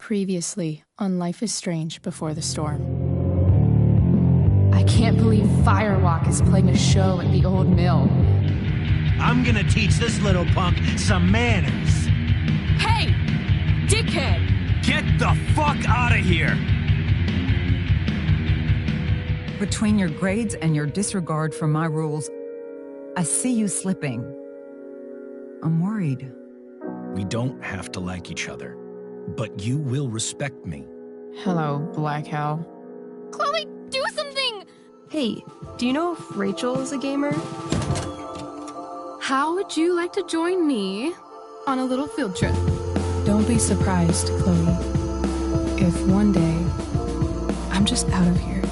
Previously on Life is Strange Before the Storm. I can't believe Firewalk is playing a show at the old mill. I'm gonna teach this little punk some manners. Hey! Dickhead! Get the fuck out of here! Between your grades and your disregard for my rules, I see you slipping. I'm worried. We don't have to like each other, but you will respect me. Hello, Black Hell. Chloe, do something! Hey, do you know if Rachel is a gamer? How would you like to join me on a little field trip? Don't be surprised, Chloe, if one day I'm just out of here.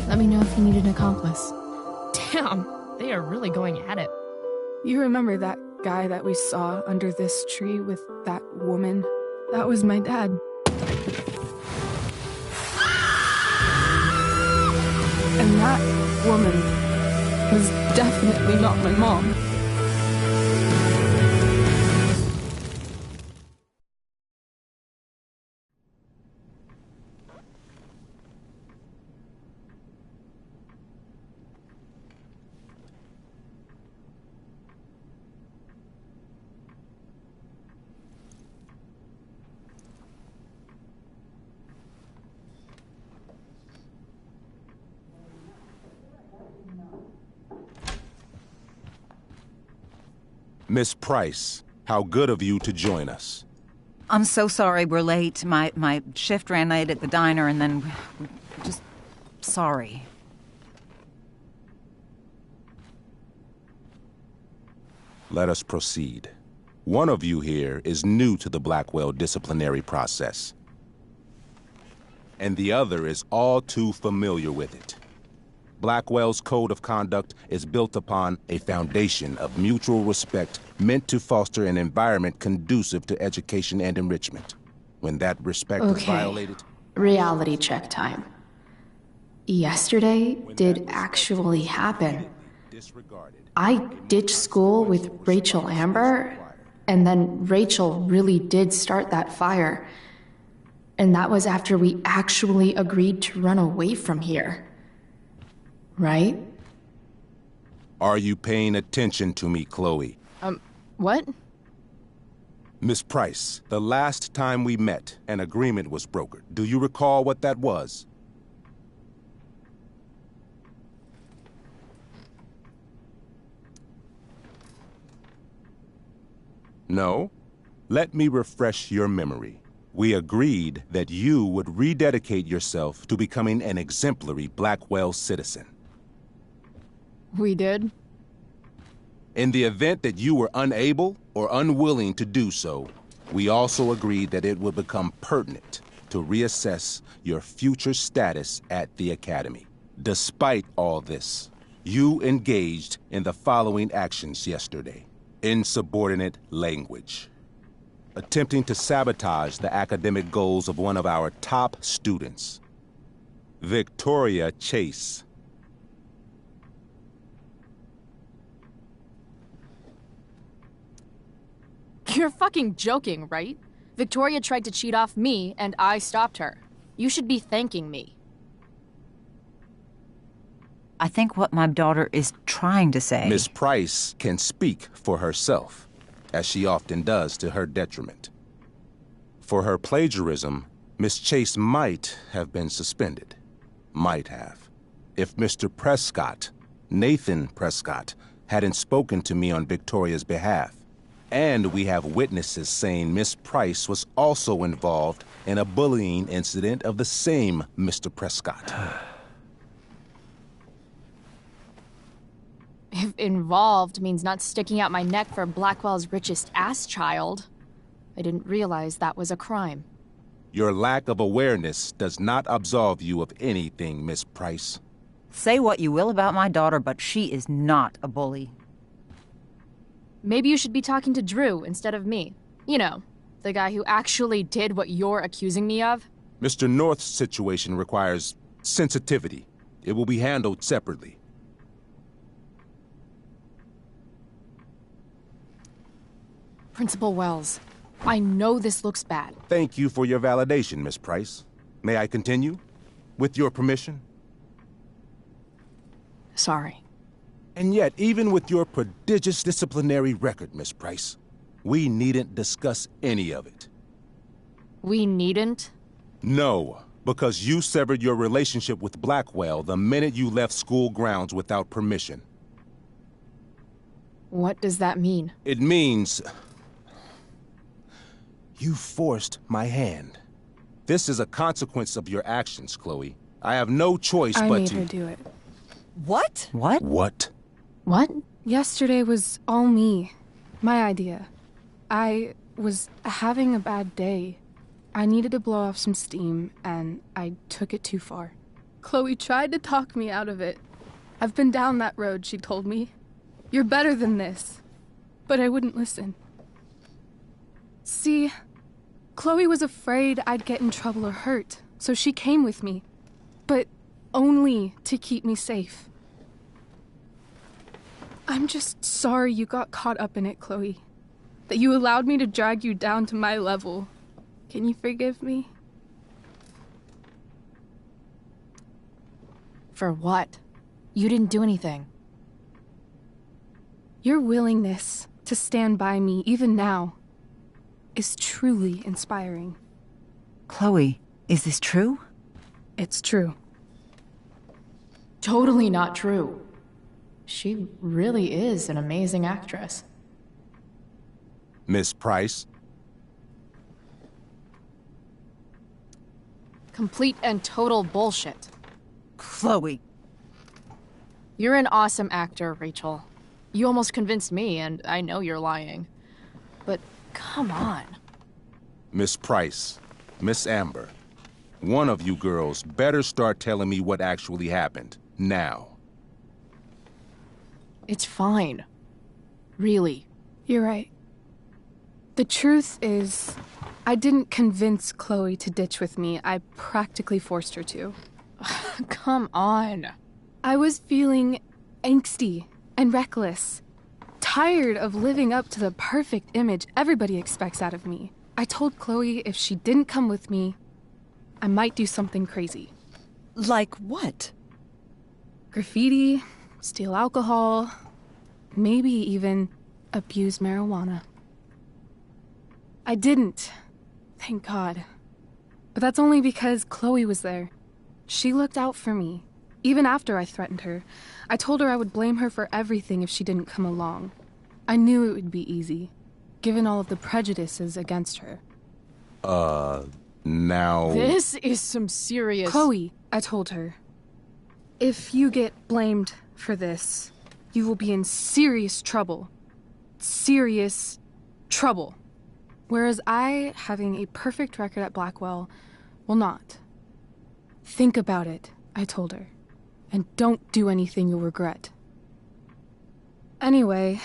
Let me know if you need an accomplice. Damn, they are really going at it. You remember that guy that we saw under this tree with that woman? That was my dad. And that woman was definitely not my mom. Miss Price, how good of you to join us. I'm so sorry we're late. My shift ran late at the diner, and then we're just sorry. Let us proceed. One of you here is new to the Blackwell disciplinary process, and the other is all too familiar with it. Blackwell's code of conduct is built upon a foundation of mutual respect meant to foster an environment conducive to education and enrichment. When that respect is violated... Reality check time. Yesterday did actually happen. I ditched school with Rachel Amber, and then Rachel really did start that fire. And that was after we actually agreed to run away from here. Right? Are you paying attention to me, Chloe? What? Miss Price, the last time we met, an agreement was brokered. Do you recall what that was? No? Let me refresh your memory. We agreed that you would rededicate yourself to becoming an exemplary Blackwell citizen. We did? In the event that you were unable or unwilling to do so, we also agreed that it would become pertinent to reassess your future status at the Academy. Despite all this, you engaged in the following actions yesterday. Insubordinate language. Attempting to sabotage the academic goals of one of our top students, Victoria Chase. You're fucking joking, right? Victoria tried to cheat off me, and I stopped her. You should be thanking me. I think what my daughter is trying to say... Miss Price can speak for herself, as she often does to her detriment. For her plagiarism, Miss Chase might have been suspended. Might have. If Mr. Prescott, Nathan Prescott, hadn't spoken to me on Victoria's behalf. And we have witnesses saying Miss Price was also involved in a bullying incident of the same Mr. Prescott. If involved means not sticking out my neck for Blackwell's richest ass child, I didn't realize that was a crime. Your lack of awareness does not absolve you of anything, Miss Price. Say what you will about my daughter, but she is not a bully. Maybe you should be talking to Drew instead of me. You know, the guy who actually did what you're accusing me of. Mr. North's situation requires sensitivity. It will be handled separately. Principal Wells, I know this looks bad. Thank you for your validation, Miss Price. May I continue? With your permission? Sorry. And yet, even with your prodigious disciplinary record, Miss Price, we needn't discuss any of it. We needn't? No, because you severed your relationship with Blackwell the minute you left school grounds without permission. What does that mean? It means... you forced my hand. This is a consequence of your actions, Chloe. I have no choice I but made to... her do it. What? What? What? What? Yesterday was all me. My idea. I was having a bad day. I needed to blow off some steam, and I took it too far. Chloe tried to talk me out of it. I've been down that road, she told me. You're better than this. But I wouldn't listen. See, Chloe was afraid I'd get in trouble or hurt, so she came with me. But only to keep me safe. I'm just sorry you got caught up in it, Chloe. That you allowed me to drag you down to my level. Can you forgive me? For what? You didn't do anything. Your willingness to stand by me, even now, is truly inspiring. Chloe, is this true? It's true. Totally not true. She really is an amazing actress. Miss Price? Complete and total bullshit. Chloe. You're an awesome actor, Rachel. You almost convinced me, and I know you're lying. But come on. Miss Price, Miss Amber, one of you girls better start telling me what actually happened, now. It's fine. Really. You're right. The truth is, I didn't convince Chloe to ditch with me. I practically forced her to. Come on. I was feeling angsty and reckless. Tired of living up to the perfect image everybody expects out of me. I told Chloe if she didn't come with me, I might do something crazy. Like what? Graffiti, steal alcohol, maybe even abuse marijuana. I didn't, thank God. But that's only because Chloe was there. She looked out for me, even after I threatened her. I told her I would blame her for everything if she didn't come along. I knew it would be easy, given all of the prejudices against her. Now... This is some serious... Chloe, I told her. If you get blamed for this, you will be in serious trouble. Serious trouble. Whereas I, having a perfect record at Blackwell, will not. Think about it, I told her. And don't do anything you'll regret. Anyway,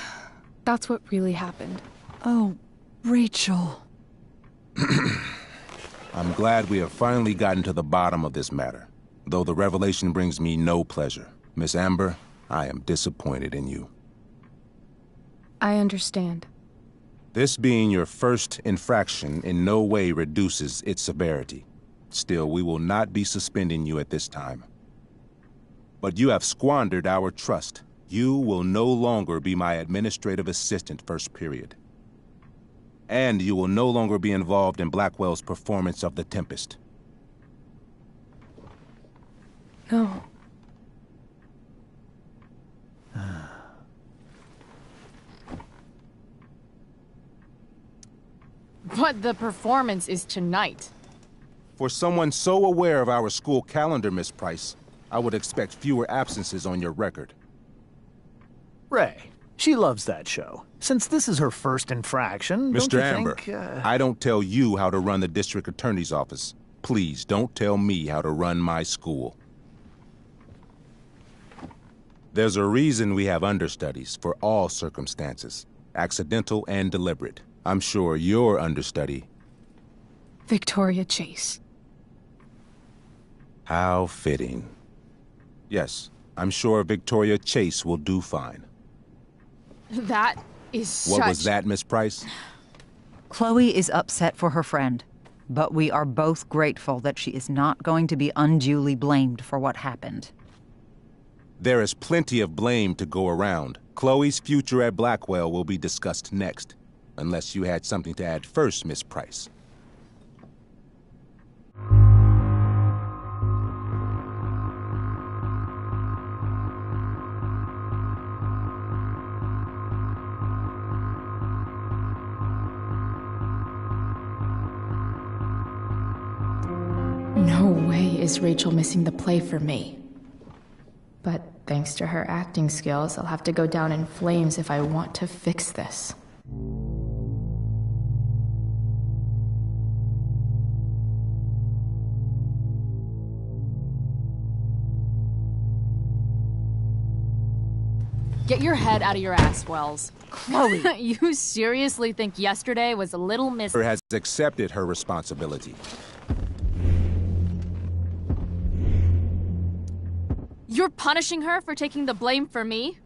that's what really happened. Oh, Rachel. I'm glad we have finally gotten to the bottom of this matter, though the revelation brings me no pleasure. Miss Amber, I am disappointed in you. I understand. This being your first infraction in no way reduces its severity. Still, we will not be suspending you at this time. But you have squandered our trust. You will no longer be my administrative assistant first period. And you will no longer be involved in Blackwell's performance of The Tempest. No. But the performance is tonight. For someone so aware of our school calendar, Miss Price, I would expect fewer absences on your record. Ray, she loves that show. Since this is her first infraction, don't Mr. you Amber, think, I don't tell you how to run the district attorney's office. Please don't tell me how to run my school. There's a reason we have understudies for all circumstances, accidental and deliberate. I'm sure your understudy... Victoria Chase. How fitting. Yes, I'm sure Victoria Chase will do fine. That is What was that, Miss Price? Chloe is upset for her friend, but we are both grateful that she is not going to be unduly blamed for what happened. There is plenty of blame to go around. Chloe's future at Blackwell will be discussed next, unless you had something to add first, Miss Price. No way is Rachel missing the play for me. But thanks to her acting skills, I'll have to go down in flames if I want to fix this. Get your head out of your ass, Wells. Chloe! You seriously think yesterday was a little Her has accepted her responsibility. You're punishing her for taking the blame for me?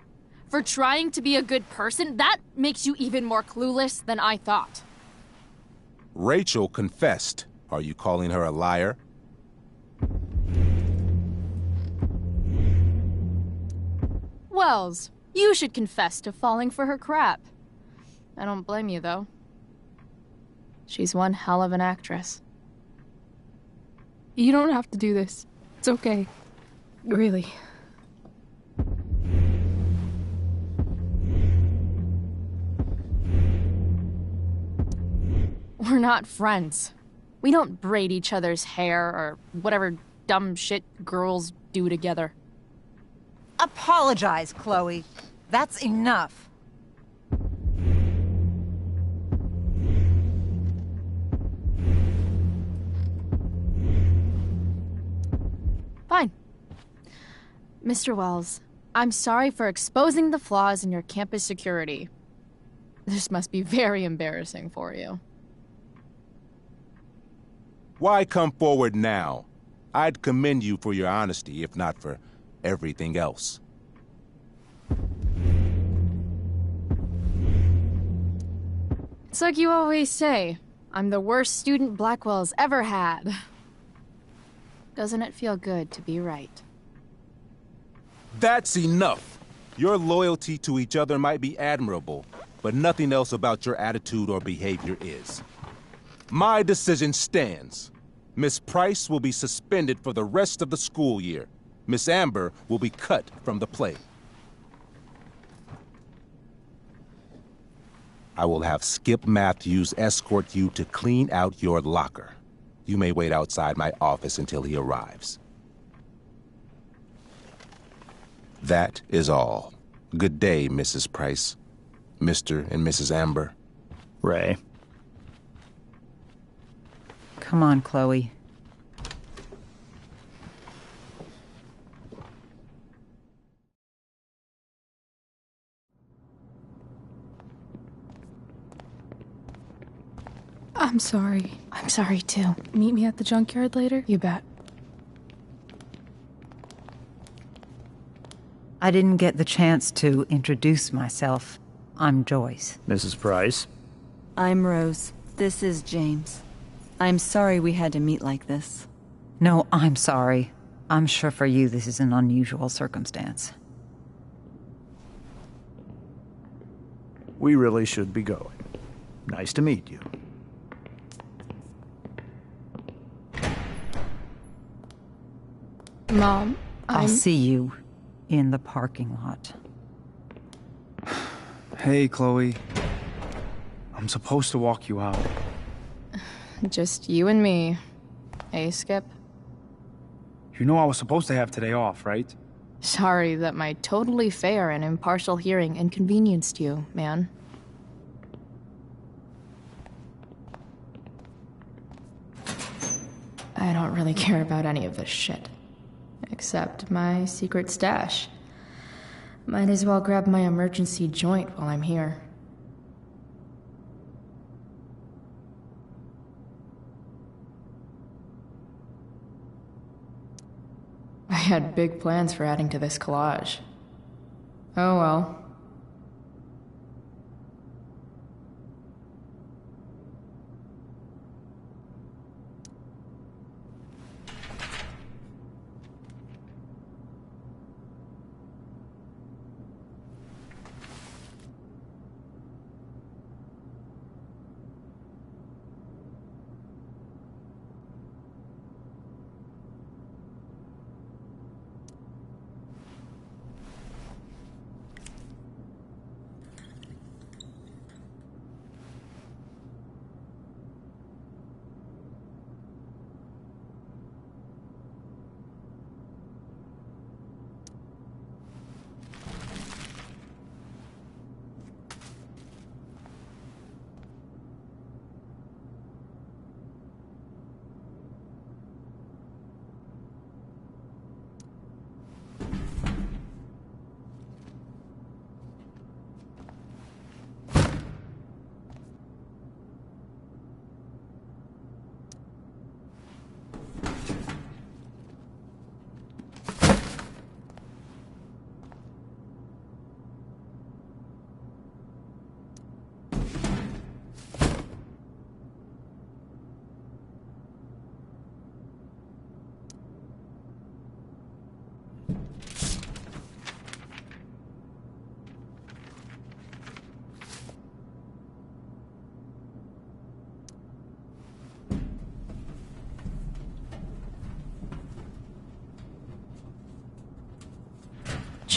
For trying to be a good person? That makes you even more clueless than I thought. Rachel confessed. Are you calling her a liar? Wells, you should confess to falling for her crap. I don't blame you, though. She's one hell of an actress. You don't have to do this. It's okay. Really. We're not friends. We don't braid each other's hair or whatever dumb shit girls do together. Apologize, Chloe. That's enough. Fine. Mr. Wells, I'm sorry for exposing the flaws in your campus security. This must be very embarrassing for you. Why come forward now? I'd commend you for your honesty, if not for everything else. It's like you always say, I'm the worst student Blackwell's ever had. Doesn't it feel good to be right? That's enough! Your loyalty to each other might be admirable, but nothing else about your attitude or behavior is. My decision stands. Miss Price will be suspended for the rest of the school year. Miss Amber will be cut from the play. I will have Skip Matthews escort you to clean out your locker. You may wait outside my office until he arrives. That is all. Good day, Mrs. Price. Mr. and Mrs. Amber. Ray. Come on, Chloe. I'm sorry. I'm sorry too. Meet me at the junkyard later? You bet. I didn't get the chance to introduce myself. I'm Joyce. Mrs. Price. I'm Rose. This is James. I'm sorry we had to meet like this. No, I'm sorry. I'm sure for you this is an unusual circumstance. We really should be going. Nice to meet you. Mom, I'll see you in the parking lot. Hey, Chloe. I'm supposed to walk you out. Just you and me. Hey, Skip. You know I was supposed to have today off, right? Sorry that my totally fair and impartial hearing inconvenienced you, man. I don't really care about any of this shit. Except my secret stash. Might as well grab my emergency joint while I'm here. I had big plans for adding to this collage. Oh well.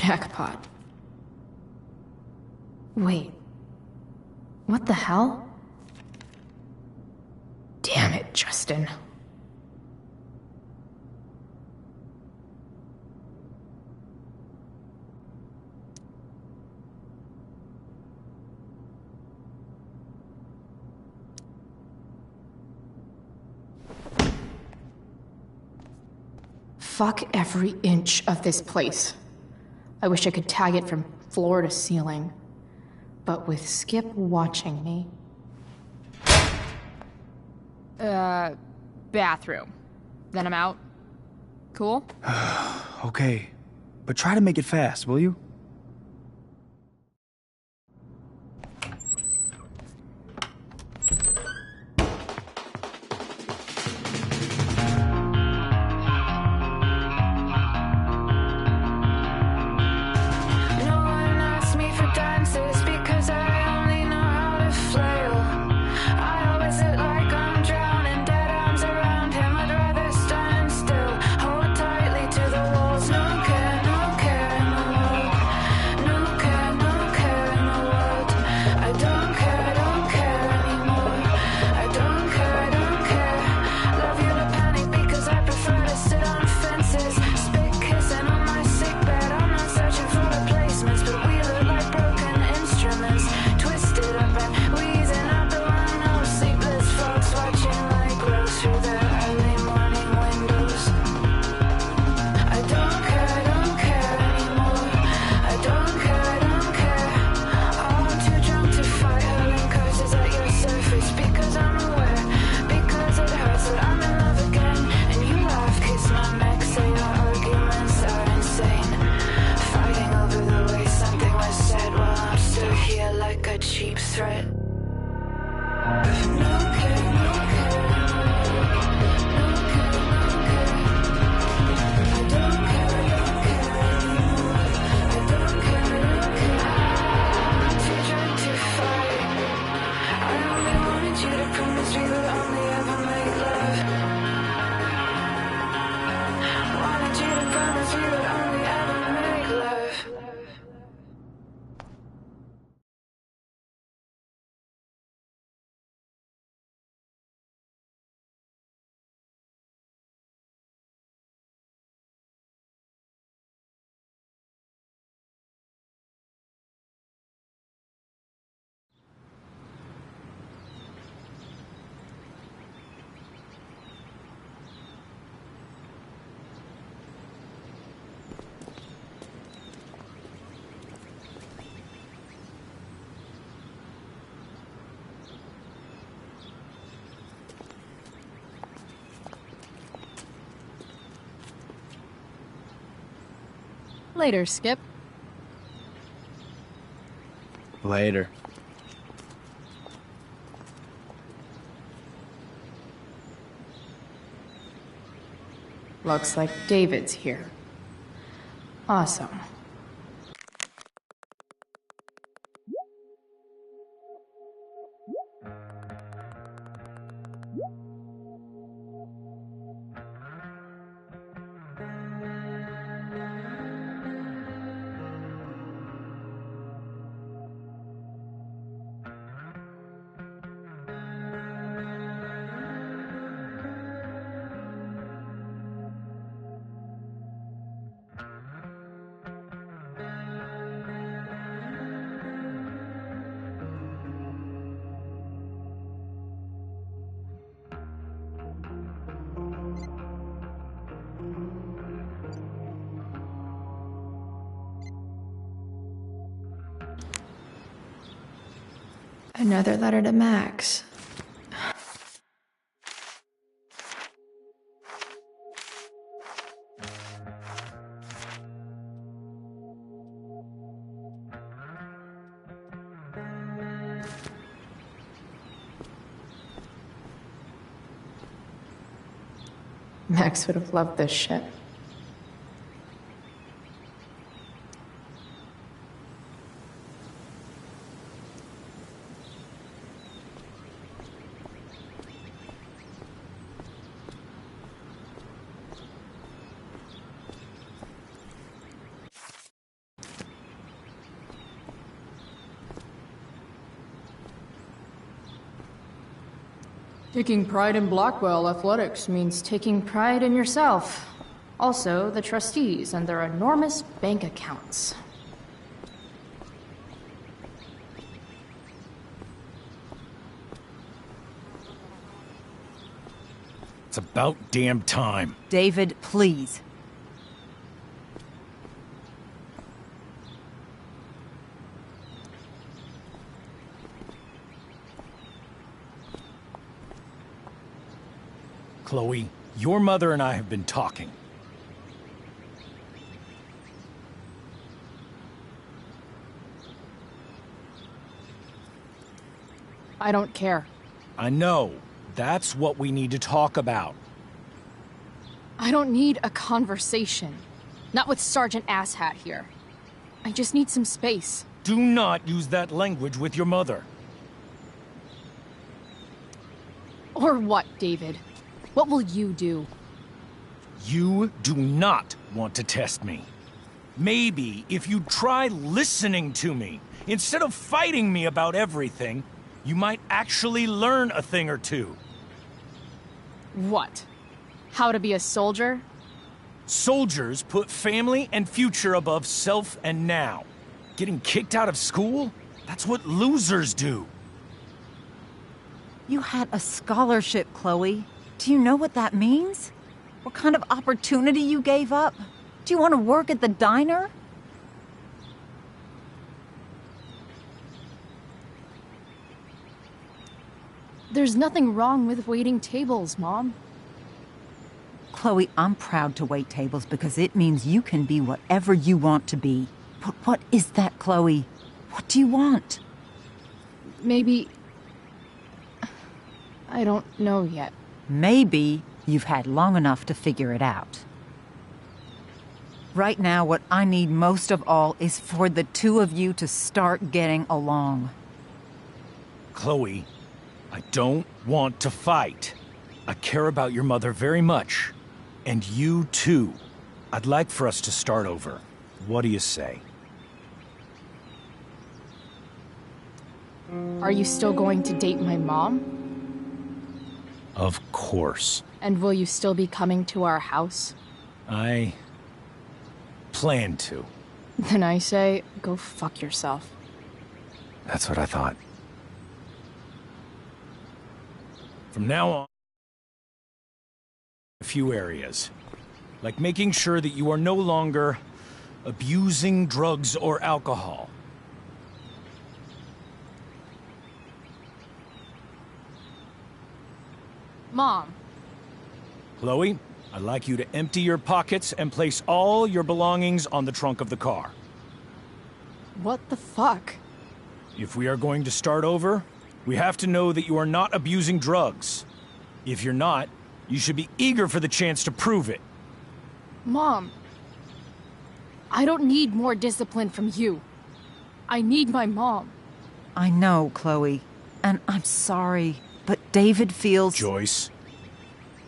Jackpot. Wait. What the hell? Damn it, Justin. Fuck every inch of this place. I wish I could tag it from floor to ceiling. But with Skip watching me... Bathroom. Then I'm out. Cool? Okay, but try to make it fast, will you? Later, Skip. Later. Looks like David's here. Awesome. Another letter to Max. Max would have loved this shit. Taking pride in Blackwell athletics means taking pride in yourself. Also, the trustees and their enormous bank accounts. It's about damn time. David, please. Chloe, your mother and I have been talking. I don't care. I know. That's what we need to talk about. I don't need a conversation. Not with Sergeant Asshat here. I just need some space. Do not use that language with your mother. Or what, David? What will you do? You do not want to test me. Maybe if you try listening to me, instead of fighting me about everything, you might actually learn a thing or two. What? How to be a soldier? Soldiers put family and future above self and now. Getting kicked out of school? That's what losers do. You had a scholarship, Chloe. Do you know what that means? What kind of opportunity you gave up? Do you want to work at the diner? There's nothing wrong with waiting tables, Mom. Chloe, I'm proud to wait tables because it means you can be whatever you want to be. But what is that, Chloe? What do you want? Maybe... I don't know yet. Maybe you've had long enough to figure it out. Right now, what I need most of all is for the two of you to start getting along. Chloe, I don't want to fight. I care about your mother very much. And you too. I'd like for us to start over. What do you say? Are you still going to date my mom? Of course. And will you still be coming to our house? I plan to. Then I say, go fuck yourself. That's what I thought. From now on, a few areas. Like making sure that you are no longer abusing drugs or alcohol. Mom. Chloe, I'd like you to empty your pockets and place all your belongings on the trunk of the car. What the fuck? If we are going to start over, we have to know that you are not abusing drugs. If you're not, you should be eager for the chance to prove it. Mom. I don't need more discipline from you. I need my mom. I know, Chloe. And I'm sorry, but David feels... Joyce.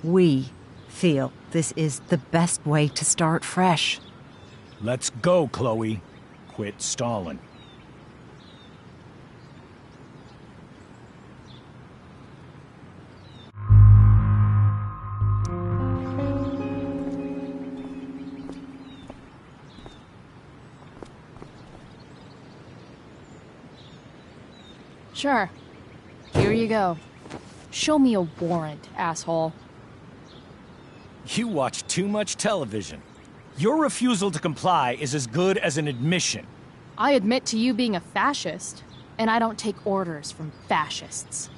We feel this is the best way to start fresh. Let's go, Chloe. Quit stalling. Sure. Here you go. Show me a warrant, asshole. You watch too much television. Your refusal to comply is as good as an admission. I admit to you being a fascist, and I don't take orders from fascists.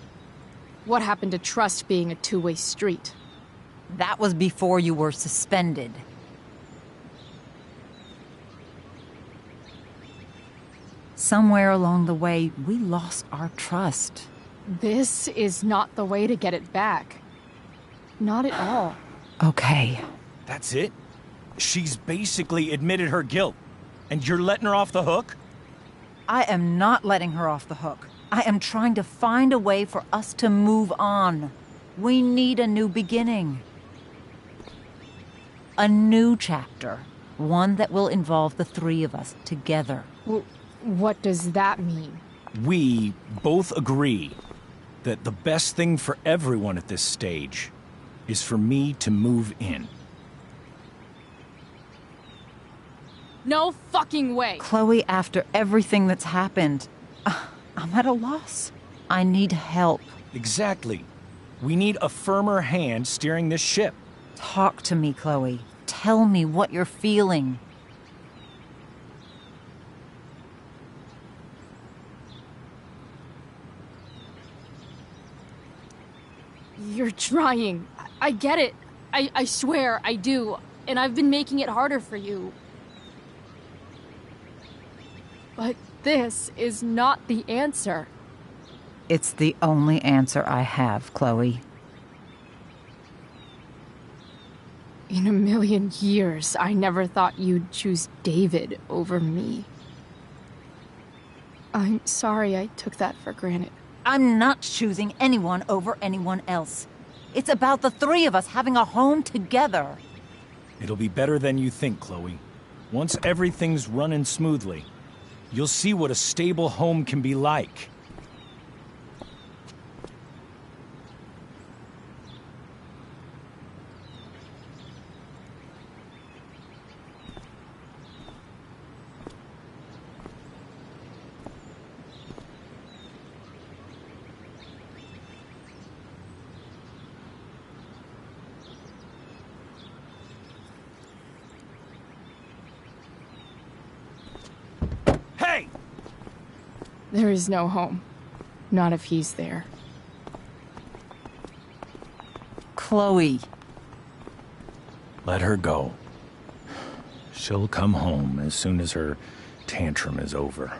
What happened to trust being a two-way street? That was before you were suspended. Somewhere along the way, we lost our trust. This is not the way to get it back. Not at all. Okay. That's it? She's basically admitted her guilt, and you're letting her off the hook? I am not letting her off the hook. I am trying to find a way for us to move on. We need a new beginning. A new chapter. One that will involve the three of us together. What does that mean? We both agree that the best thing for everyone at this stage is for me to move in. No fucking way! Chloe, after everything that's happened, I'm at a loss. I need help. Exactly. We need a firmer hand steering this ship. Talk to me, Chloe. Tell me what you're feeling. You're trying. I get it. I swear, I do. And I've been making it harder for you. But this is not the answer. It's the only answer I have, Chloe. In a million years, I never thought you'd choose David over me. I'm sorry I took that for granted. I'm not choosing anyone over anyone else. It's about the three of us having a home together. It'll be better than you think, Chloe. Once everything's running smoothly, you'll see what a stable home can be like. There is no home. Not if he's there. Chloe. Let her go. She'll come home as soon as her tantrum is over.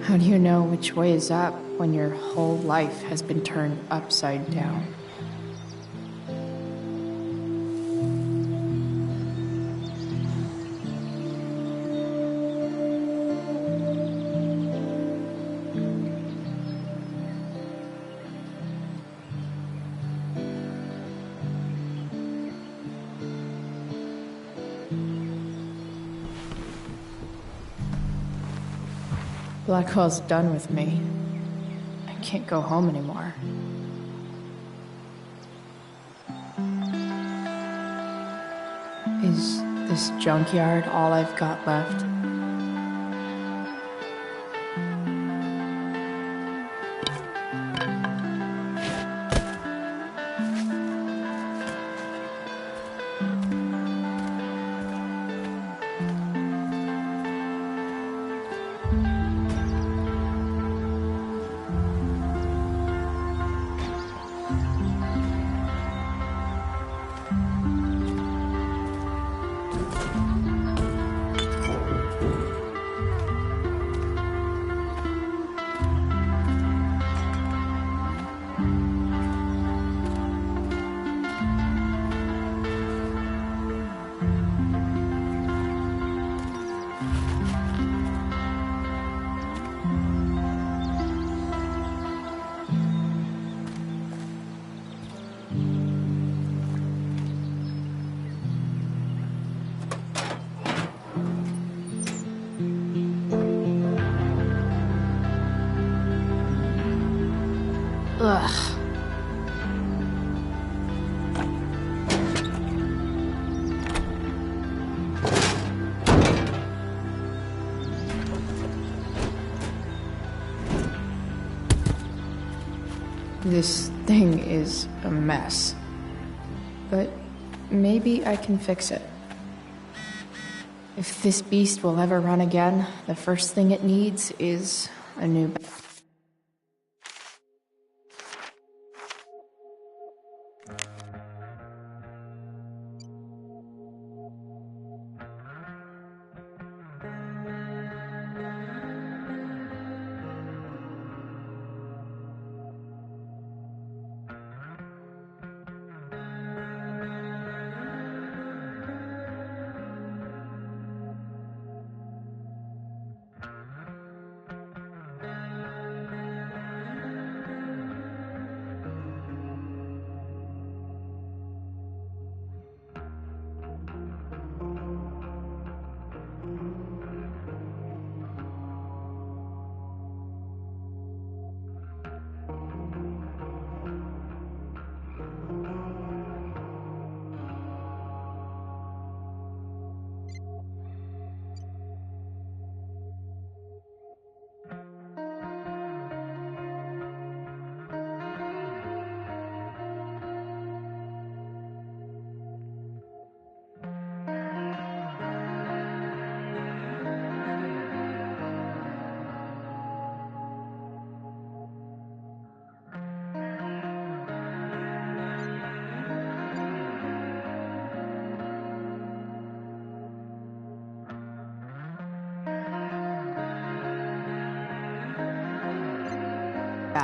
How do you know which way is up when your whole life has been turned upside down? Blackwell's done with me. I can't go home anymore. Is this junkyard all I've got left? Ugh. This thing is a mess. But maybe I can fix it. If this beast will ever run again, the first thing it needs is a new...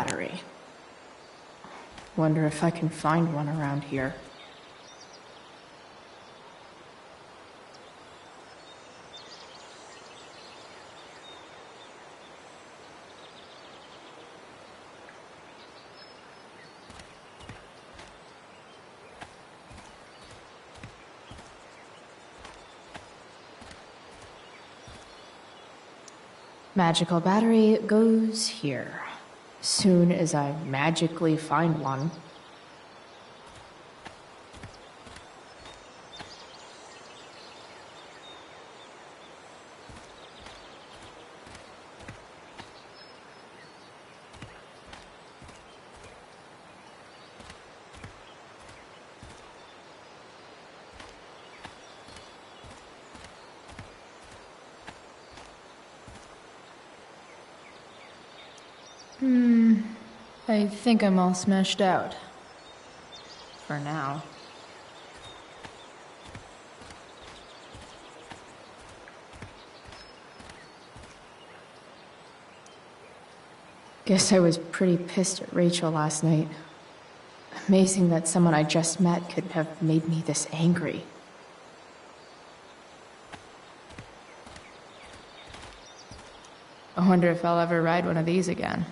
battery. Wonder if I can find one around here. Magical battery goes here. Soon as I magically find one. I think I'm all smashed out. For now. Guess I was pretty pissed at Rachel last night. Amazing that someone I just met could have made me this angry. I wonder if I'll ever ride one of these again.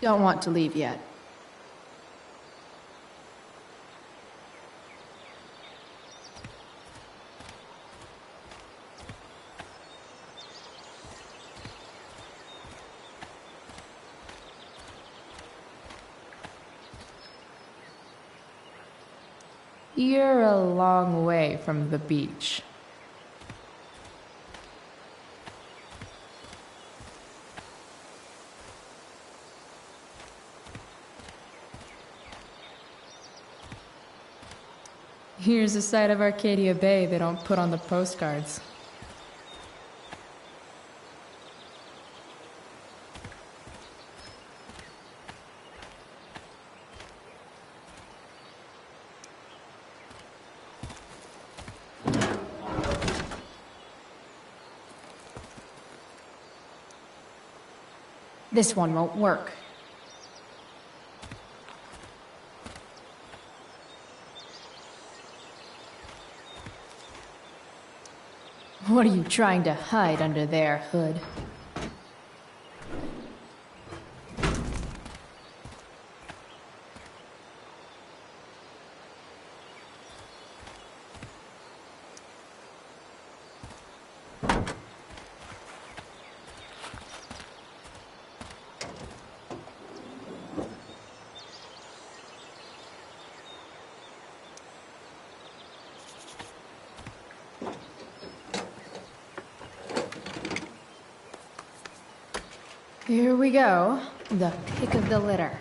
Don't want to leave yet. You're a long way from the beach. Here's a side of Arcadia Bay they don't put on the postcards. This one won't work. What are you trying to hide under there, Hood? Here we go, the pick of the litter.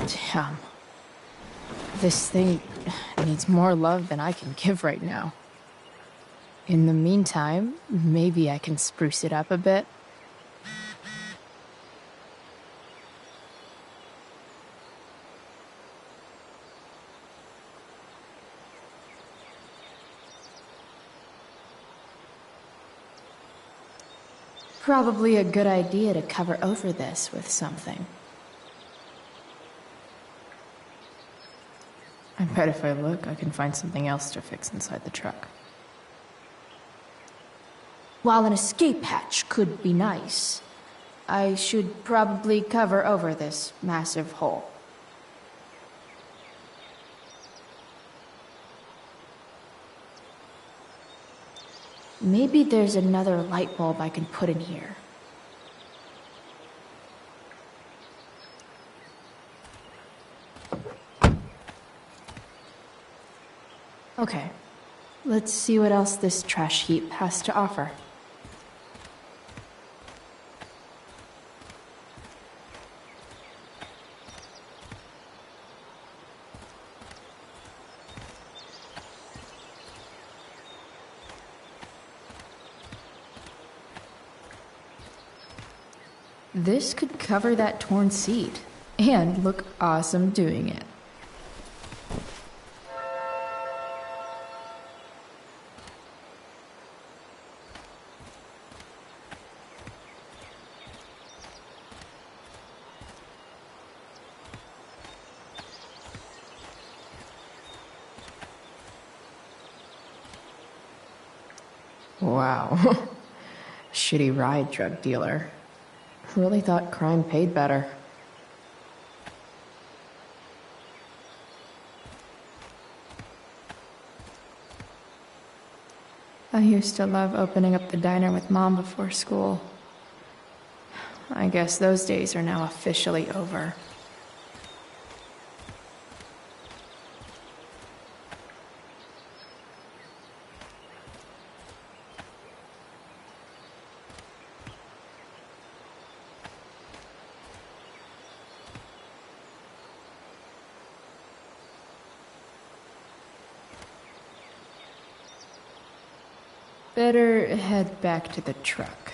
Damn. This thing needs more love than I can give right now. In the meantime, maybe I can spruce it up a bit. Probably a good idea to cover over this with something. I bet if I look, I can find something else to fix inside the truck. While an escape hatch could be nice, I should probably cover over this massive hole. Maybe there's another light bulb I can put in here. Okay, let's see what else this trash heap has to offer. This could cover that torn seat and look awesome doing it. Wow. Shitty ride drug dealer. Really thought crime paid better. I used to love opening up the diner with Mom before school. I guess those days are now officially over. Better head back to the truck.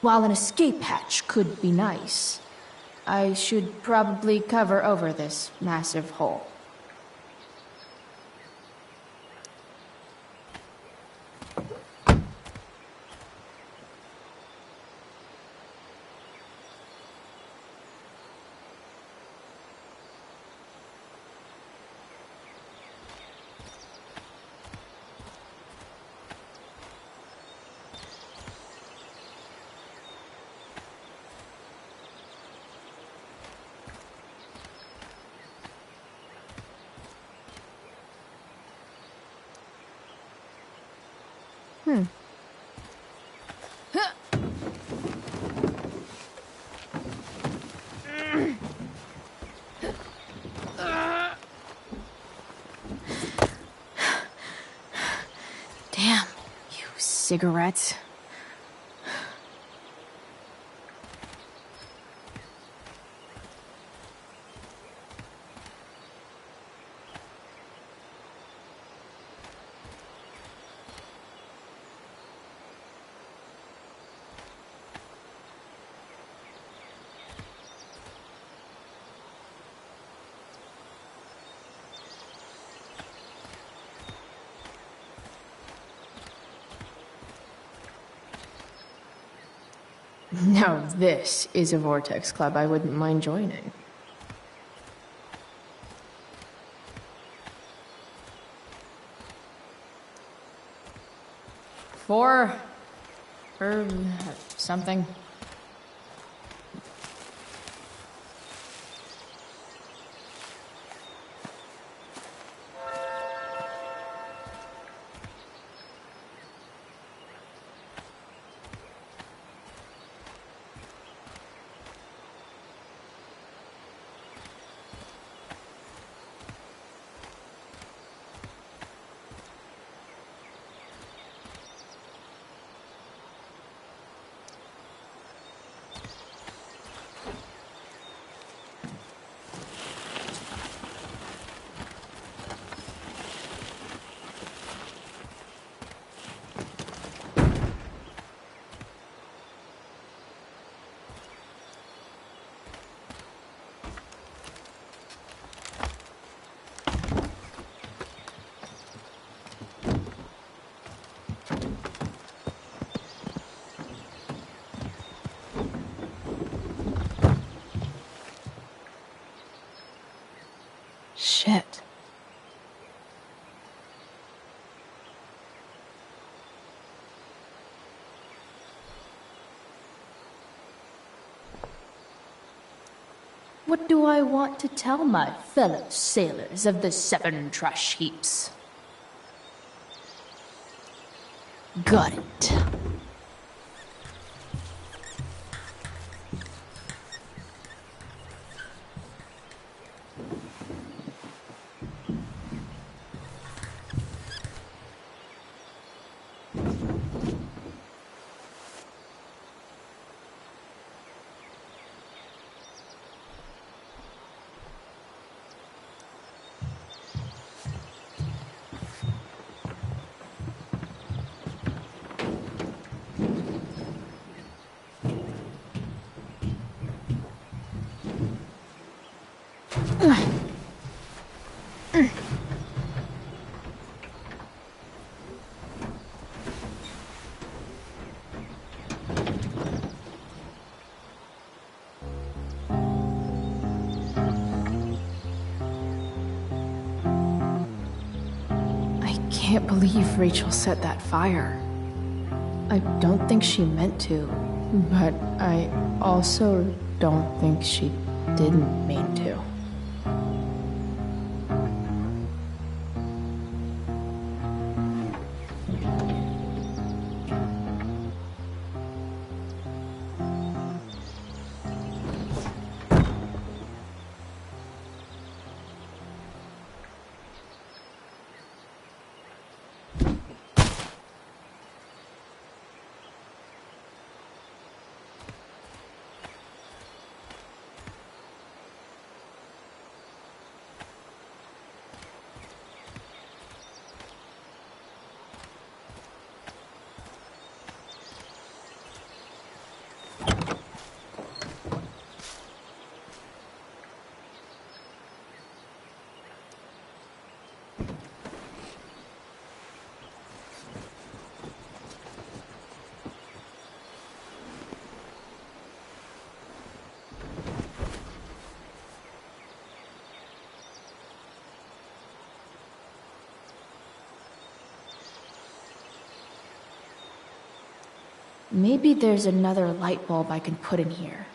While an escape hatch could be nice, I should probably cover over this massive hole. Damn, you cigarettes. Now this is a Vortex Club I wouldn't mind joining. Four... or something. Shit. What do I want to tell my fellow sailors of the 7 trash heaps? Got it. I can't believe Rachel set that fire. I don't think she meant to, but I also don't think she didn't mean to. Maybe there's another light bulb I can put in here.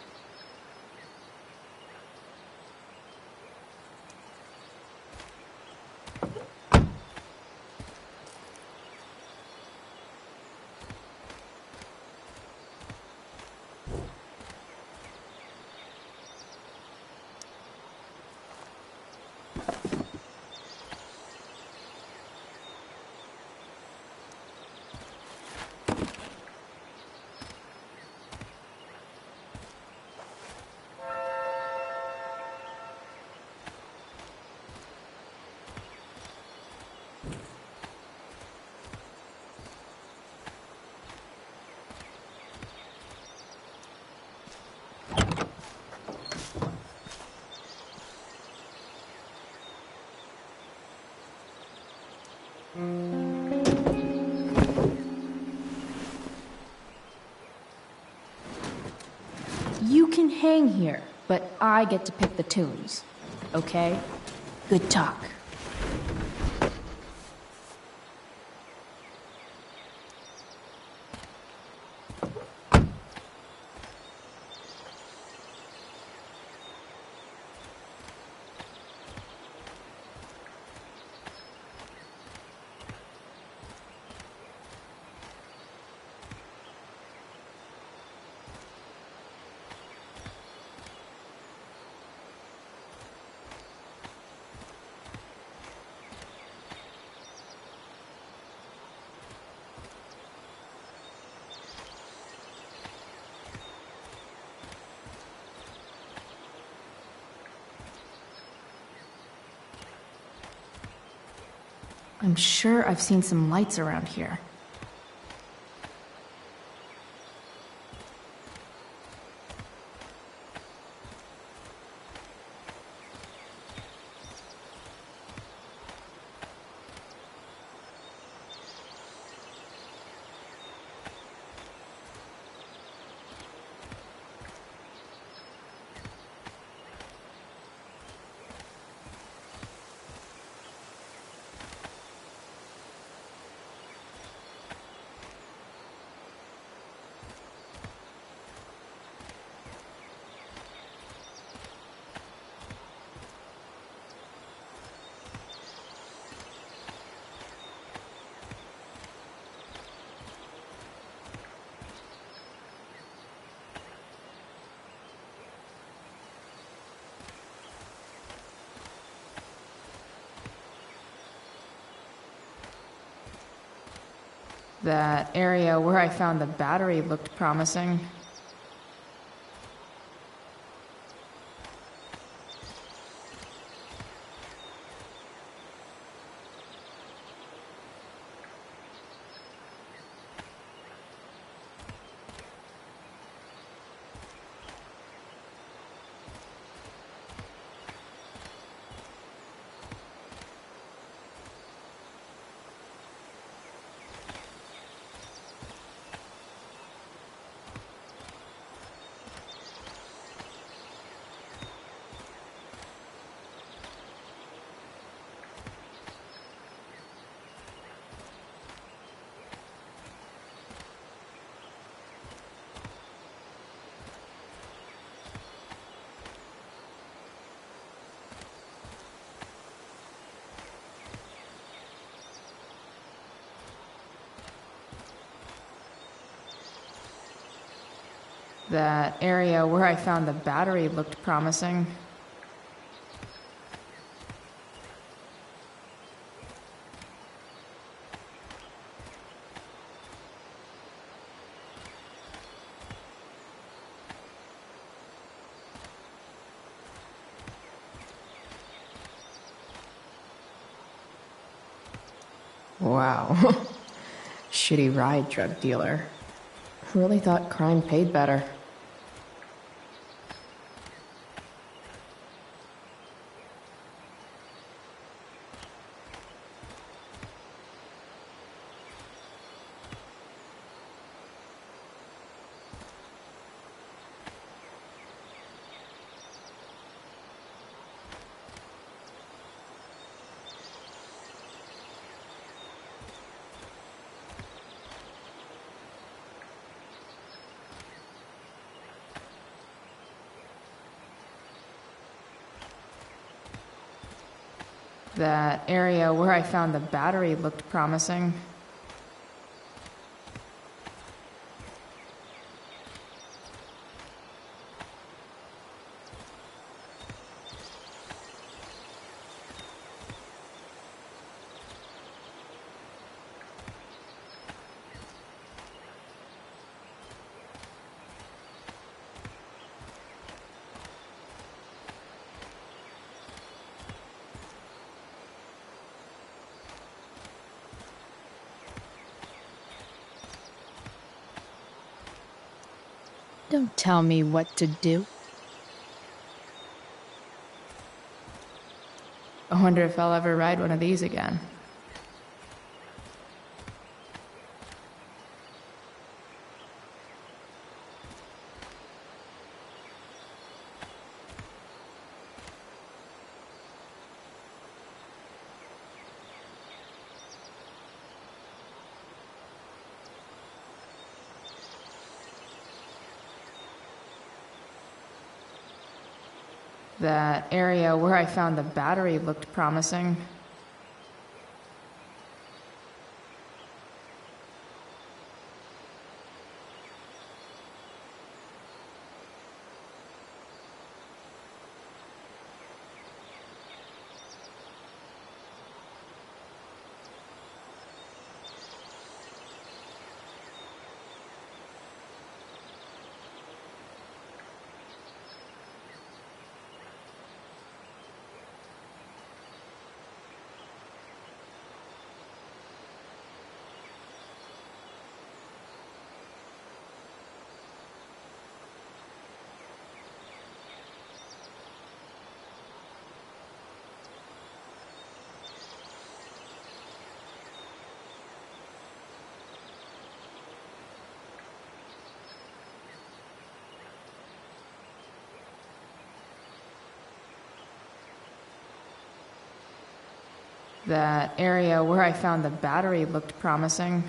staying here, but I get to pick the tunes. Okay? Good talk. I'm sure I've seen some lights around here. That area where I found the battery looked promising. That area where I found the battery looked promising. Wow. Shitty ride, drug dealer. Really thought crime paid better. That area where I found the battery looked promising. Don't tell me what to do. I wonder if I'll ever ride one of these again. That area where I found the battery looked promising. That area where I found the battery looked promising.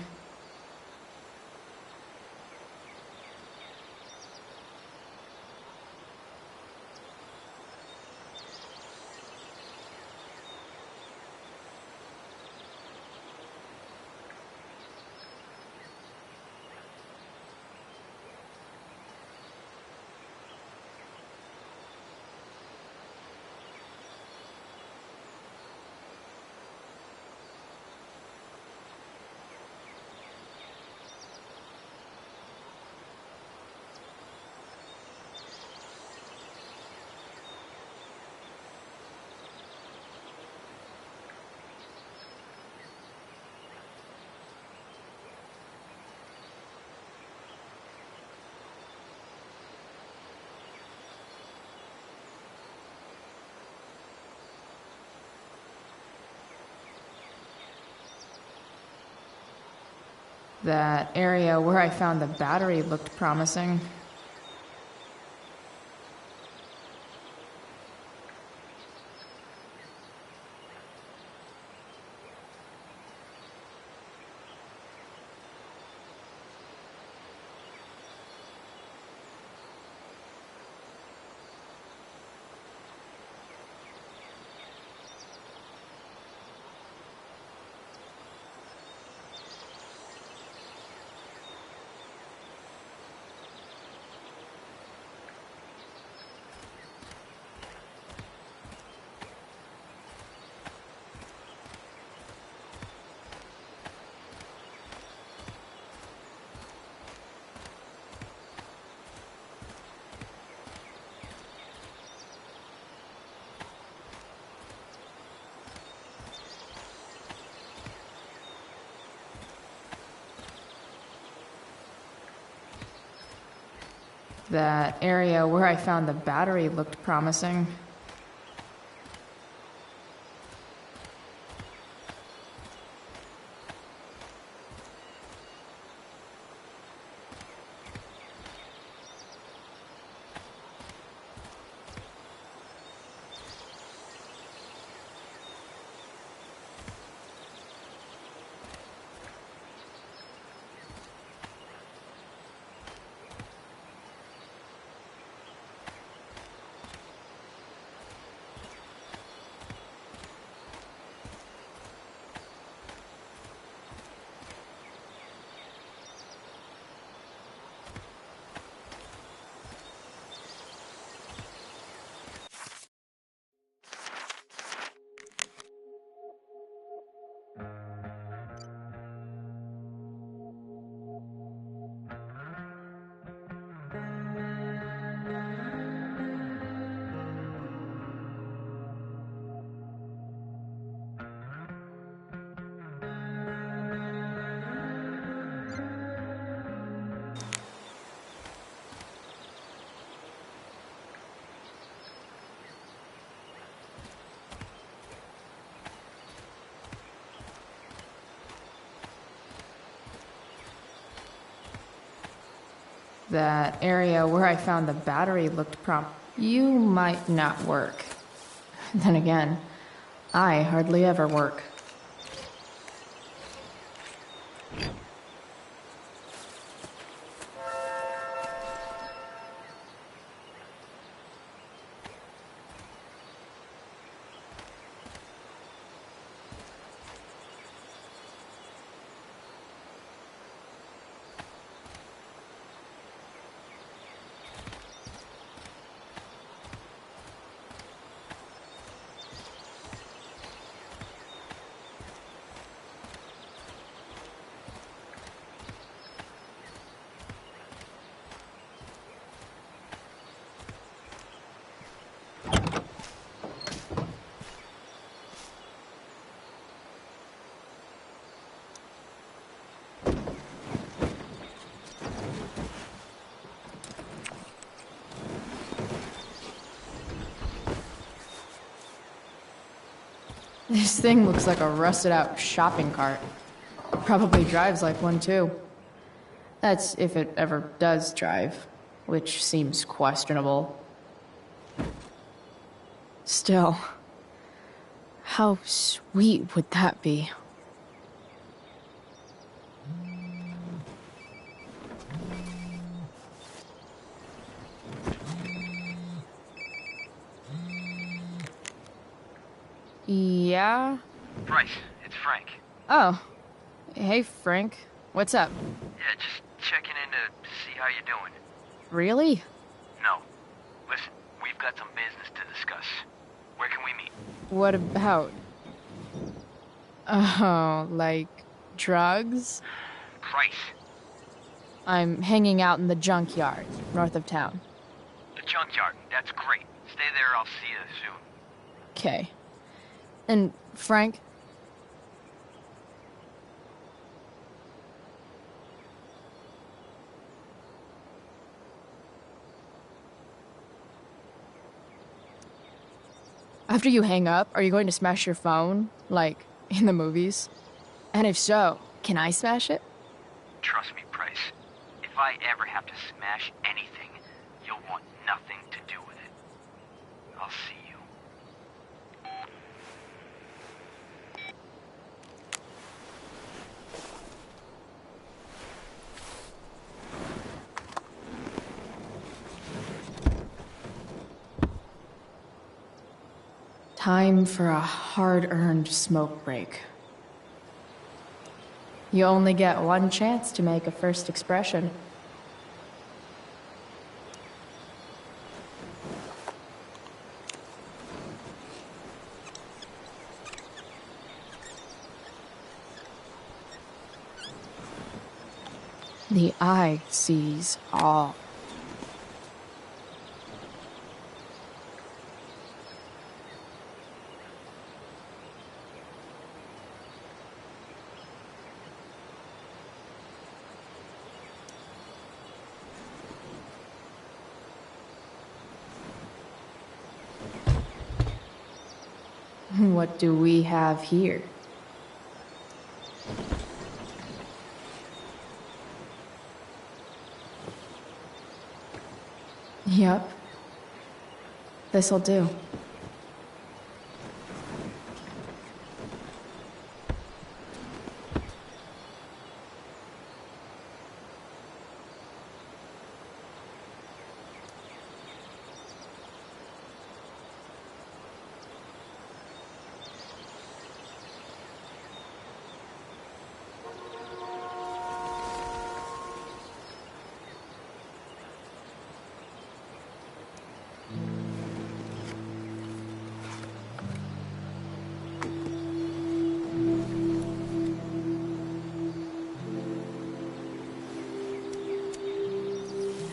That area where I found the battery looked promising. That area where I found the battery looked promising. That area where I found the battery looked You might not work. Then again, I hardly ever work. This thing looks like a rusted out shopping cart. Probably drives like one too. That's if it ever does drive, which seems questionable. Still, how sweet would that be? Yeah? Bryce, it's Frank. Oh. Hey, Frank. What's up? Yeah, just checking in to see how you're doing. Really? No. Listen, we've got some business to discuss. Where can we meet? What about? Oh, like drugs? Bryce. I'm hanging out in the junkyard, north of town. The junkyard, that's great. Stay there, I'll see you soon. Okay. And, Frank? After you hang up, are you going to smash your phone? Like, in the movies? And if so, can I smash it? Trust me, Bryce. If I ever have to smash anything, you'll want nothing to do with it. I'll see you. Time for a hard-earned smoke break. You only get one chance to make a first expression. The eye sees all. What do we have here? Yep. This'll do.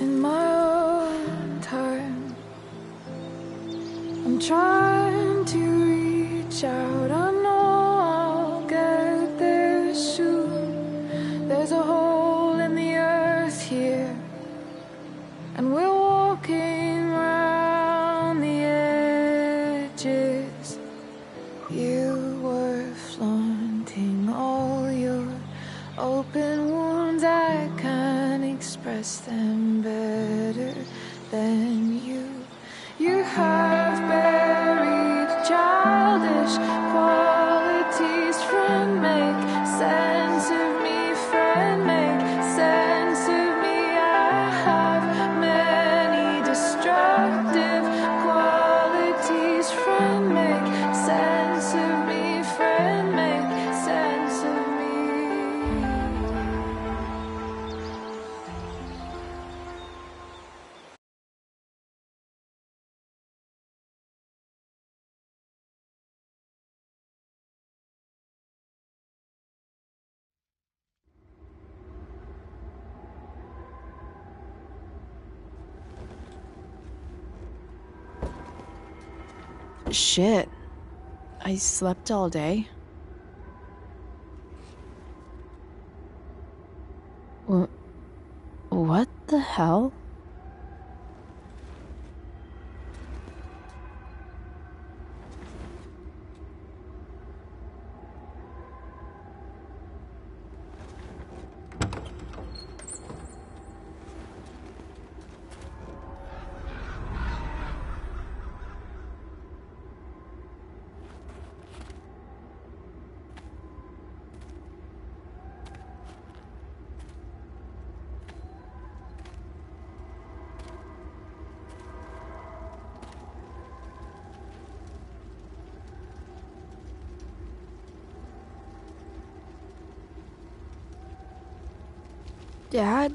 In my own time, I'm trying to reach out. I know I'll get there soon. There's a hole in the earth here, and we're walking around the edges. You were flaunting all your open wounds. I can't express them better than you. You have buried childish qualities. Friend, make sense of me. Friend, make sense of me. I have many destructive qualities. Friend, make sense of me. Friend, make sense of me. Shit. I slept all day. What the hell? Dad?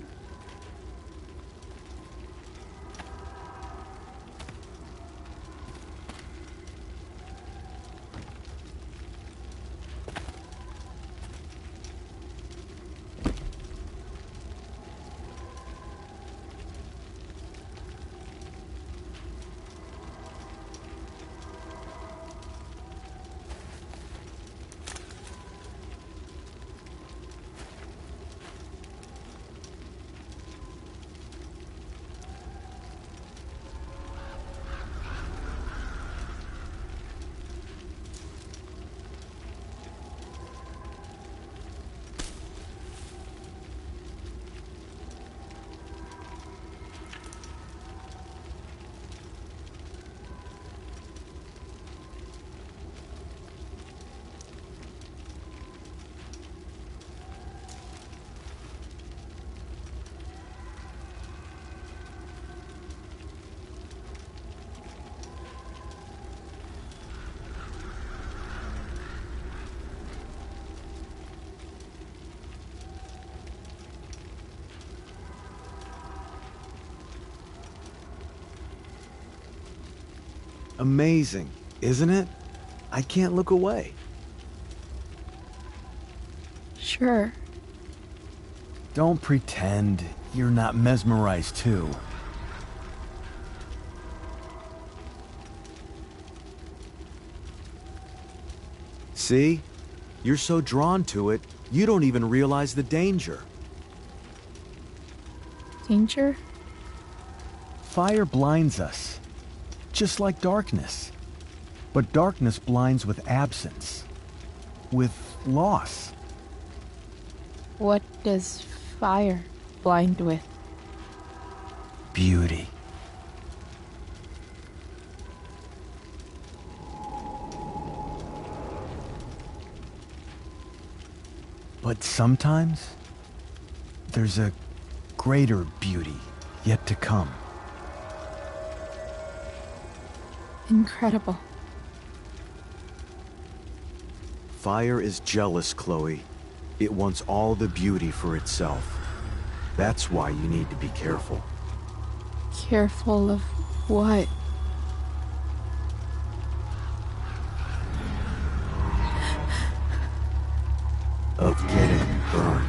Amazing, isn't it? I can't look away. Sure. Don't pretend you're not mesmerized too. See? You're so drawn to it, you don't even realize the danger. Danger? Fire blinds us, just like darkness. But darkness blinds with absence, with loss. What does fire blind with? Beauty. But sometimes, there's a greater beauty yet to come. Incredible. Fire is jealous, Chloe. It wants all the beauty for itself. That's why you need to be careful. Careful of what? Of getting burned.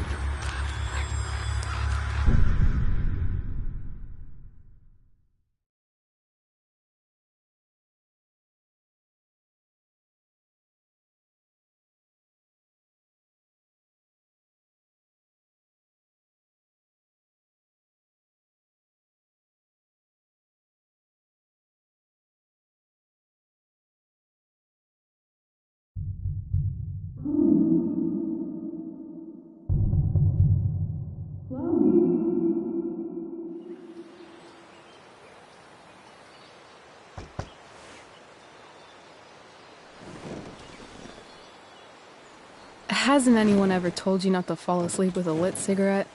Hasn't anyone ever told you not to fall asleep with a lit cigarette?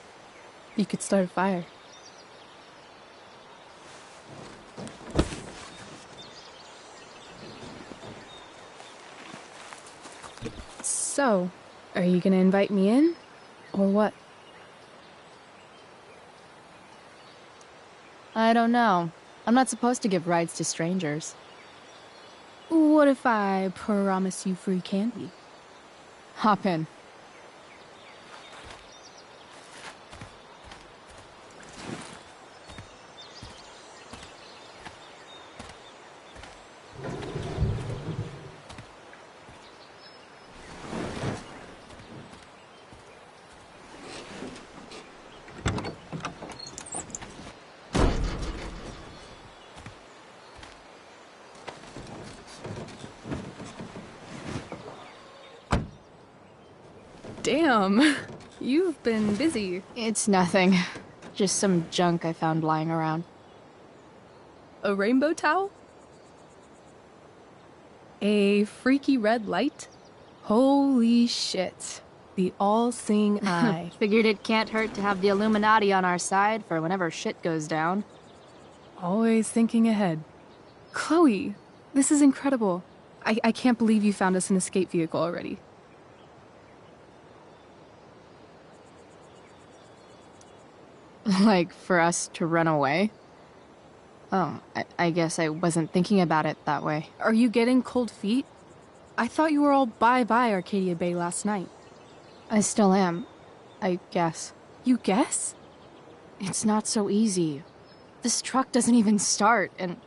You could start a fire. So, are you gonna invite me in? Or what? I don't know. I'm not supposed to give rides to strangers. What if I promise you free candy? Hop in. Damn, you've been busy. It's nothing. Just some junk I found lying around. A rainbow towel? A freaky red light? Holy shit. The all-seeing eye. Figured it can't hurt to have the Illuminati on our side for whenever shit goes down. Always thinking ahead. Chloe, this is incredible. I can't believe you found us an escape vehicle already. Like, for us to run away? Oh, I guess I wasn't thinking about it that way. Are you getting cold feet? I thought you were all bye-bye Arcadia Bay last night. I still am, I guess. You guess? It's not so easy. This truck doesn't even start, and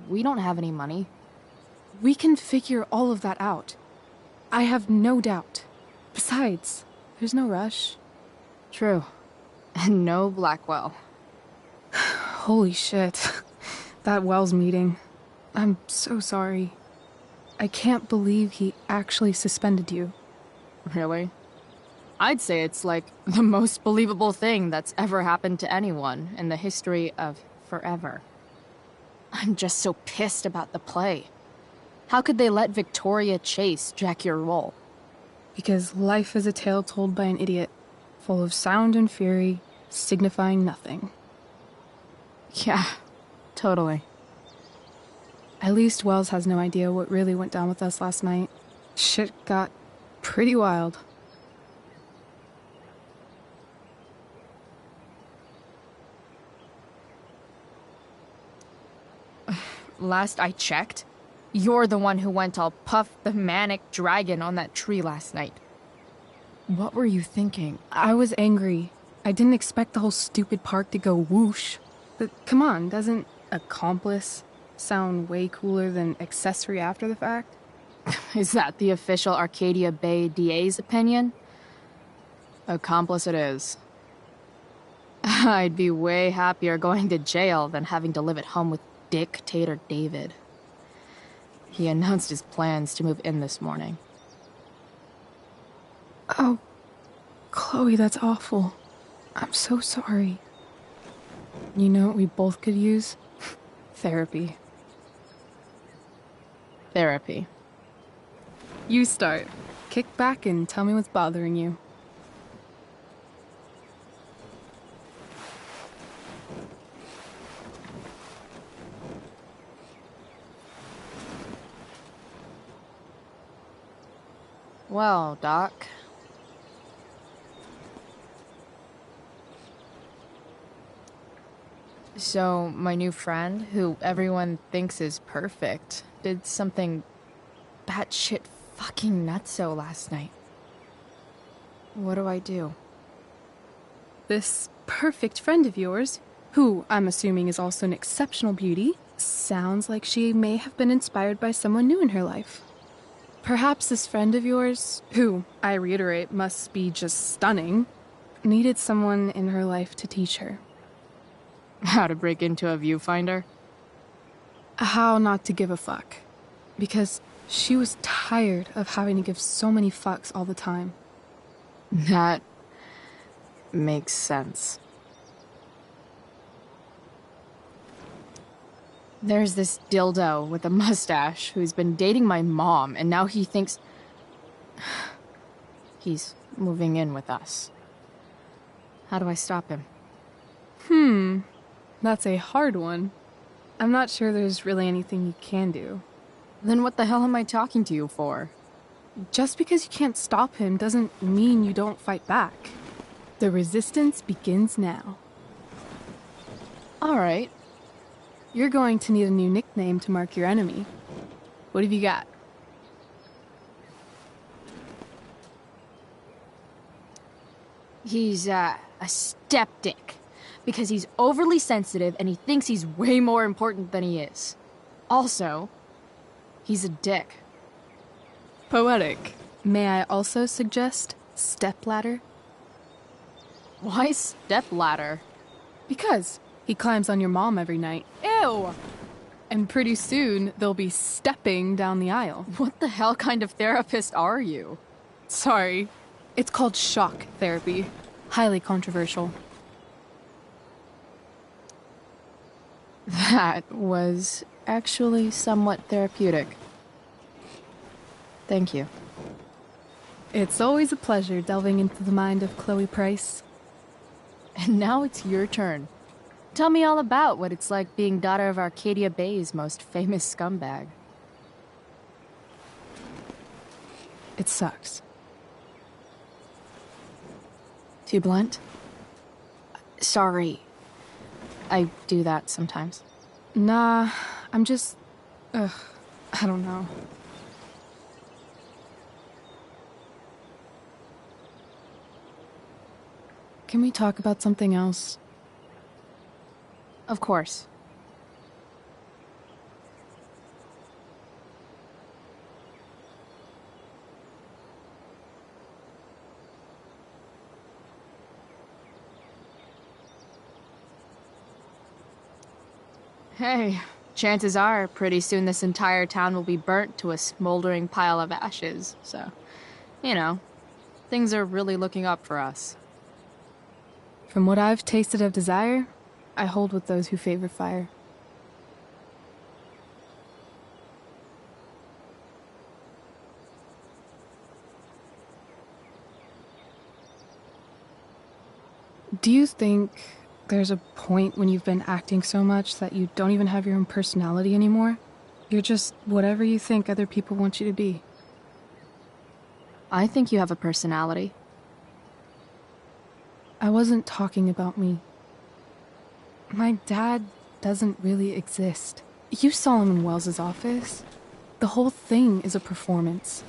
we don't have any money. We can figure all of that out. I have no doubt. Besides, there's no rush. True. And no Blackwell. Holy shit. That Wells meeting. I'm so sorry. I can't believe he actually suspended you. Really? I'd say it's like the most believable thing that's ever happened to anyone in the history of forever. I'm just so pissed about the play. How could they let Victoria Chase jack your role? Because life is a tale told by an idiot, full of sound and fury, signifying nothing. Yeah, totally. At least Wells has no idea what really went down with us last night. Shit got pretty wild. Last I checked, you're the one who went all Puff the Manic Dragon on that tree last night. What were you thinking? I was angry. I didn't expect the whole stupid park to go whoosh. But come on, doesn't accomplice sound way cooler than accessory after the fact? Is that the official Arcadia Bay DA's opinion? Accomplice it is. I'd be way happier going to jail than having to live at home with Dictator David. He announced his plans to move in this morning. Oh, Chloe, that's awful. I'm so sorry. You know what we both could use? Therapy. Therapy. You start. Kick back and tell me what's bothering you. Well, Doc. So, my new friend, who everyone thinks is perfect, did something batshit fucking nutso last night. What do I do? This perfect friend of yours, who I'm assuming is also an exceptional beauty, sounds like she may have been inspired by someone new in her life. Perhaps this friend of yours, who, I reiterate, must be just stunning, needed someone in her life to teach her. How to break into a viewfinder? How not to give a fuck. Because she was tired of having to give so many fucks all the time. That makes sense. There's this dildo with a mustache who's been dating my mom, and now he thinks he's moving in with us. How do I stop him? That's a hard one. I'm not sure there's really anything you can do. Then what the hell am I talking to you for? Just because you can't stop him doesn't mean you don't fight back. The resistance begins now. All right. You're going to need a new nickname to mark your enemy. What have you got? He's, a skeptic. Because he's overly sensitive and he thinks he's way more important than he is. Also, he's a dick. Poetic. May I also suggest stepladder? Why stepladder? Because he climbs on your mom every night. Ew! And pretty soon, they'll be stepping down the aisle. What the hell kind of therapist are you? Sorry. It's called shock therapy. Highly controversial. That was actually somewhat therapeutic. Thank you. It's always a pleasure delving into the mind of Chloe Price. And now it's your turn. Tell me all about what it's like being daughter of Arcadia Bay's most famous scumbag. It sucks. Too blunt? Sorry. I do that sometimes. Nah, I'm just... I don't know. Can we talk about something else? Of course. Hey, chances are, pretty soon this entire town will be burnt to a smoldering pile of ashes, so, you know, things are really looking up for us. From what I've tasted of desire, I hold with those who favor fire. Do you think there's a point when you've been acting so much that you don't even have your own personality anymore? You're just whatever you think other people want you to be. I think you have a personality. I wasn't talking about me. My dad doesn't really exist. You saw him in Wells's office. The whole thing is a performance.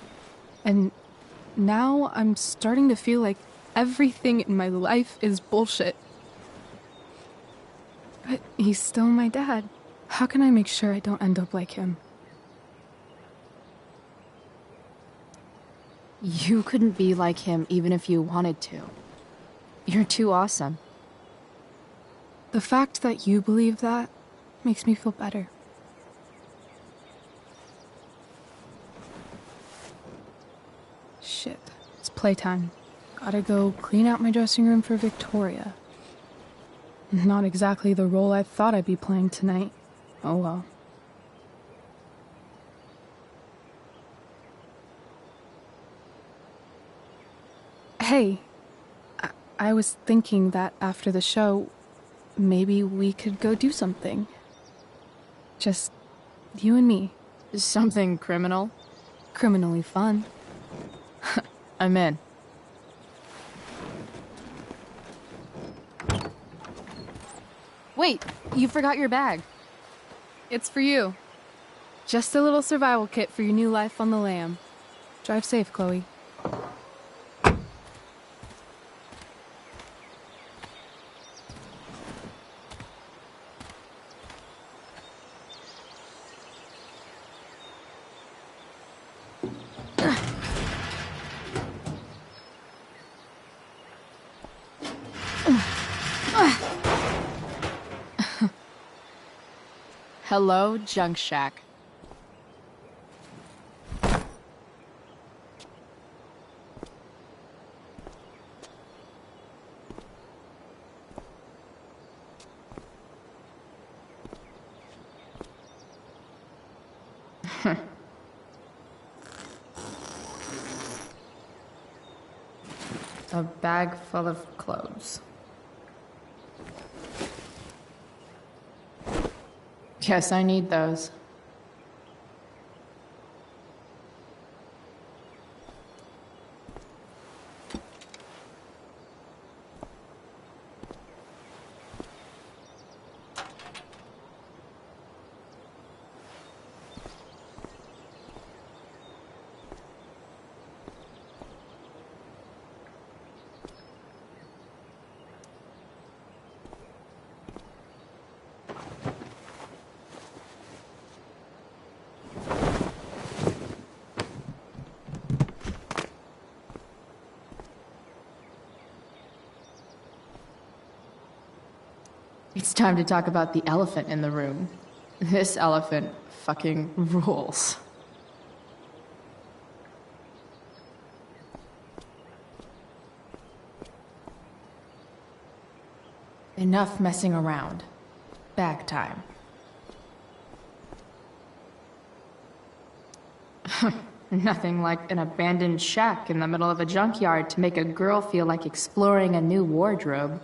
And now I'm starting to feel like everything in my life is bullshit. But he's still my dad. How can I make sure I don't end up like him? You couldn't be like him even if you wanted to. You're too awesome. The fact that you believe that makes me feel better. Shit, it's playtime. Gotta go clean out my dressing room for Victoria. Not exactly the role I thought I'd be playing tonight. Oh well. Hey, I was thinking that after the show, maybe we could go do something. Just you and me. Something criminal? Criminally fun. I'm in. Wait, you forgot your bag. It's for you. Just a little survival kit for your new life on the lam. Drive safe, Chloe. Hello, Junk Shack. A bag full of clothes. Yes, I need those. It's time to talk about the elephant in the room. This elephant fucking rules. Enough messing around. Bag time. Nothing like an abandoned shack in the middle of a junkyard to make a girl feel like exploring a new wardrobe.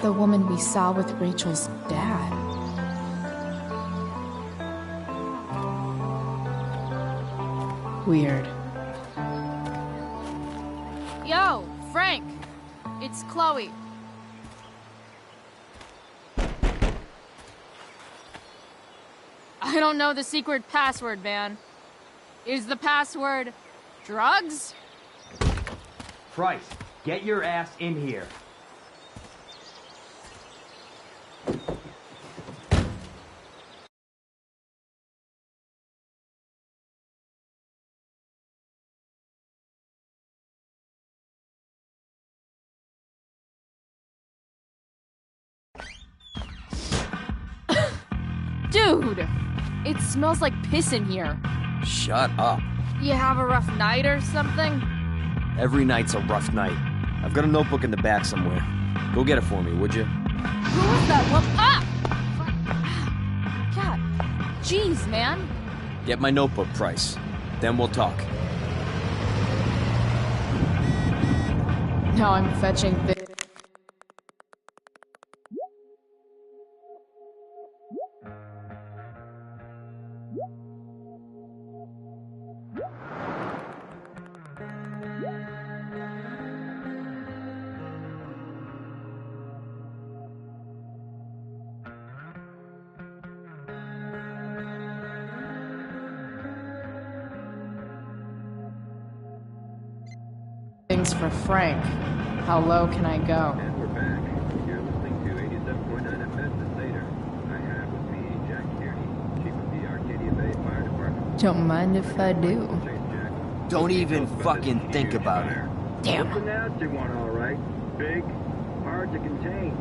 the woman we saw with Rachel's dad. Weird. Yo, Frank! It's Chloe. I don't know the secret password, man. Is the password drugs? Price, get your ass in here. Dude! It smells like piss in here. Shut up. You have a rough night or something? Every night's a rough night. I've got a notebook in the back somewhere. Go get it for me, would you? Who is that? What? Ah! God. Jeez, man. Get my notebook, Price. Then we'll talk. Now I'm fetching this. Things for Frank. How low can I go? And we're back. You're listening to 87.9 FM The Stater. I have with me Jack Kearney, chief of the Arcadia Bay Fire Department. Don't mind if I do. Don't even fucking think about it. Damn. It's a nasty one, all right. Big, hard to contain.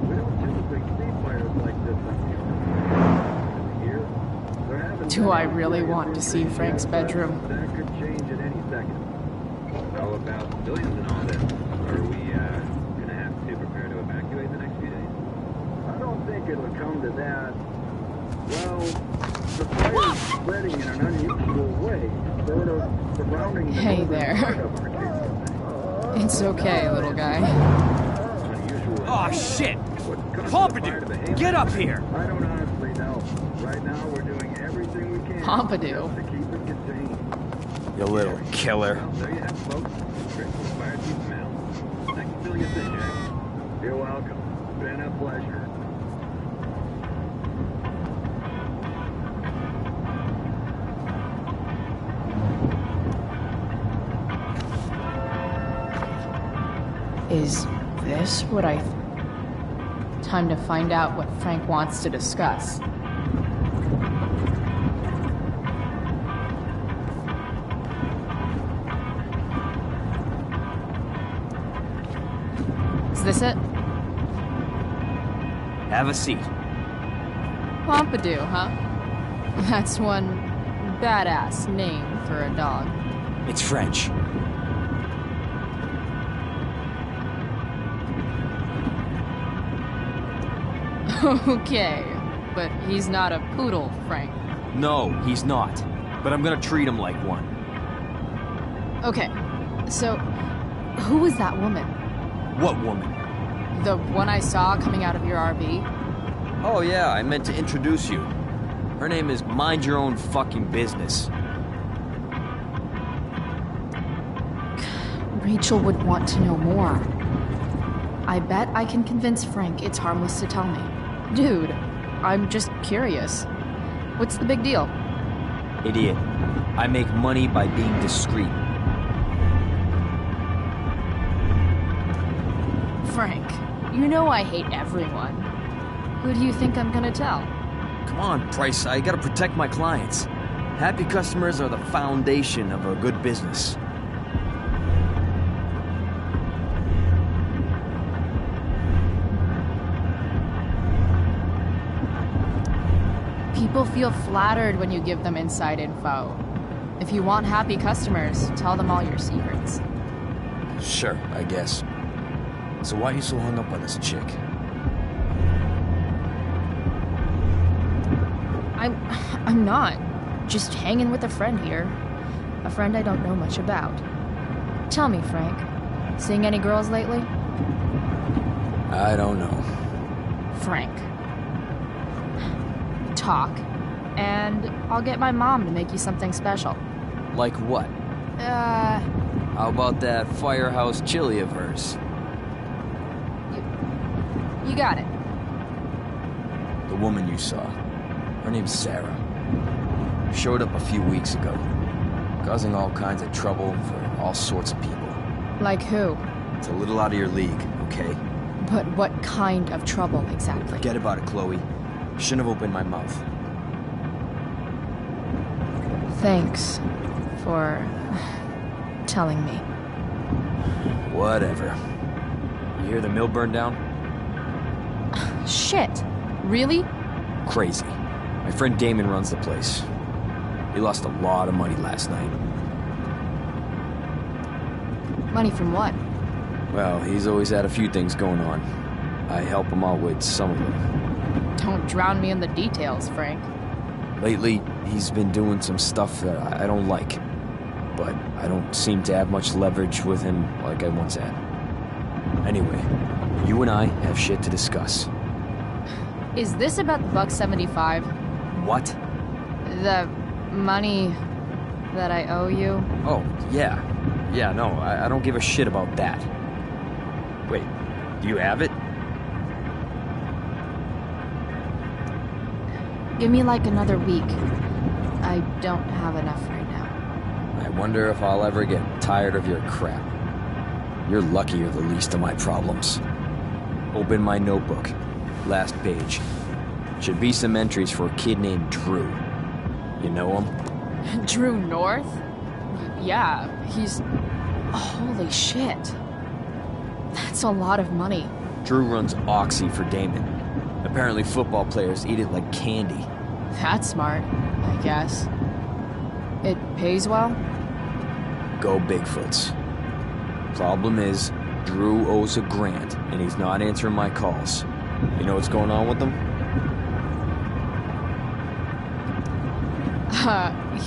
We don't typically see fires like this on the here. There haven't Do been I any really serious want to see injuries Frank's yet, but bedroom? That could change at any second. How about civilians and all this? Are we gonna have to prepare to evacuate the next few days? I don't think it'll come to that. Well, the fire's spreading in an unusual way, sort of surrounding the Hey northern there. part of Arcadia. It's okay, little guy. Oh shit! Pompidou, get up here! I don't honestly know. Right now, we're doing everything we can Pompidou. just to keep it contained. You little killer. Well, there you have it, folks. Straight from the fire chief's mouth. Thanks for filling us in, Jack. You're welcome. Been a pleasure. Is this what I... Time to find out what Frank wants to discuss. Is this it? Have a seat. Pompidou, huh? That's one badass name for a dog. It's French. Okay, but he's not a poodle, Frank. No, he's not. But I'm gonna treat him like one. Okay, so who was that woman? What woman? The one I saw coming out of your RV? Oh yeah, I meant to introduce you. Her name is Mind Your Own Fucking Business. Rachel would want to know more. I bet I can convince Frank it's harmless to tell me. Dude, I'm just curious. What's the big deal? Idiot. I make money by being discreet. Frank, you know I hate everyone. Who do you think I'm gonna tell? Come on, Price, I gotta protect my clients. Happy customers are the foundation of a good business. People feel flattered when you give them inside info. If you want happy customers, tell them all your secrets. Sure, I guess. So why are you so hung up on this chick? I'm not. Just hanging with a friend here. A friend I don't know much about. Tell me, Frank, seeing any girls lately? I don't know. Frank. Talk, and I'll get my mom to make you something special. Like what? How about that firehouse chili of hers? You got it. The woman you saw. Her name's Sarah. Showed up a few weeks ago, causing all kinds of trouble for all sorts of people. Like who? It's a little out of your league, okay? But what kind of trouble exactly? Forget about it, Chloe. Shouldn't have opened my mouth. Thanks for telling me. Whatever. You hear the mill burned down? Shit. Really? Crazy. My friend Damon runs the place. He lost a lot of money last night. Money from what? Well, he's always had a few things going on. I help him out with some of them. Don't drown me in the details, Frank. Lately, he's been doing some stuff that I don't like. But I don't seem to have much leverage with him like I once had. Anyway, you and I have shit to discuss. Is this about the $1.75? What? The money that I owe you? Oh, yeah. Yeah, no, I don't give a shit about that. Wait, do you have it? Give me like another week. I don't have enough right now. I wonder if I'll ever get tired of your crap. You're lucky you're the least of my problems. Open my notebook. Last page. Should be some entries for a kid named Drew. You know him? Drew North? Yeah, he's... Holy shit. That's a lot of money. Drew runs Oxy for Damon. Apparently football players eat it like candy. That's smart, I guess. It pays well? Go Bigfoots. Problem is, Drew owes a grant, and he's not answering my calls. You know what's going on with him?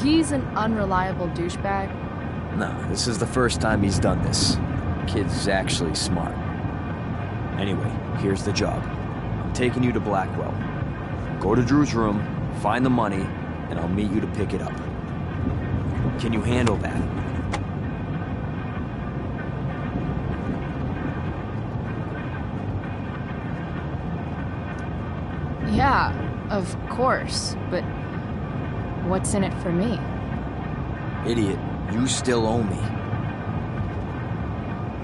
He's an unreliable douchebag. No, this is the first time he's done this. Kid's actually smart. Anyway, here's the job. I'm taking you to Blackwell. Go to Drew's room, find the money, and I'll meet you to pick it up. Can you handle that? Yeah, of course, but what's in it for me? Idiot, you still owe me.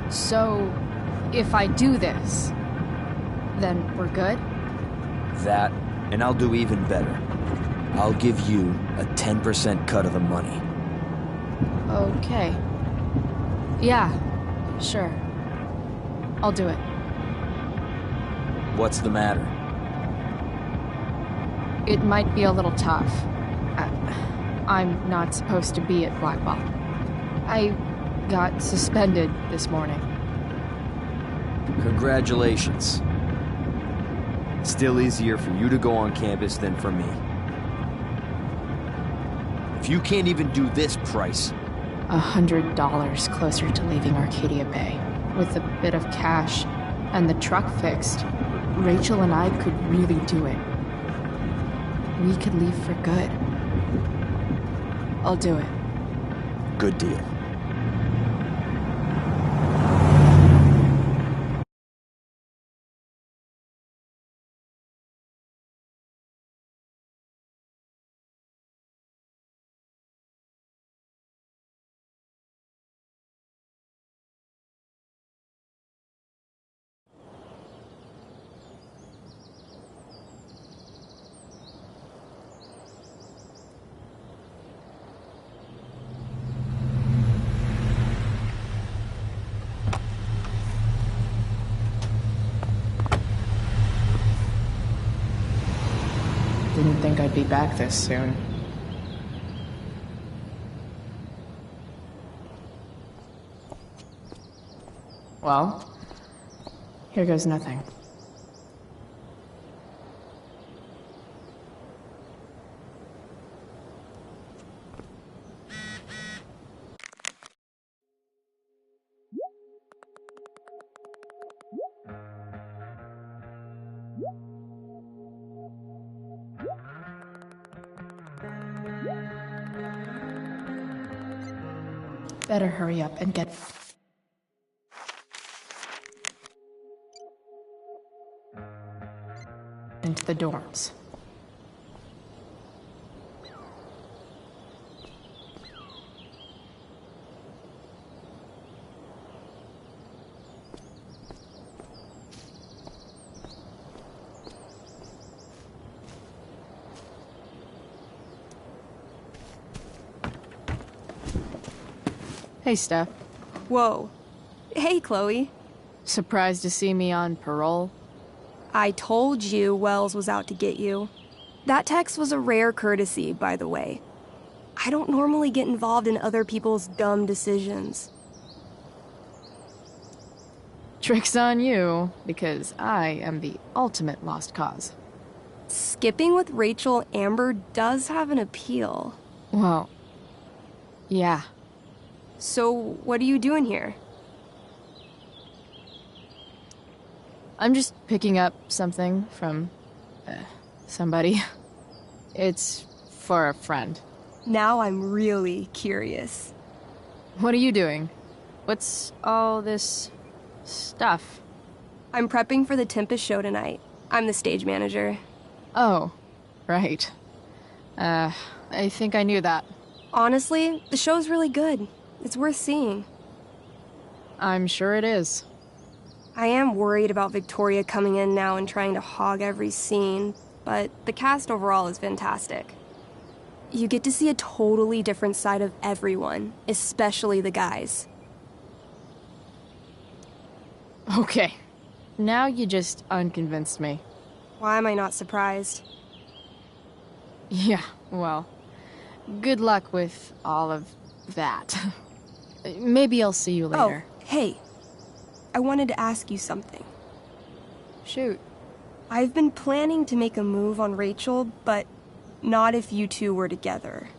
So, if I do this, then we're good? That, and I'll do even better. I'll give you a 10% cut of the money. Okay. Yeah, sure. I'll do it. What's the matter? It might be a little tough. I'm not supposed to be at Blackwell. I got suspended this morning. Congratulations. Still easier for you to go on campus than for me. If you can't even do this price... $100 closer to leaving Arcadia Bay. With a bit of cash and the truck fixed, Rachel and I could really do it. We could leave for good. I'll do it. Good deal. Didn't think I'd be back this soon. Well, here goes nothing. better hurry up and get... into the dorms. Hey, Steph. Whoa. Hey, Chloe. Surprised to see me on parole? I told you Wells was out to get you. That text was a rare courtesy, by the way. I don't normally get involved in other people's dumb decisions. Trick's on you, because I am the ultimate lost cause. Skipping with Rachel Amber does have an appeal. Well, yeah. So, what are you doing here? I'm just picking up something from... somebody. It's for a friend. Now I'm really curious. What are you doing? What's all this... stuff? I'm prepping for the Tempest show tonight. I'm the stage manager. Oh, right. I think I knew that. Honestly, the show's really good. It's worth seeing. I'm sure it is. I am worried about Victoria coming in now and trying to hog every scene, but the cast overall is fantastic. You get to see a totally different side of everyone, especially the guys. Okay. Now you just unconvinced me. Why am I not surprised? Yeah, well, good luck with all of that. Maybe I'll see you later. Oh, hey. I wanted to ask you something. Shoot. I've been planning to make a move on Rachel, but not if you two were together.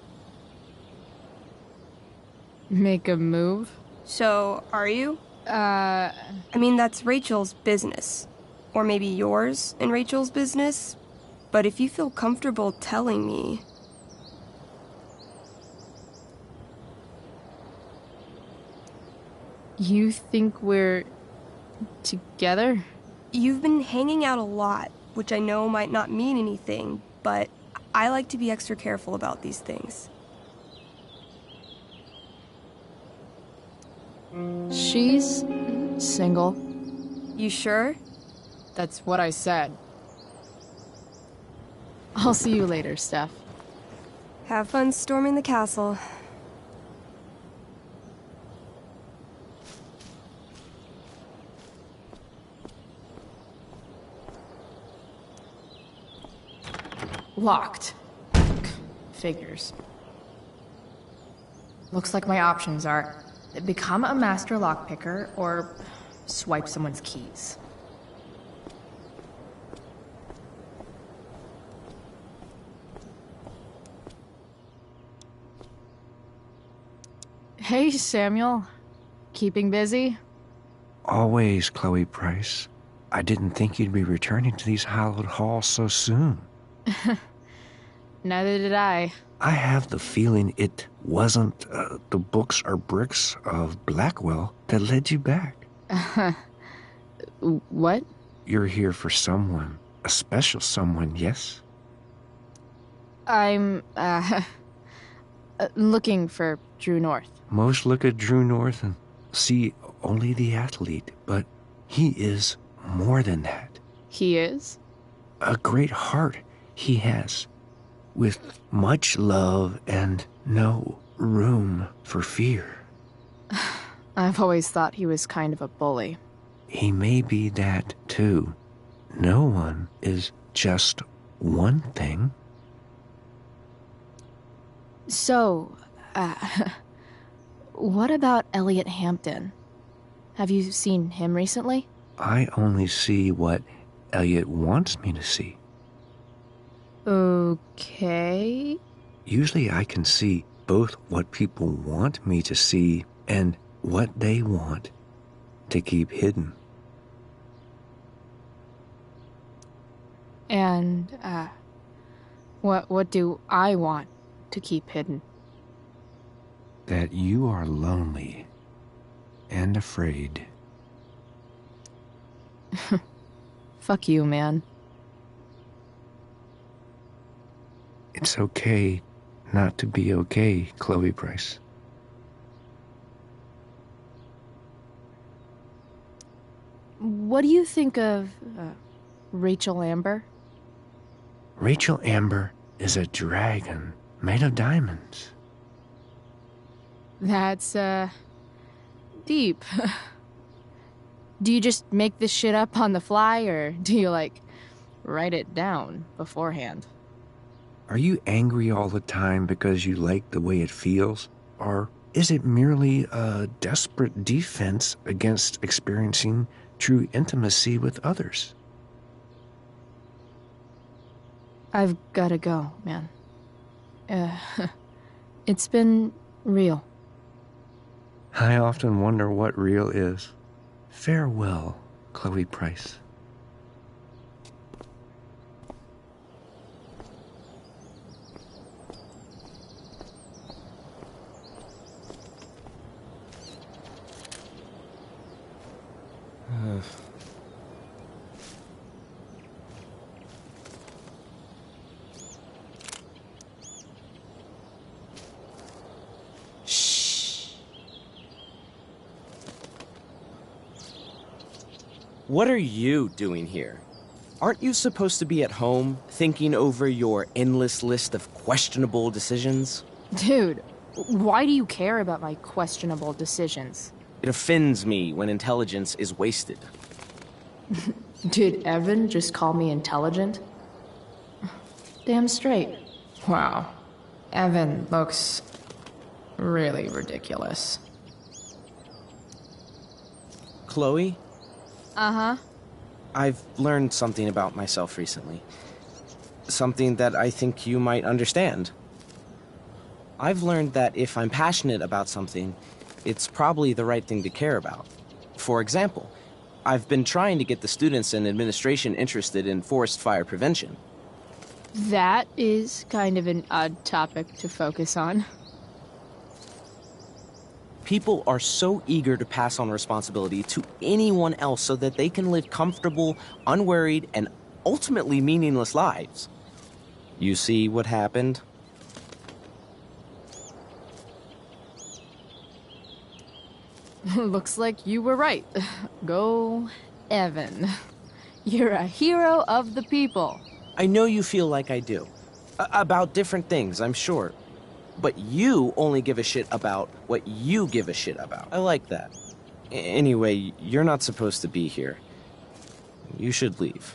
Make a move? So, are you? I mean, that's Rachel's business. Or maybe yours and Rachel's business. But if you feel comfortable telling me... You think we're... together? You've been hanging out a lot, which I know might not mean anything, but I like to be extra careful about these things. She's... single. You sure? That's what I said. I'll see you later, Steph. Have fun storming the castle. Locked. Figures. Looks like my options are become a master lockpicker or swipe someone's keys. Hey, Samuel. Keeping busy? Always, Chloe Price. I didn't think you'd be returning to these hallowed halls so soon. Neither did I. I have the feeling it wasn't the books or bricks of Blackwell that led you back. What? You're here for someone. A special someone, yes? I'm, looking for Drew North. Most look at Drew North and see only the athlete, but he is more than that. He is? A great heart he has, with much love and no room for fear. I've always thought he was kind of a bully. He may be that, too. No one is just one thing. So, what about Elliot Hampton? Have you seen him recently? I only see what Elliot wants me to see. Okay. Usually I can see both what people want me to see and what they want to keep hidden. And, what do I want to keep hidden? that you are lonely and afraid. Fuck you, man. It's okay not to be okay, Chloe Price. What do you think of Rachel Amber? Rachel Amber is a dragon made of diamonds. That's, deep. Do you just make this shit up on the fly, or do you, like, write it down beforehand? Are you angry all the time because you like the way it feels? Or is it merely a desperate defense against experiencing true intimacy with others? I've gotta go, man. It's been real. I often wonder what real is. Farewell, Chloe Price. What are you doing here? Aren't you supposed to be at home, thinking over your endless list of questionable decisions? Dude, why do you care about my questionable decisions? It offends me when intelligence is wasted. Did Evan just call me intelligent? Damn straight. Wow. Evan looks really ridiculous. Chloe? Uh-huh. I've learned something about myself recently. Something that I think you might understand. I've learned that if I'm passionate about something, it's probably the right thing to care about. For example, I've been trying to get the students and administration interested in forest fire prevention. That is kind of an odd topic to focus on. People are so eager to pass on responsibility to anyone else so that they can live comfortable, unworried, and ultimately meaningless lives. You see what happened? Looks like you were right. Go, Evan. You're a hero of the people. I know you feel like I do. About different things, I'm sure. But you only give a shit about what you give a shit about. I like that. Anyway, you're not supposed to be here. You should leave.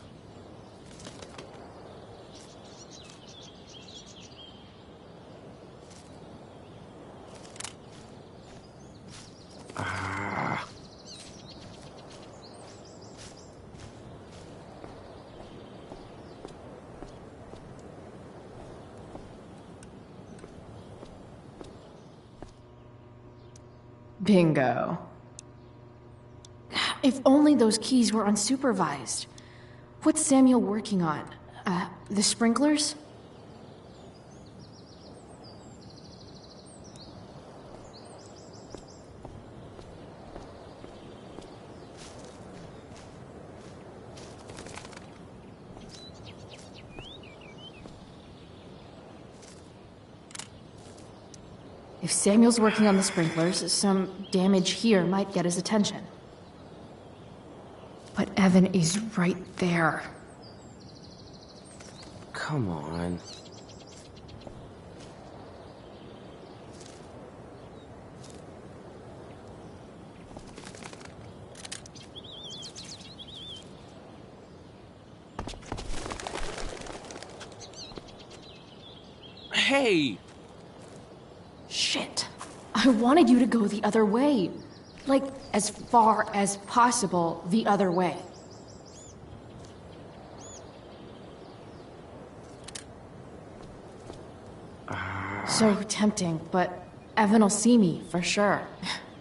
Bingo. If only those keys were unsupervised. What's Samuel working on? The sprinklers? If Samuel's working on the sprinklers, some damage here might get his attention. But Evan is right there. Come on. Hey! Shit. I wanted you to go the other way. Like, as far as possible the other way. So tempting, but Evan will see me, for sure.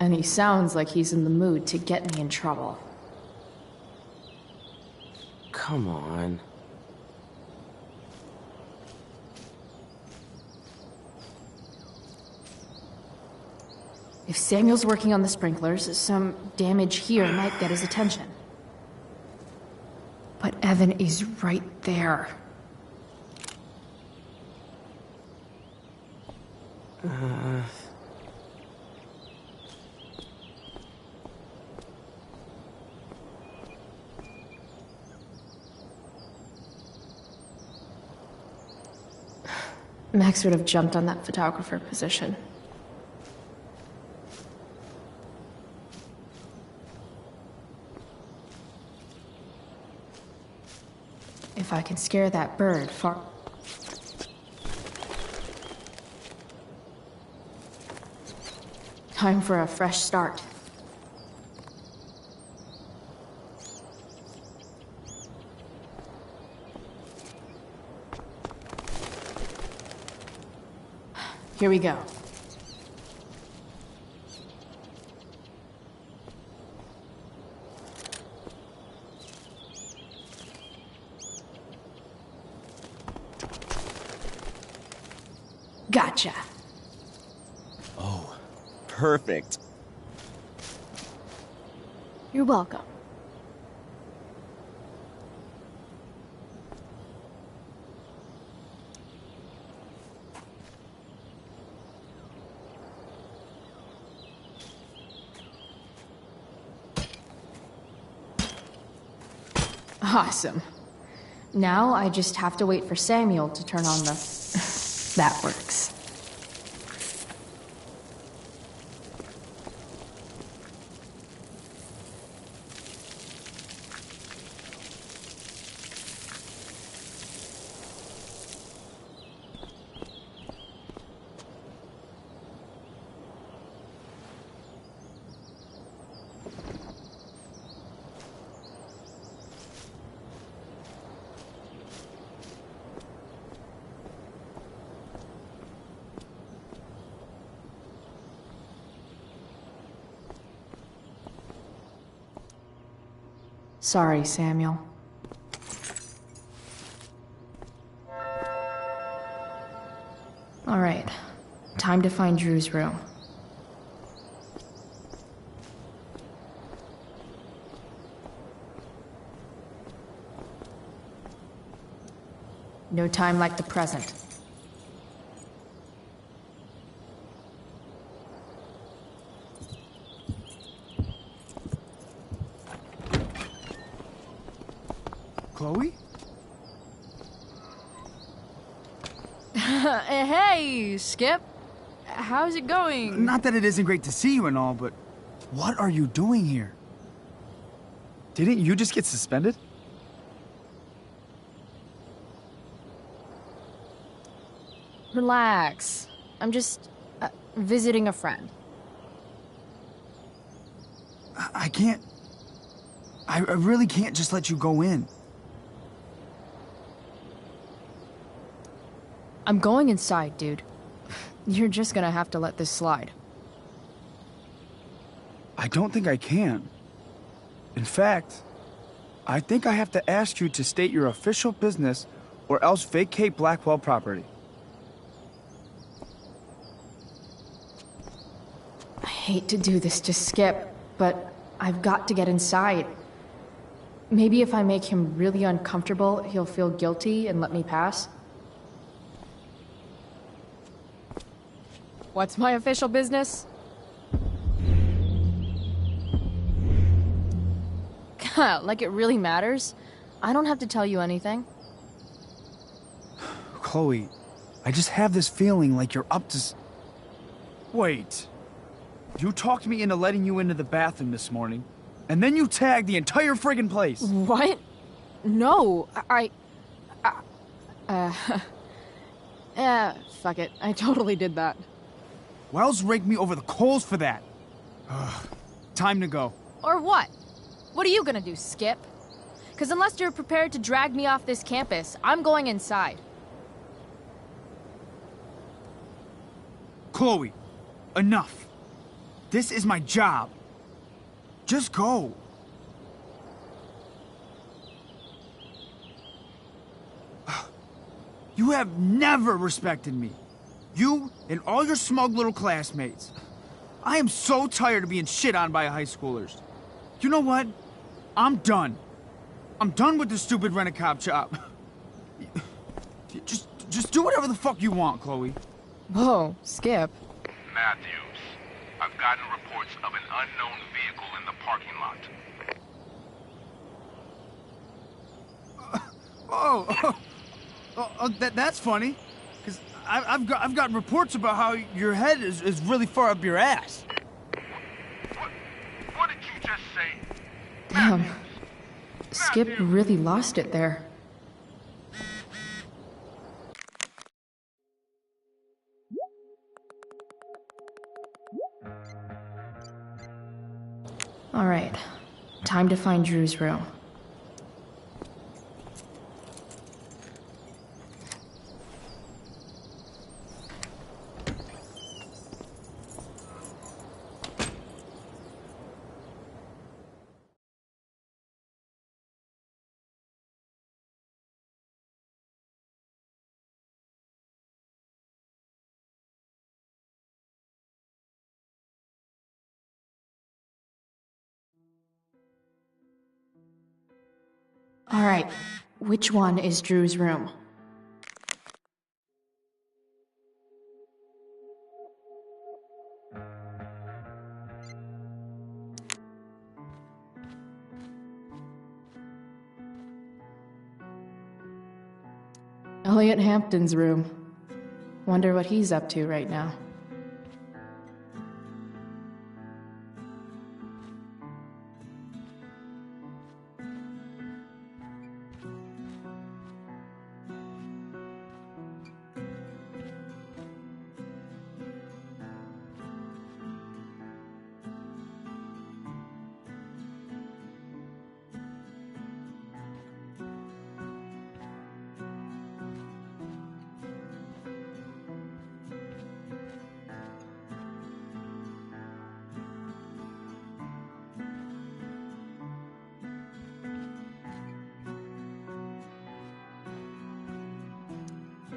And he sounds like he's in the mood to get me in trouble. Come on. If Samuel's working on the sprinklers, some damage here might get his attention. But Evan is right there. Max would have jumped on that photographer position. If I can scare that bird far... Time for a fresh start. Here we go. Gotcha. Oh, perfect. You're welcome. Awesome. Now I just have to wait for Samuel to turn on the... That works. Sorry, Samuel. All right, time to find Drew's room. No time like the present. Chloe? Hey, Skip. How's it going? Not that it isn't great to see you and all, but what are you doing here? Didn't you just get suspended? Relax. I'm just visiting a friend. I can't... I really can't just let you go in. I'm going inside, dude. You're just gonna have to let this slide. I don't think I can. In fact, I think I have to ask you to state your official business or else vacate Blackwell property. I hate to do this to Skip, but I've got to get inside. Maybe if I make him really uncomfortable, he'll feel guilty and let me pass. What's my official business? Like it really matters? I don't have to tell you anything. Chloe, I just have this feeling like you're up to... Wait. You talked me into letting you into the bathroom this morning, and then you tagged the entire friggin' place. What? No, fuck it. I totally did that. Wells raked me over the coals for that. Time to go. Or what? What are you gonna do, Skip? Because unless you're prepared to drag me off this campus, I'm going inside. Chloe, enough. This is my job. Just go. You have never respected me. You and all your smug little classmates. I am so tired of being shit on by high schoolers. You know what? I'm done. I'm done with this stupid rent-a-cop job. Just do whatever the fuck you want, Chloe. Whoa, Skip. Matthews, I've gotten reports of an unknown vehicle in the parking lot. That's funny. Because I've got reports about how your head is really far up your ass. What did you just say? Damn. Skip really lost it there. All right, time to find Drew's room. All right, which one is Drew's room? Elliot Hampton's room. Wonder what he's up to right now.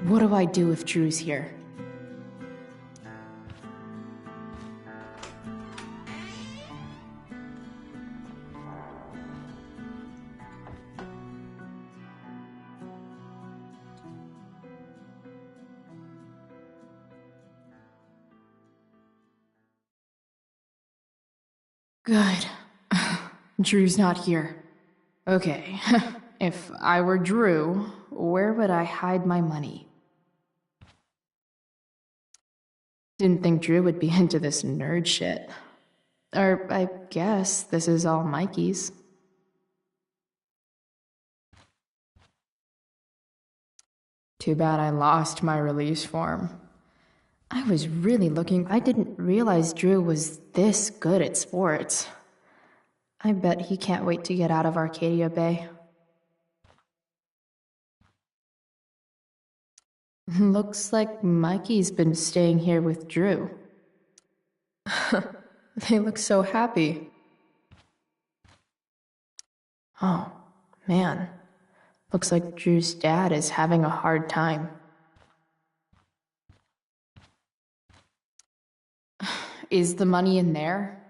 What do I do if Drew's here? Good. Drew's not here. Okay. If I were Drew, where would I hide my money? Didn't think Drew would be into this nerd shit. Or I guess this is all Mikey's. Too bad I lost my release form. I was really looking. I didn't realize Drew was this good at sports. I bet he can't wait to get out of Arcadia Bay. Looks like Mikey's been staying here with Drew. They look so happy. Oh, man. Looks like Drew's dad is having a hard time. Is the money in there?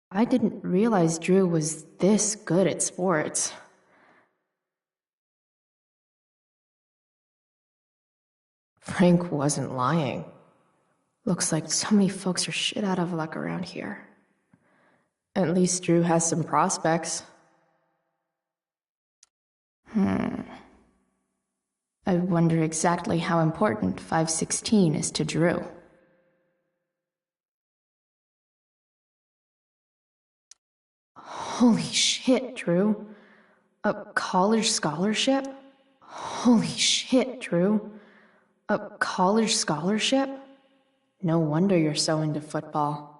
I didn't realize Drew was this good at sports. Frank wasn't lying. Looks like so many folks are shit out of luck around here. At least Drew has some prospects. I wonder exactly how important 516 is to Drew. Holy shit, Drew. A college scholarship? Holy shit, Drew. A college scholarship? No wonder you're so into football.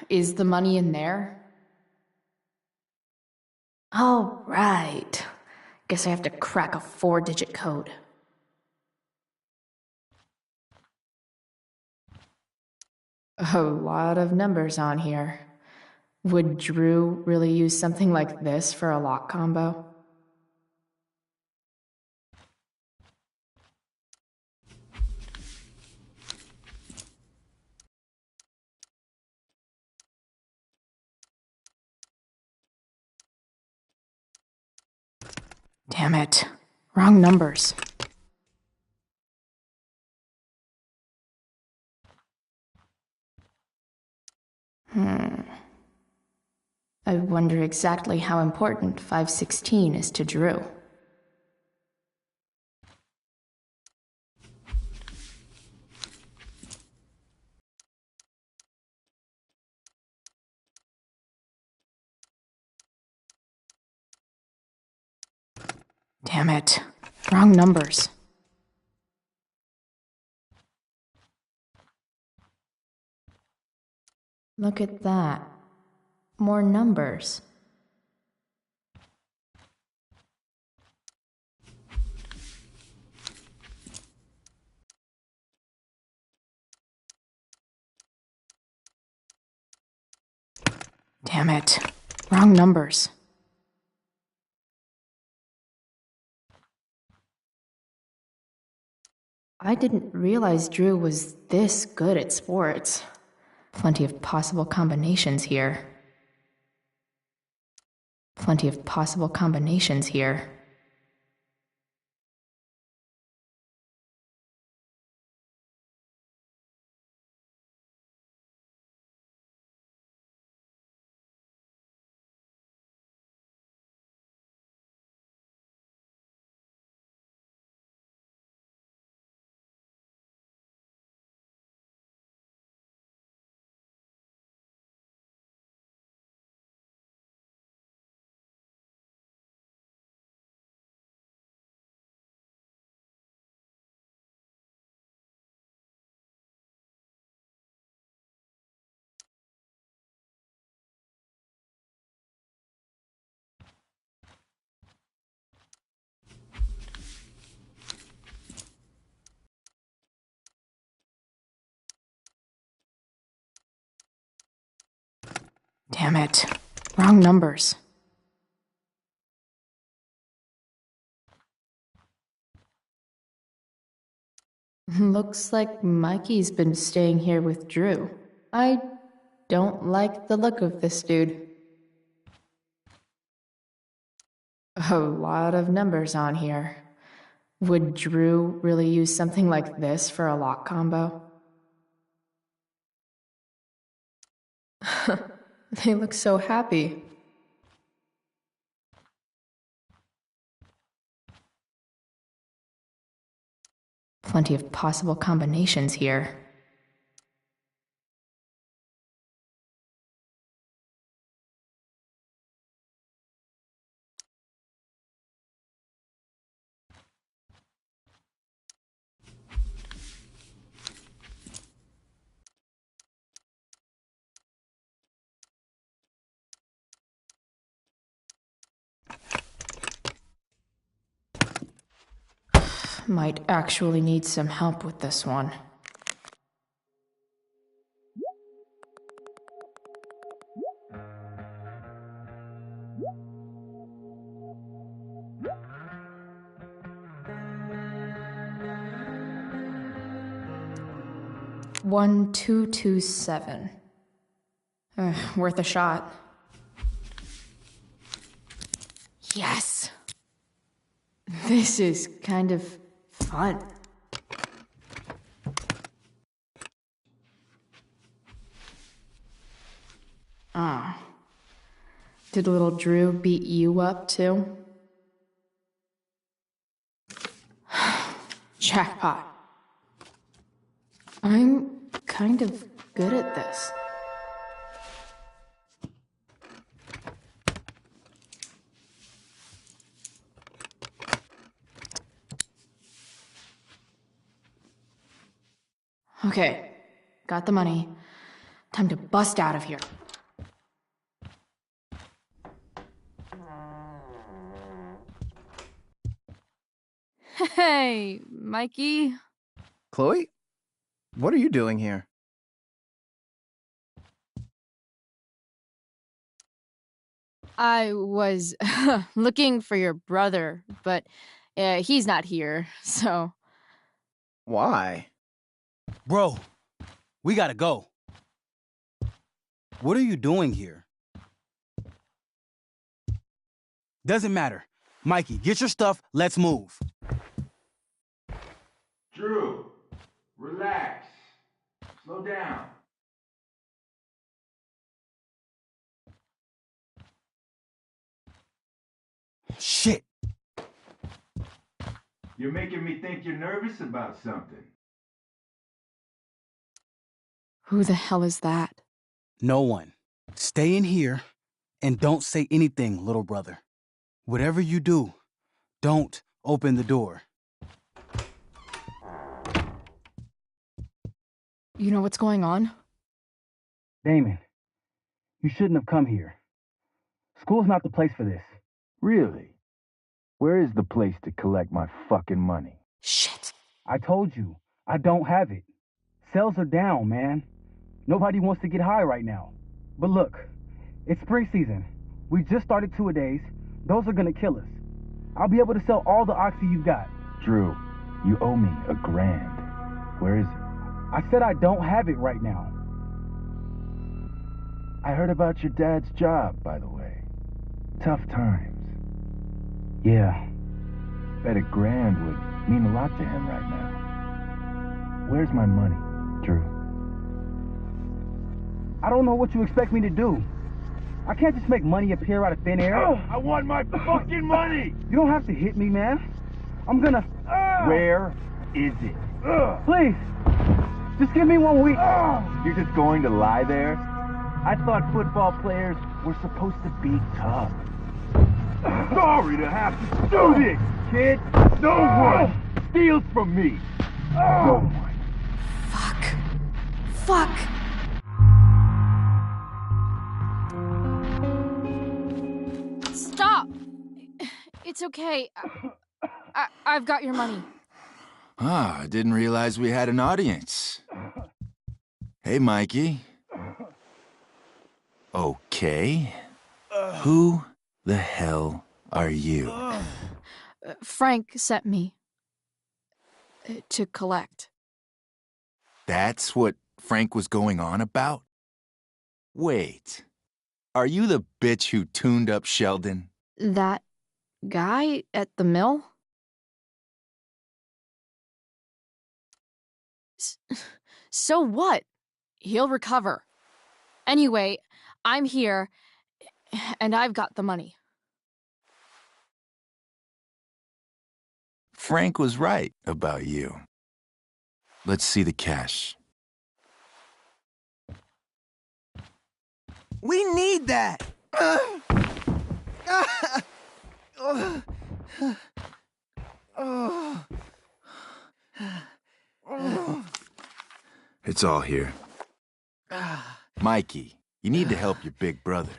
Is the money in there? Oh, right. Guess I have to crack a 4-digit code. A lot of numbers on here. Would Drew really use something like this for a lock combo? Damn it. Wrong numbers. I wonder exactly how important 516 is to Drew. Damn it. Wrong numbers. Look at that. More numbers. Damn it. Wrong numbers. I didn't realize Drew was this good at sports. Plenty of possible combinations here. Plenty of possible combinations here. Damn it. Wrong numbers. Looks like Mikey's been staying here with Drew. I don't like the look of this dude. A lot of numbers on here. Would Drew really use something like this for a lock combo? They look so happy. Plenty of possible combinations here. Might actually need some help with this one. One, 227. Worth a shot. Yes! This is kind of fun. Ah. Did little Drew beat you up too? Jackpot. I'm kind of good at this. Okay, got the money. Time to bust out of here. Hey, Mikey. Chloe? What are you doing here? I was looking for your brother, but he's not here, so... Why? Bro, we gotta go. What are you doing here? Doesn't matter. Mikey, get your stuff, let's move. Drew, relax. Slow down. Shit. You're making me think you're nervous about something. Who the hell is that? No one. Stay in here and don't say anything, little brother. Whatever you do, don't open the door. You know what's going on? Damon, you shouldn't have come here. School's not the place for this. Really? Where is the place to collect my fucking money? Shit. I told you, I don't have it. Sales are down, man. Nobody wants to get high right now. But look, it's spring season. We just started two-a-days. Those are gonna kill us. I'll be able to sell all the oxy you've got. Drew, you owe me $1,000. Where is it? I said I don't have it right now. I heard about your dad's job, by the way. Tough times. Yeah. Bet $1,000 would mean a lot to him right now. Where's my money, Drew? I don't know what you expect me to do. I can't just make money appear out of thin air. I want my fucking money! You don't have to hit me, man. I'm gonna... Where is it? Please, just give me 1 week. You're just going to lie there? I thought football players were supposed to be tough. Sorry to have to do this, kid. No one steals from me. No one. Fuck. Stop! It's okay. I've got your money. Ah, I didn't realize we had an audience. Hey, Mikey. Okay. Who the hell are you? Frank sent me to collect. That's what Frank was going on about? Wait. Are you the bitch who tuned up Sheldon? That guy at the mill? So what? He'll recover. Anyway, I'm here, and I've got the money. Frank was right about you. Let's see the cash. We need that! It's all here. Mikey, you need to help your big brother.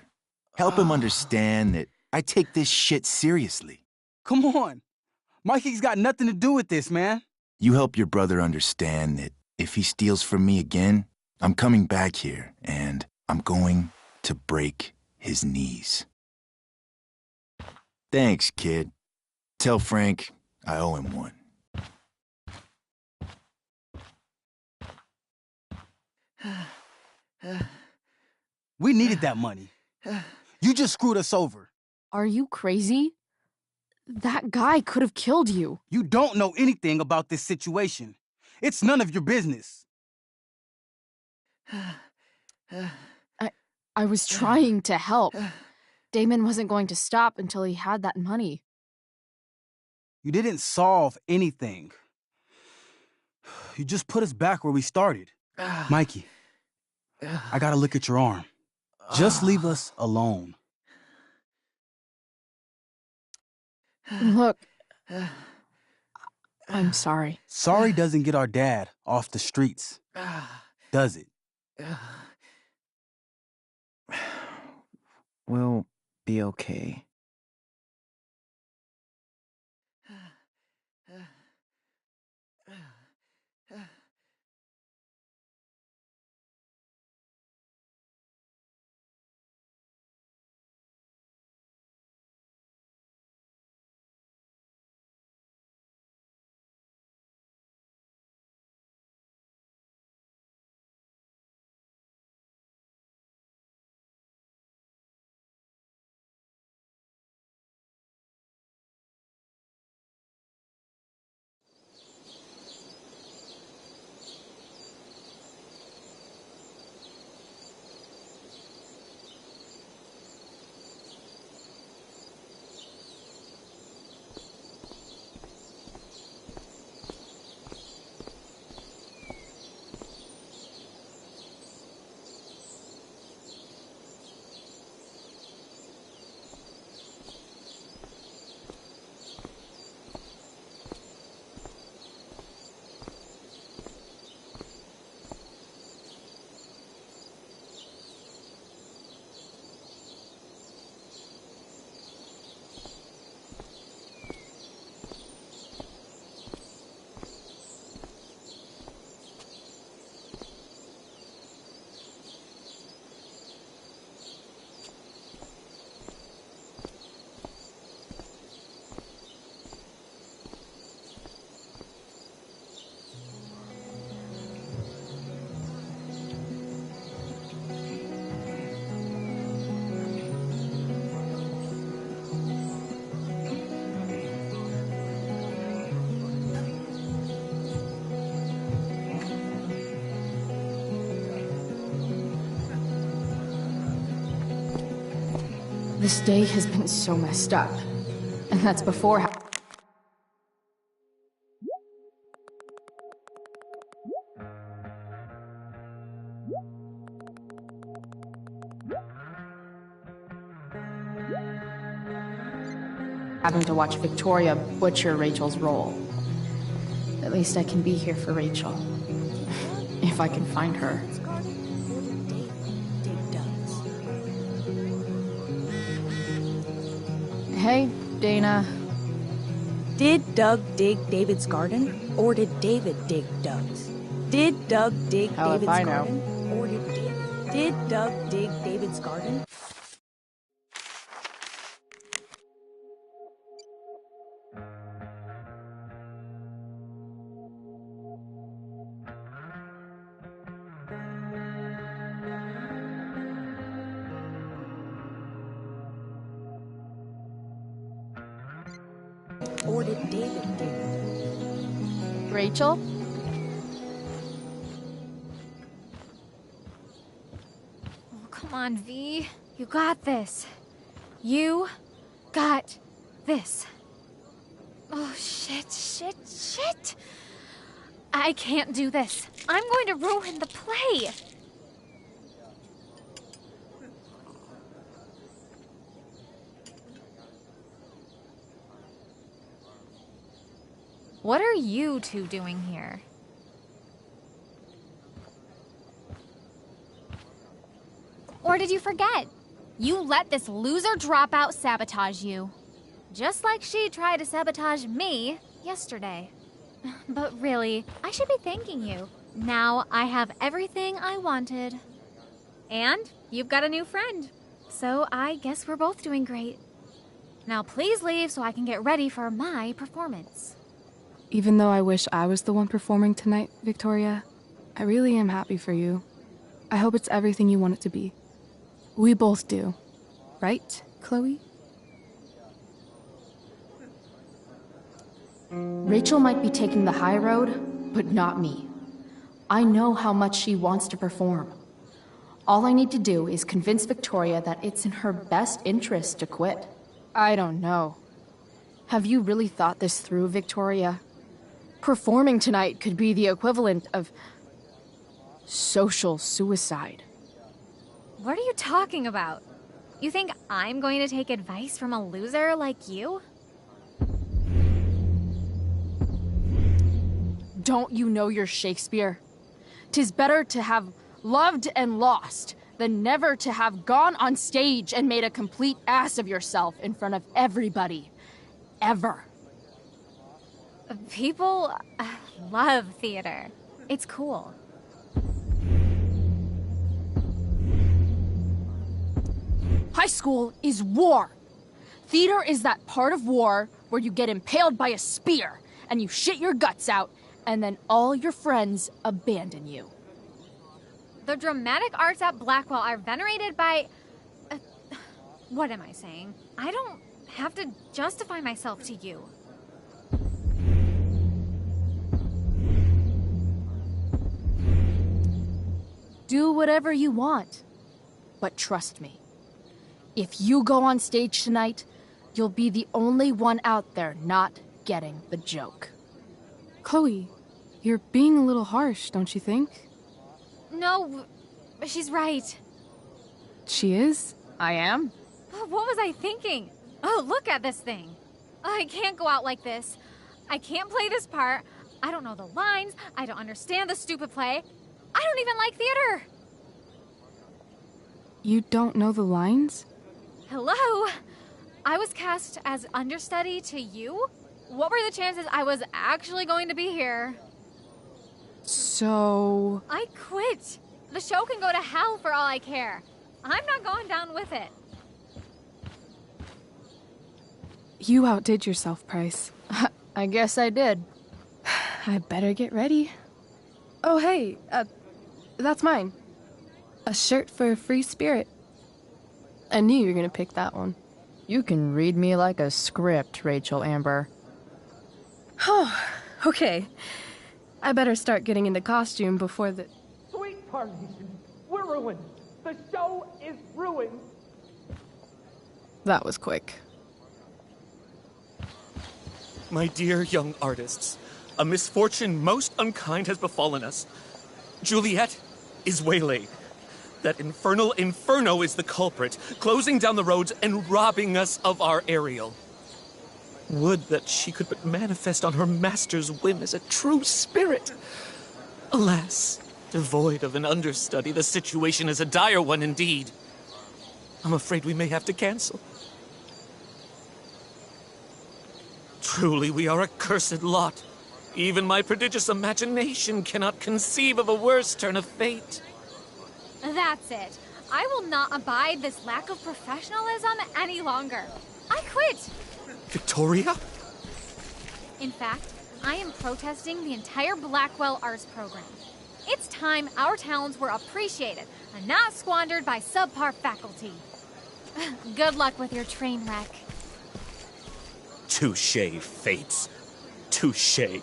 Help him understand that I take this shit seriously. Come on. Mikey's got nothing to do with this, man. You help your brother understand that if he steals from me again, I'm coming back here and I'm going to break his knees. Thanks, kid. Tell Frank I owe him one. We needed that money. You just screwed us over. Are you crazy? That guy could have killed you. You don't know anything about this situation. It's none of your business. I was trying to help. Damon wasn't going to stop until he had that money. You didn't solve anything. You just put us back where we started. Mikey, I gotta look at your arm. Just leave us alone. Look, I'm sorry. Sorry doesn't get our dad off the streets, does it? We'll be okay. This day has been so messed up. And that's before having to watch Victoria butcher Rachel's role. At least I can be here for Rachel. If I can find her. Hey, Dana. Did Doug dig David's garden, or did David dig Doug's? Did Doug dig Hell if David's I know. garden, or did Doug dig David's garden? Or did David dig it? Rachel? Oh, come on, V. You got this. You got this. Oh, shit. I can't do this. I'm going to ruin the play. What are you two doing here? Or did you forget? You let this loser dropout sabotage you. Just like she tried to sabotage me yesterday. But really, I should be thanking you. Now I have everything I wanted. And you've got a new friend. So I guess we're both doing great. Now please leave so I can get ready for my performance. Even though I wish I was the one performing tonight, Victoria, I really am happy for you. I hope it's everything you want it to be. We both do. Right, Chloe? Rachel might be taking the high road, but not me. I know how much she wants to perform. All I need to do is convince Victoria that it's in her best interest to quit. I don't know. Have you really thought this through, Victoria? Performing tonight could be the equivalent of social suicide. What are you talking about? You think I'm going to take advice from a loser like you? Don't you know your Shakespeare? 'Tis better to have loved and lost than never to have gone on stage and made a complete ass of yourself in front of everybody. Ever. People love theater. It's cool. High school is war. Theater is that part of war where you get impaled by a spear and you shit your guts out and then all your friends abandon you. The dramatic arts at Blackwell are venerated by... what am I saying? I don't have to justify myself to you. Do whatever you want. But trust me, if you go on stage tonight, you'll be the only one out there not getting the joke. Chloe, you're being a little harsh, don't you think? No, she's right. She is? I am? What was I thinking? Oh, look at this thing. I can't go out like this. I can't play this part. I don't know the lines. I don't understand the stupid play. I don't even like theater. You don't know the lines? Hello? I was cast as understudy to you? What were the chances I was actually going to be here? So... I quit. The show can go to hell for all I care. I'm not going down with it. You outdid yourself, Price. I guess I did. I better get ready. Oh, hey, that's mine. A shirt for a free spirit. I knew you were gonna pick that one. You can read me like a script, Rachel Amber. Oh, okay. I better start getting into costume before the... Sweet Carnation, we're ruined. The show is ruined. That was quick. My dear young artists, a misfortune most unkind has befallen us. Juliet is waylaid. That infernal Inferno is the culprit, closing down the roads and robbing us of our Ariel. Would that she could but manifest on her master's whim as a true spirit. Alas, devoid of an understudy, the situation is a dire one indeed. I'm afraid we may have to cancel. Truly, we are a cursed lot. Even my prodigious imagination cannot conceive of a worse turn of fate. That's it. I will not abide this lack of professionalism any longer. I quit. Victoria? In fact, I am protesting the entire Blackwell Arts program. It's time our talents were appreciated and not squandered by subpar faculty. Good luck with your train wreck. Touché, Fates. Touché.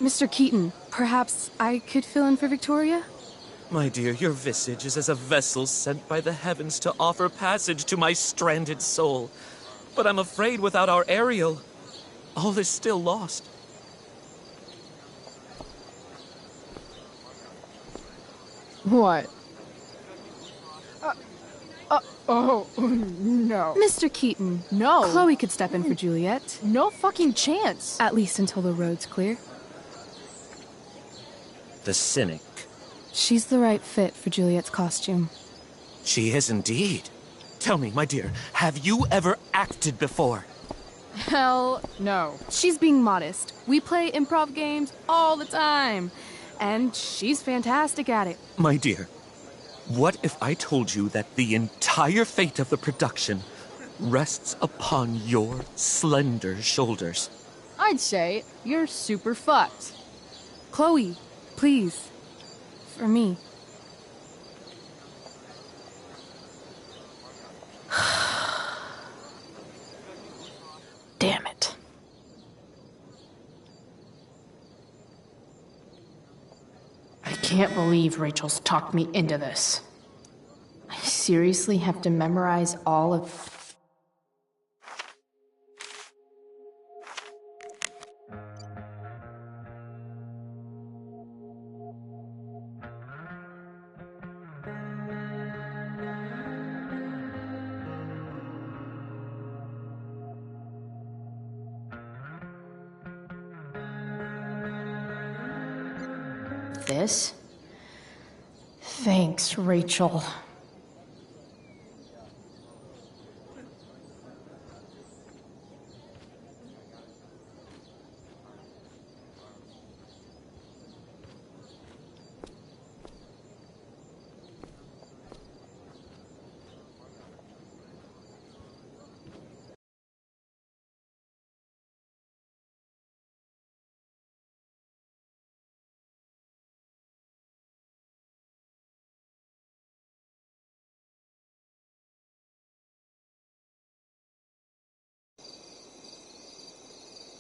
Mr. Keaton, perhaps I could fill in for Victoria? My dear, your visage is as a vessel sent by the heavens to offer passage to my stranded soul. But I'm afraid without our Ariel, all is still lost. What? Oh, no. Mr. Keaton. No. Chloe could step in for Juliet. No fucking chance. At least until the road's clear. The cynic. She's the right fit for Juliet's costume. She is indeed. Tell me, my dear, have you ever acted before? Hell no. She's being modest. We play improv games all the time. And she's fantastic at it. My dear, what if I told you that the entire fate of the production rests upon your slender shoulders? I'd say you're super fucked. Chloe, please. For me. Damn it. I can't believe Rachel's talked me into this. I seriously have to memorize all of... this. Thanks, Rachel.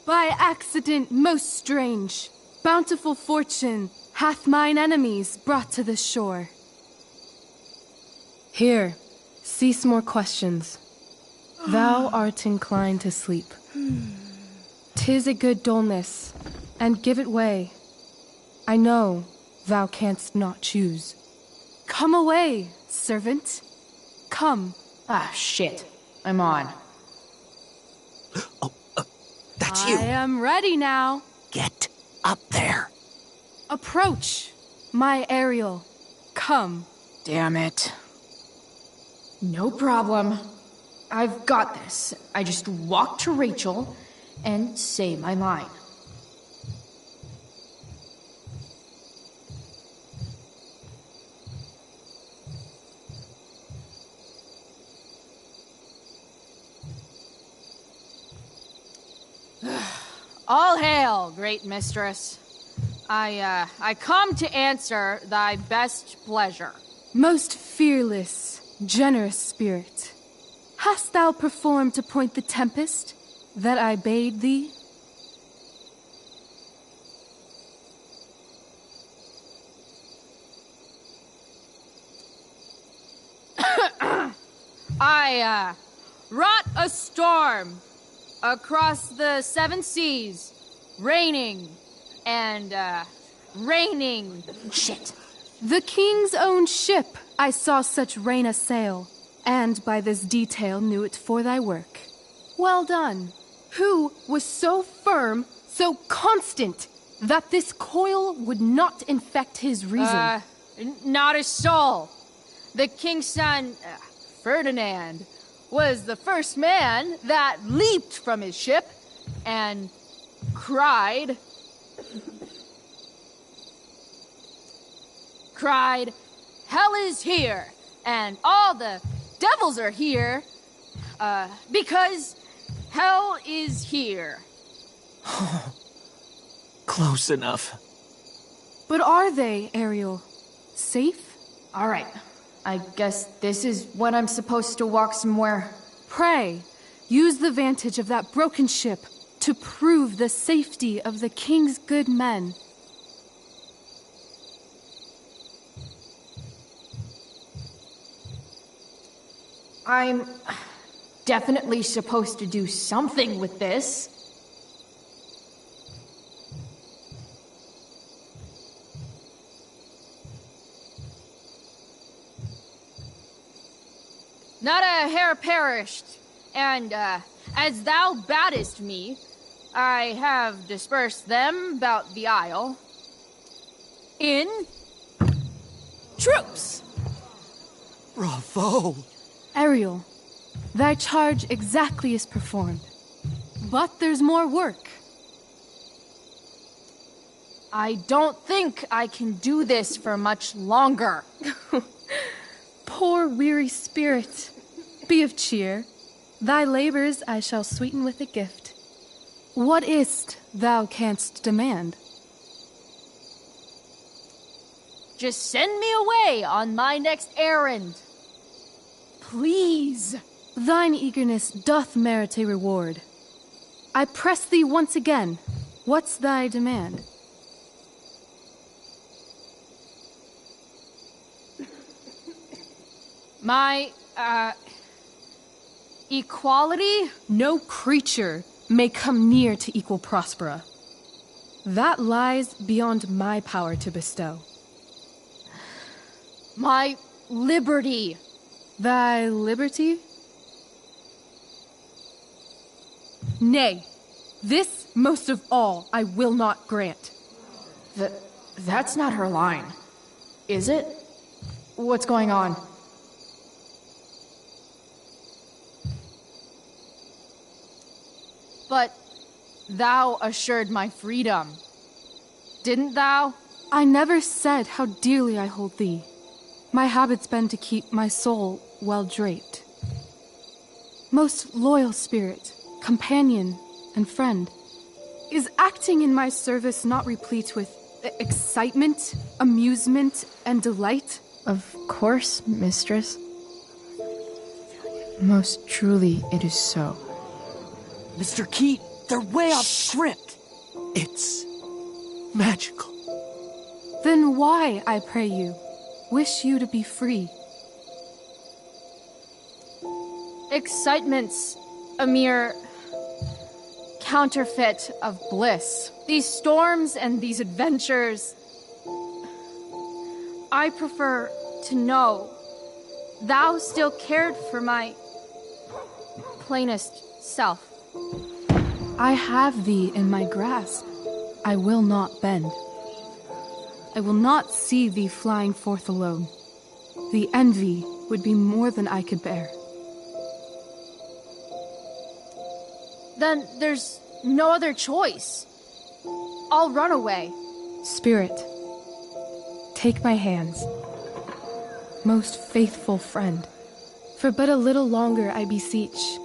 By accident most strange, bountiful fortune hath mine enemies brought to the shore. Here, cease more questions. Thou art inclined to sleep. 'Tis a good dullness, and give it way. I know thou canst not choose. Come away, servant. Come. Ah, shit. I'm on. That's you. I am ready now. Get up there. Approach, my Ariel. Come. Damn it. No problem. I've got this. I just walk to Rachel and say my line. All hail, great mistress. I come to answer thy best pleasure. Most fearless, generous spirit, hast thou performed to point the tempest that I bade thee? I wrought a storm across the 7 seas, raining and raining. Shit. The king's own ship I saw such rain a sail, and by this detail knew it for thy work. Well done. Who was so firm, so constant, that this coil would not infect his reason? Not a soul. The king's son, Ferdinand, was the first man that leaped from his ship and cried, "Hell is here, and all the devils are here, because hell is here." Close enough. But are they, Ariel? Safe? All right. I guess this is when I'm supposed to walk somewhere. Pray, use the vantage of that broken ship to prove the safety of the king's good men. I'm definitely supposed to do something with this. Not a hair perished, and as thou badest me, I have dispersed them about the isle in troops. Bravo! Ariel, thy charge exactly is performed. But there's more work. I don't think I can do this for much longer. Poor weary spirit. Be of cheer. Thy labors I shall sweeten with a gift. What is't thou canst demand? Just send me away on my next errand. Please. Thine eagerness doth merit a reward. I press thee once again. What's thy demand? My, equality? No creature may come near to equal Prospera. That lies beyond my power to bestow. My liberty. Thy liberty? Nay, this most of all I will not grant. That's not her line. Is it? What's going on? But thou assured my freedom. Didn't thou? I never said how dearly I hold thee. My habit's been to keep my soul well draped. Most loyal spirit, companion, and friend, is acting in my service not replete with excitement, amusement, and delight? Of course, mistress. Most truly it is so. Mr. Keat, they're way off script. It's magical. Then why, I pray you, wish you to be free? Excitement's a mere counterfeit of bliss. These storms and these adventures, I prefer to know thou still cared for my plainest self. I have thee in my grasp. I will not bend. I will not see thee flying forth alone. The envy would be more than I could bear. Then there's no other choice. I'll run away. Spirit, take my hands. Most faithful friend, for but a little longer I beseech.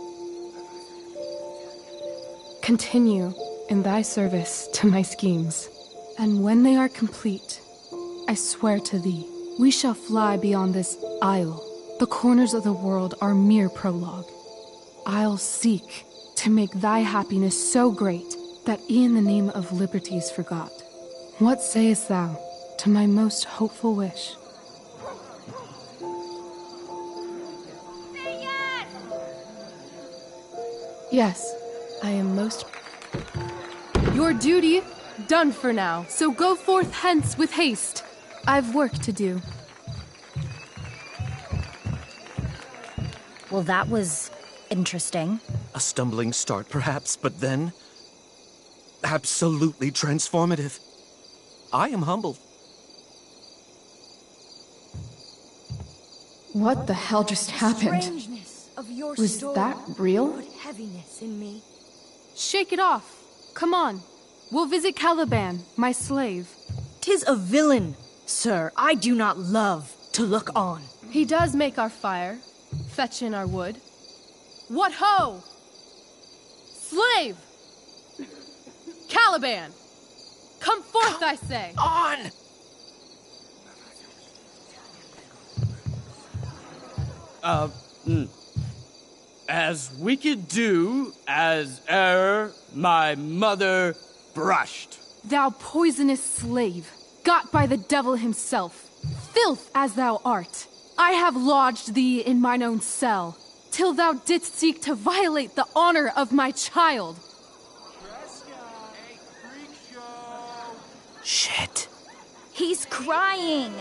Continue in thy service to my schemes, and when they are complete, I swear to thee, we shall fly beyond this isle. The corners of the world are mere prologue. I'll seek to make thy happiness so great that e'en the name of liberty's forgot. What sayest thou to my most hopeful wish? Yes, I am most... Your duty done for now, so go forth hence with haste. I've work to do. Well, that was interesting. A stumbling start, perhaps, but then absolutely transformative. I am humbled. What the hell just happened? Was that real? Put heaviness in me. Shake it off. Come on. We'll visit Caliban, my slave. 'Tis a villain, sir. I do not love to look on. He does make our fire, fetch in our wood. What ho! Slave! Caliban! Come forth, I say! On! As wicked do as e'er my mother brushed. Thou poisonous slave, got by the devil himself, filth as thou art, I have lodged thee in mine own cell, till thou didst seek to violate the honor of my child. Shit. He's crying.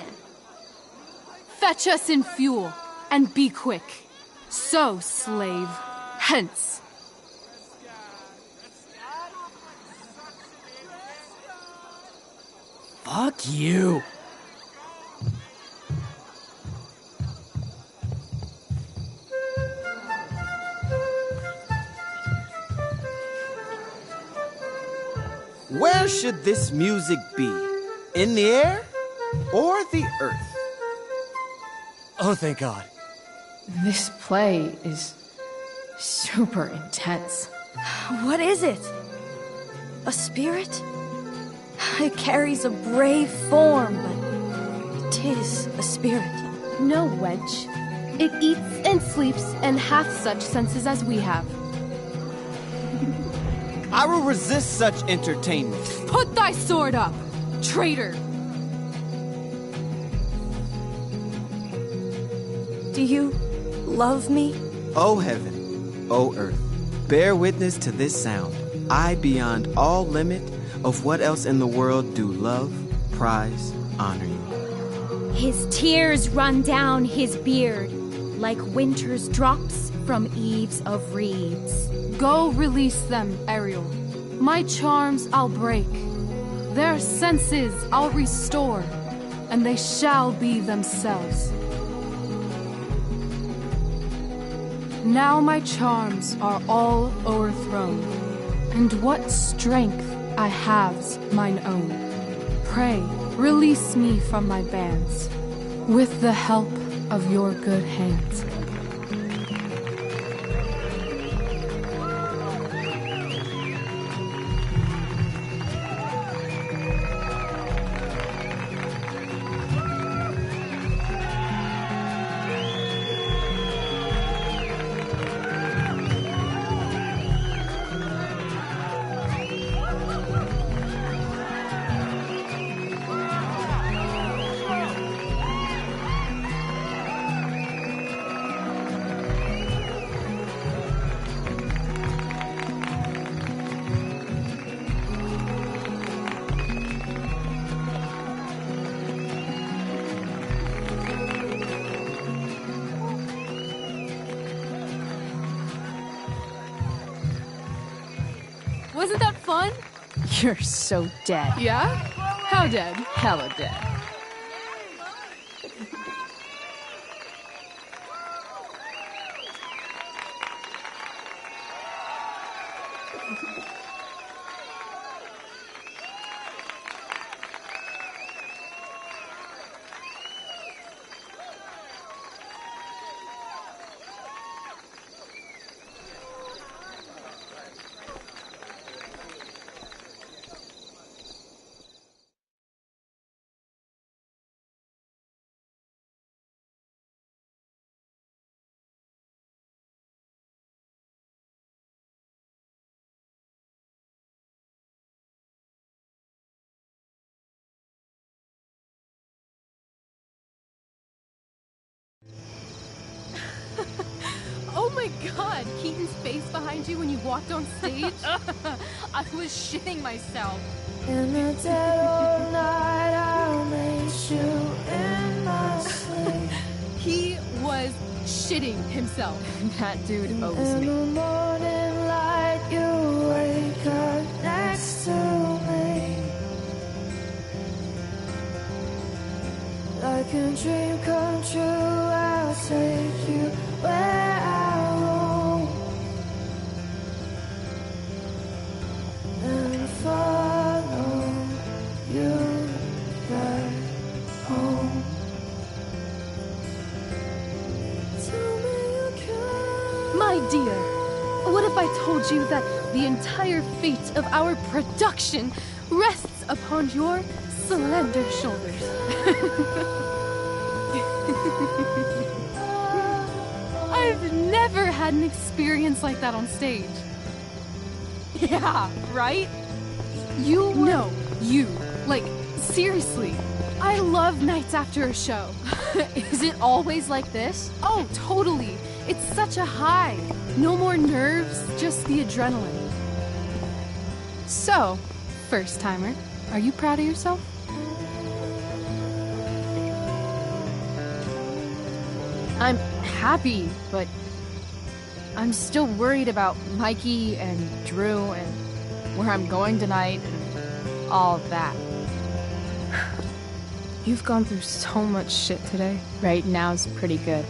Fetch us in fuel, and be quick. So, slave, hence. Fuck you. Where should this music be? In the air or the earth? Oh, thank God. This play is super intense. What is it? A spirit? It carries a brave form, but 'tis a spirit. No, wench. It eats and sleeps and hath such senses as we have. I will resist such entertainment. Put thy sword up, traitor! Do you love me? O heaven, O earth, bear witness to this sound. I, beyond all limit of what else in the world do love, prize, honor you. His tears run down his beard like winter's drops from eaves of reeds. Go release them, Ariel. My charms I'll break. Their senses I'll restore, and they shall be themselves. Now my charms are all o'erthrown, and what strength I have's mine own. Pray, release me from my bands, with the help of your good hands. Wasn't that fun? You're so dead. Yeah? How dead? Hella dead. Oh my god, Keaton's face behind you when you walked on stage? I was shitting myself. In the dead of night, I'll make you in my sleep. He was shitting himself. That dude owes In me. the morning light, you wake up next to me. Like a dream come true, I'll take you where I roam. And follow you back home. Tell me you can. My dear, what if I told you that the entire fate of our production rests upon your slender shoulders? I've never had an experience like that on stage. Yeah, right? You were... No, you. Like, seriously. I love nights after a show. Is it always like this? Oh, totally. It's such a high. No more nerves, just the adrenaline. So, first timer, are you proud of yourself? I'm happy, but I'm still worried about Mikey and Drew and where I'm going tonight and all that. You've gone through so much shit today. Right now's pretty good.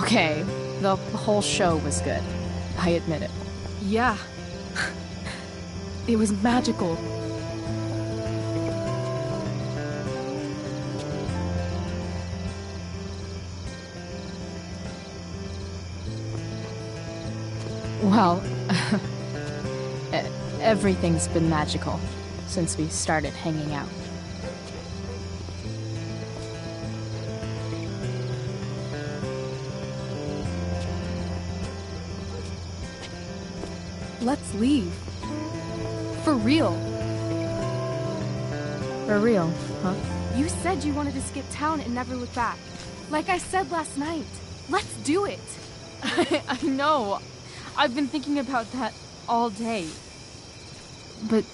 Okay, the whole show was good. I admit it. Yeah. It was magical. Well, everything's been magical since we started hanging out. Let's leave. For real. For real, huh? You said you wanted to skip town and never look back. Like I said last night. Let's do it. I know. I've been thinking about that all day. But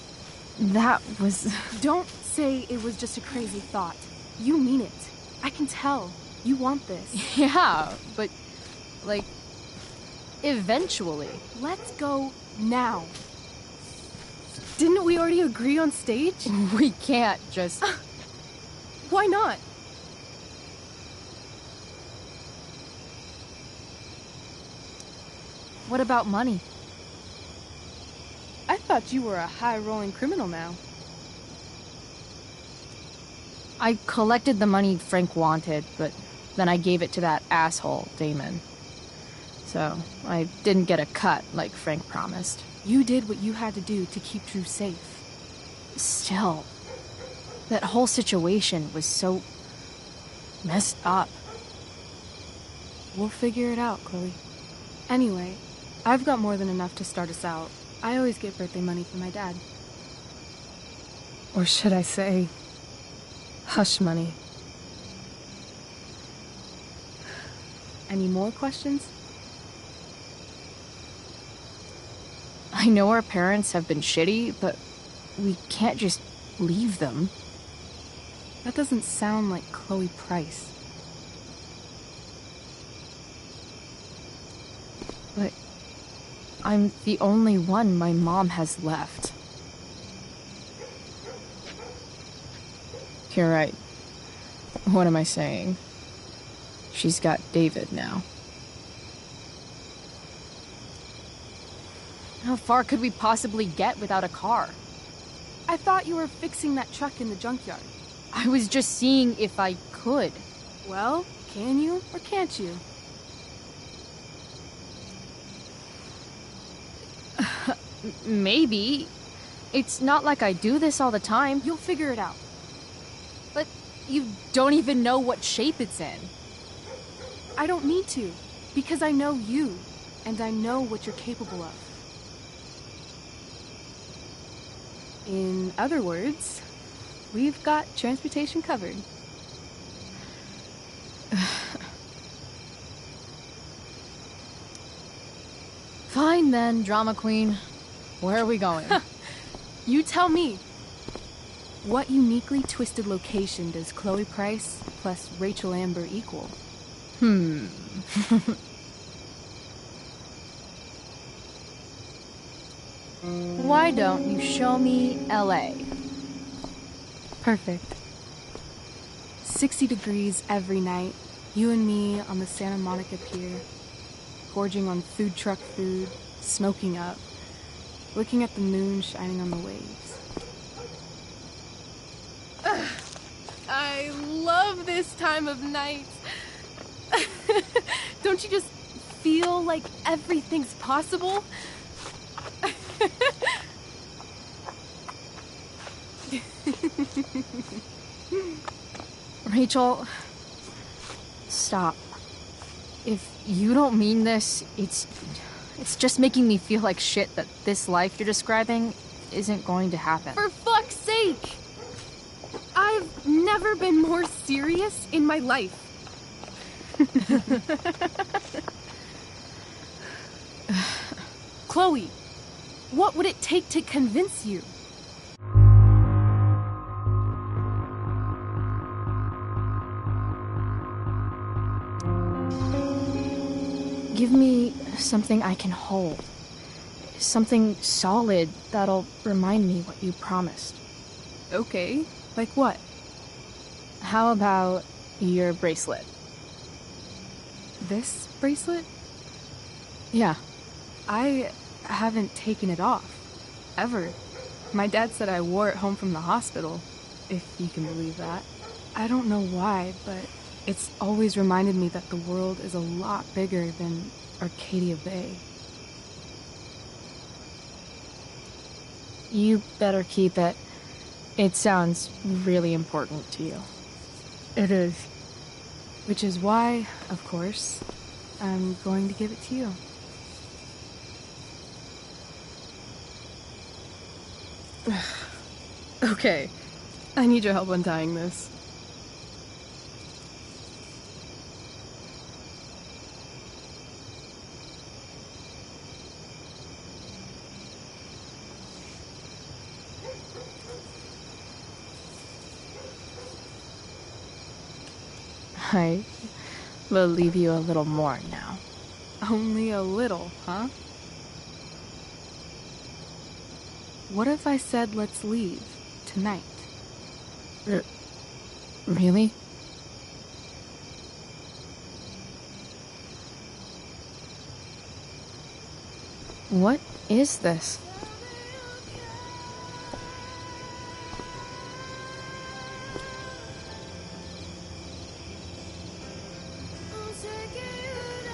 that was... Don't say it was just a crazy thought. You mean it. I can tell. You want this. Yeah, but... like... eventually. Let's go now. Didn't we already agree on stage? We can't just... Why not? What about money? I thought you were a high-rolling criminal now. I collected the money Frank wanted, but then I gave it to that asshole, Damon. So, I didn't get a cut like Frank promised. You did what you had to do to keep Drew safe. Still, that whole situation was so... messed up. We'll figure it out, Chloe. Anyway, I've got more than enough to start us out. I always get birthday money from my dad. Or should I say, hush money. Any more questions? I know our parents have been shitty, but we can't just leave them. That doesn't sound like Chloe Price. But I'm the only one my mom has left. You're right. What am I saying? She's got David now. How far could we possibly get without a car? I thought you were fixing that truck in the junkyard. I was just seeing if I could. Well, can you or can't you? Maybe. It's not like I do this all the time. You'll figure it out. But you don't even know what shape it's in. I don't need to, because I know you, and I know what you're capable of. In other words, we've got transportation covered. Fine then, drama queen. Where are we going? You tell me. What uniquely twisted location does Chloe Price plus Rachel Amber equal? Why don't you show me LA? Perfect. 60 degrees every night. You and me on the Santa Monica Pier. Gorging on food truck food. Smoking up. Looking at the moon shining on the waves. I love this time of night. Don't you just feel like everything's possible? Rachel, stop. If you don't mean this, it's just making me feel like shit that this life you're describing isn't going to happen. For fuck's sake! I've never been more serious in my life. Chloe, what would it take to convince you? Give me something I can hold. Something solid that'll remind me what you promised. Okay, like what? How about your bracelet? This bracelet? Yeah. I haven't taken it off. Ever. My dad said I wore it home from the hospital, if you can believe that. I don't know why, but it's always reminded me that the world is a lot bigger than Arcadia Bay. You better keep it. It sounds really important to you. It is. Which is why, of course, I'm going to give it to you. Okay, I need your help untying this. I will leave you a little more now. Only a little, huh? What if I said let's leave tonight? Really? What is this?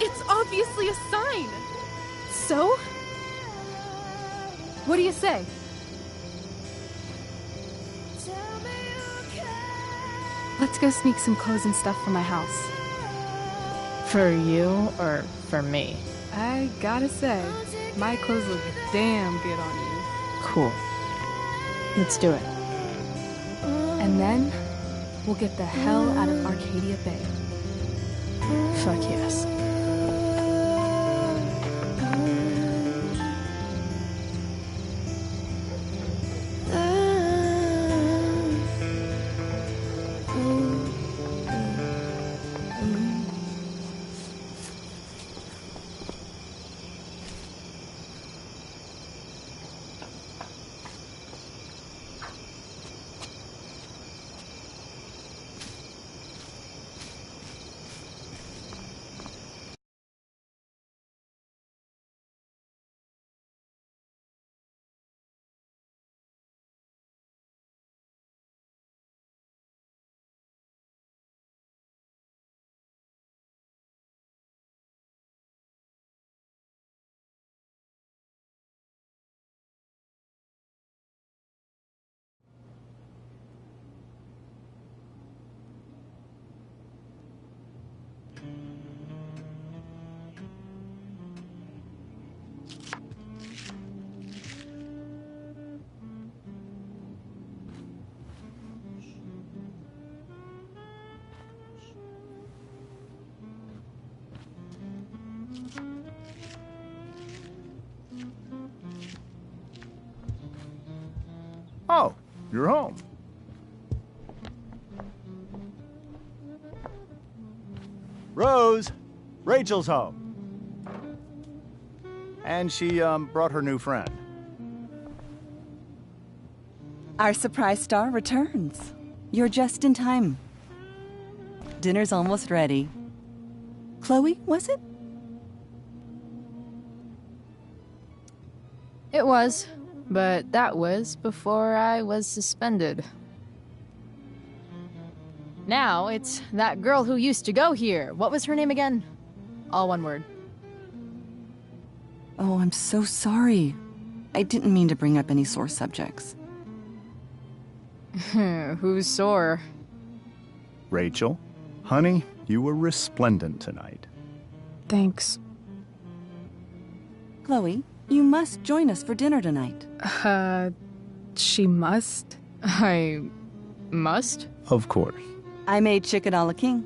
It's obviously a sign! So? What do you say? Let's go sneak some clothes and stuff from my house. For you or for me? I gotta say, my clothes look damn good on you. Cool. Let's do it. And then, we'll get the hell out of Arcadia Bay. Fuck yes. Oh, you're home. Rose, Rachel's home. And she, brought her new friend. Our surprise star returns. You're just in time. Dinner's almost ready. Chloe, was it? It was, but that was before I was suspended. Now it's that girl who used to go here. What was her name again? All one word. Oh, I'm so sorry. I didn't mean to bring up any sore subjects. Who's sore? Rachel, honey, you were resplendent tonight. Thanks. Chloe, you must join us for dinner tonight. She must? I must? Of course. I made chicken a la king.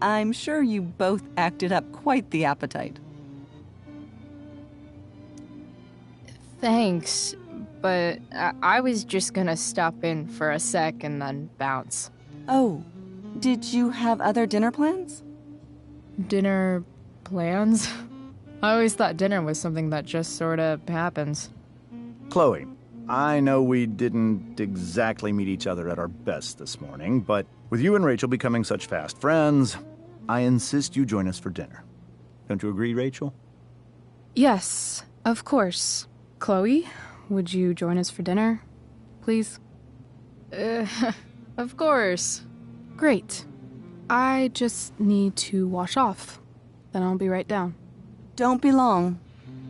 I'm sure you both acted up quite the appetite. Thanks, but I was just gonna stop in for a sec and then bounce. Oh, did you have other dinner plans? Dinner plans? I always thought dinner was something that just sorta happens. Chloe, I know we didn't exactly meet each other at our best this morning, but with you and Rachel becoming such fast friends, I insist you join us for dinner. Don't you agree, Rachel? Yes, of course. Chloe, would you join us for dinner, please? Of course. Great. I just need to wash off. Then I'll be right down. Don't be long.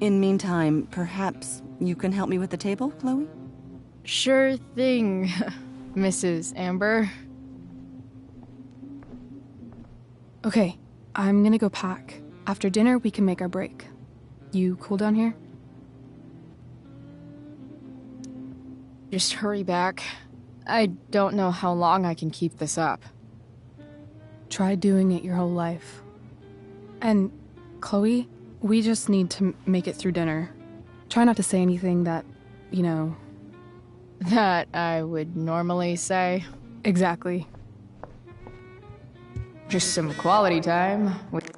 In meantime, perhaps you can help me with the table, Chloe? Sure thing, Mrs. Amber. Okay, I'm gonna go pack. After dinner, we can make our break. You cool down here? Just hurry back. I don't know how long I can keep this up. Try doing it your whole life. And, Chloe, we just need to make it through dinner. Try not to say anything that, you know... That I would normally say. Exactly. Just some quality time with...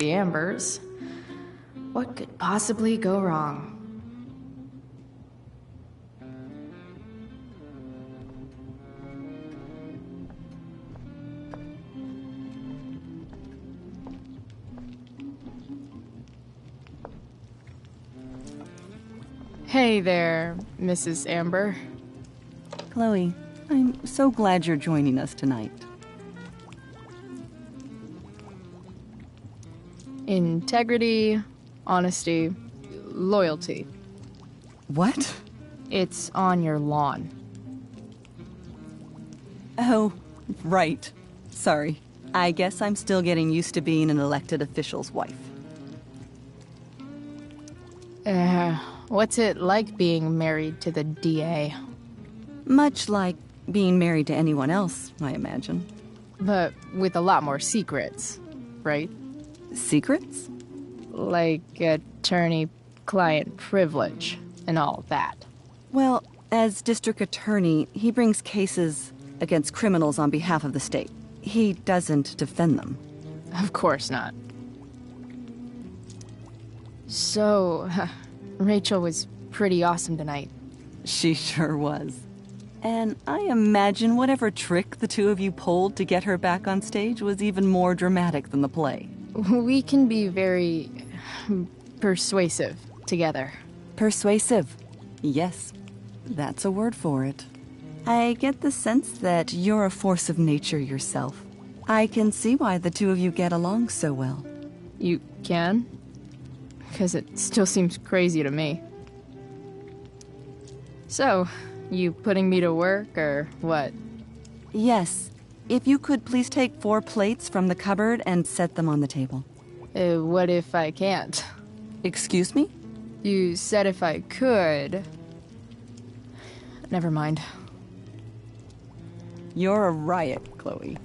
the Ambers. What could possibly go wrong? Hey there, Mrs. Amber. Chloe, I'm so glad you're joining us tonight. Integrity, honesty, loyalty. What? It's on your lawn. Oh, right. Sorry. I guess I'm still getting used to being an elected official's wife. What's it like being married to the DA? Much like being married to anyone else, I imagine. But with a lot more secrets, right? Secrets? Like attorney-client privilege and all that. Well, as district attorney, he brings cases against criminals on behalf of the state. He doesn't defend them. Of course not. So, Rachel was pretty awesome tonight. She sure was. And I imagine whatever trick the two of you pulled to get her back on stage was even more dramatic than the play. We can be very persuasive together. Persuasive? Yes, that's a word for it. I get the sense that you're a force of nature yourself. I can see why the two of you get along so well. You can? Because it still seems crazy to me. So, you putting me to work, or what? Yes. If you could please take 4 plates from the cupboard and set them on the table. What if I can't? Excuse me? You said if I could. Never mind. You're a riot, Chloe.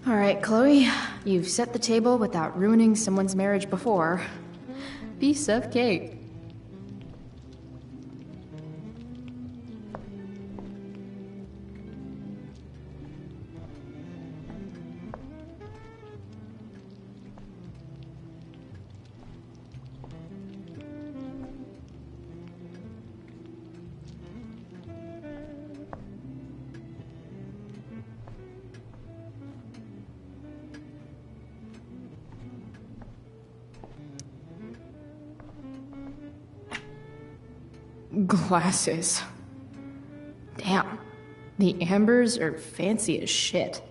All right, Chloe. You've set the table without ruining someone's marriage before. Piece of cake. Glasses. Damn. The Ambers are fancy as shit.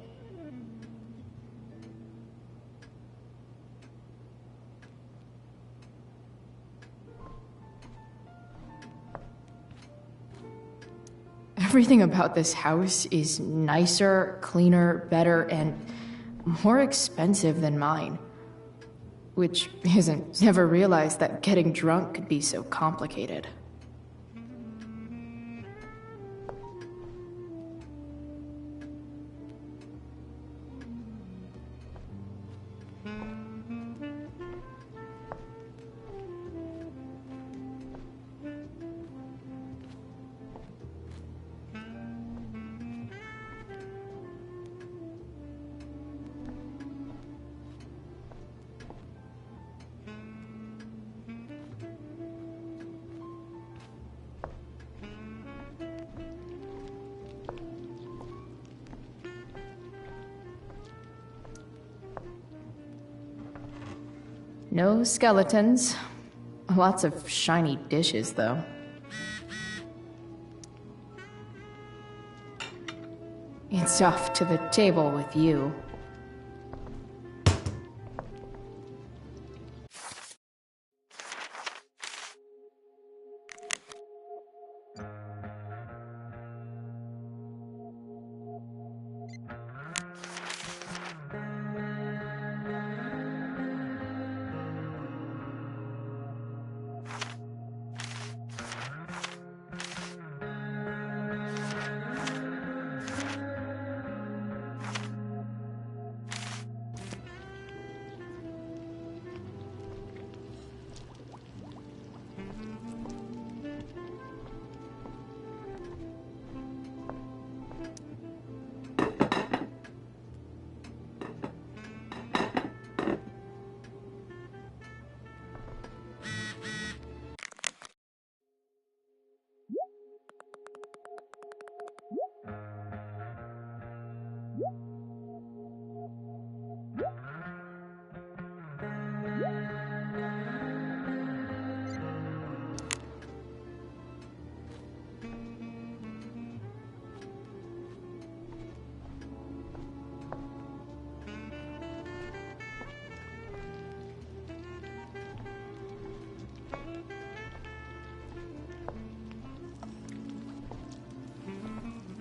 Everything about this house is nicer, cleaner, better, and more expensive than mine. Which isn't never realized that getting drunk could be so complicated. No skeletons. Lots of shiny dishes, though. It's off to the table with you.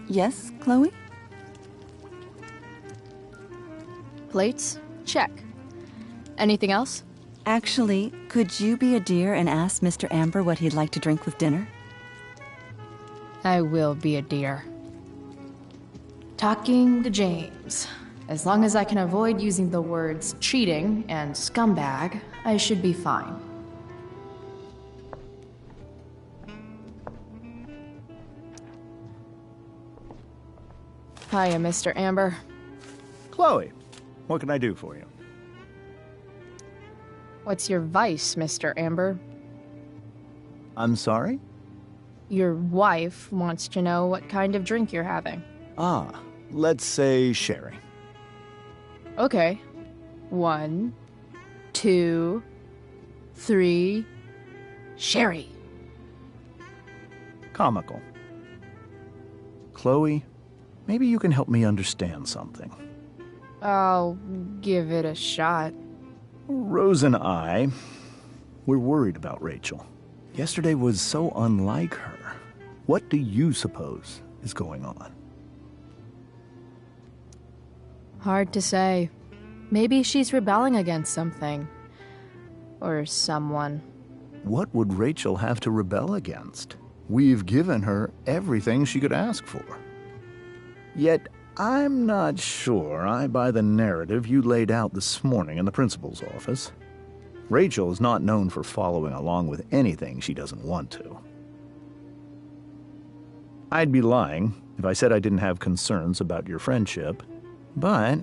Yes, Chloe? Plates? Check. Anything else? Actually, could you be a dear and ask Mr. Amber what he'd like to drink with dinner? I will be a dear. Talking to James. As long as I can avoid using the words cheating and scumbag, I should be fine. Hiya, Mr. Amber. Chloe, what can I do for you? What's your vice, Mr. Amber? I'm sorry? Your wife wants to know what kind of drink you're having. Ah, let's say sherry. Okay. 1, 2, 3. Sherry. Comical. Chloe, maybe you can help me understand something. I'll give it a shot. Rose and I, we're worried about Rachel. Yesterday was so unlike her. What do you suppose is going on? Hard to say. Maybe she's rebelling against something. Or someone. What would Rachel have to rebel against? We've given her everything she could ask for. Yet, I'm not sure I buy the narrative you laid out this morning in the principal's office. Rachel is not known for following along with anything she doesn't want to. I'd be lying if I said I didn't have concerns about your friendship, but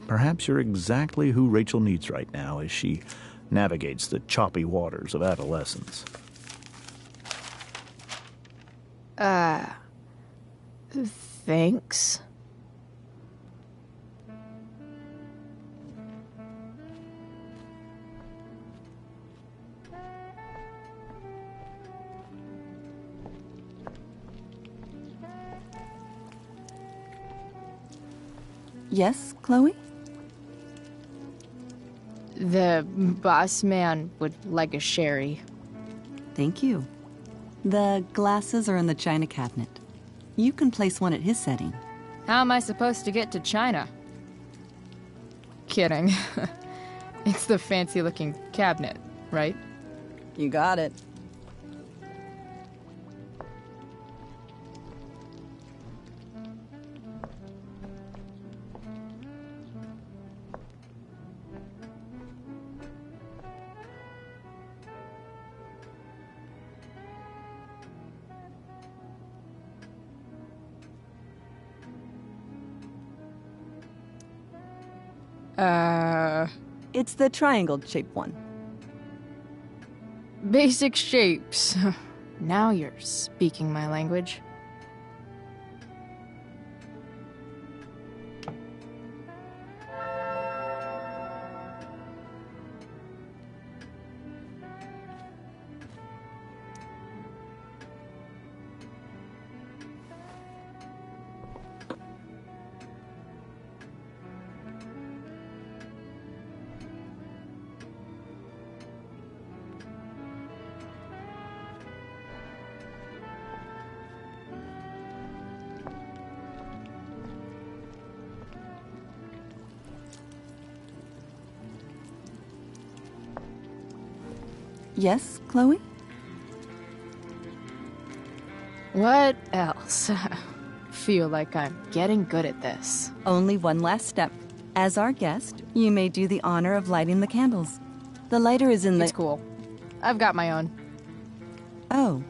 perhaps you're exactly who Rachel needs right now as she navigates the choppy waters of adolescence. Thanks. Yes, Chloe? The boss man would like a sherry. Thank you. The glasses are in the china cabinet. You can place one at his setting. How am I supposed to get to China? Kidding. It's the fancy-looking cabinet, right? You got it. It's the triangle-shaped one. Basic shapes. Now you're speaking my language. Yes, Chloe? What else? Feel like I'm getting good at this. Only one last step. As our guest, you may do the honor of lighting the candles. The lighter is in the... It's cool. I've got my own. Oh.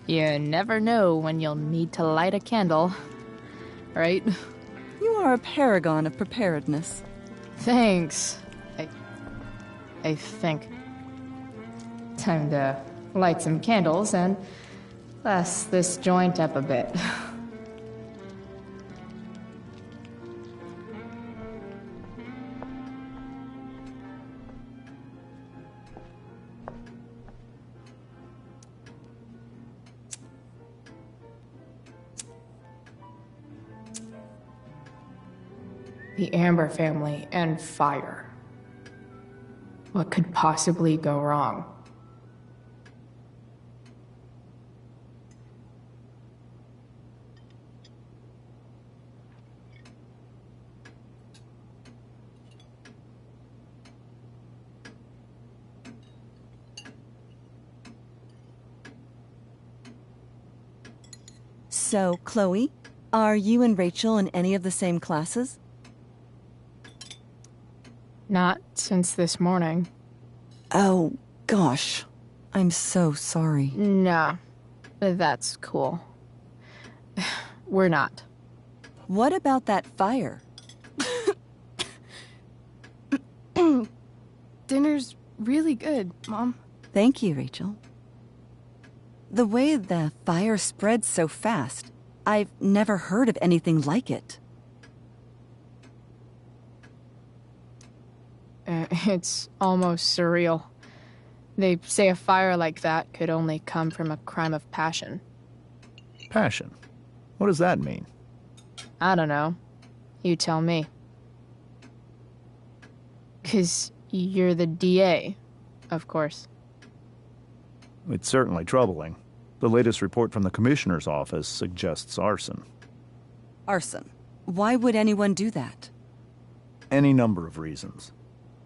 You never know when you'll need to light a candle, right? You are a paragon of preparedness. Thanks. I think. Time to light some candles and bless this joint up a bit. The Amber family and fire. What could possibly go wrong? So, Chloe, are you and Rachel in any of the same classes? Not since this morning. Oh, gosh. I'm so sorry. Nah, that's cool. We're not. What about that fire? Dinner's really good, Mom. Thank you, Rachel. The way the fire spread so fast, I've never heard of anything like it. It's almost surreal. They say a fire like that could only come from a crime of passion. Passion? What does that mean? I don't know. You tell me. 'Cause you're the DA, of course. It's certainly troubling. The latest report from the Commissioner's office suggests arson. Arson? Why would anyone do that? Any number of reasons.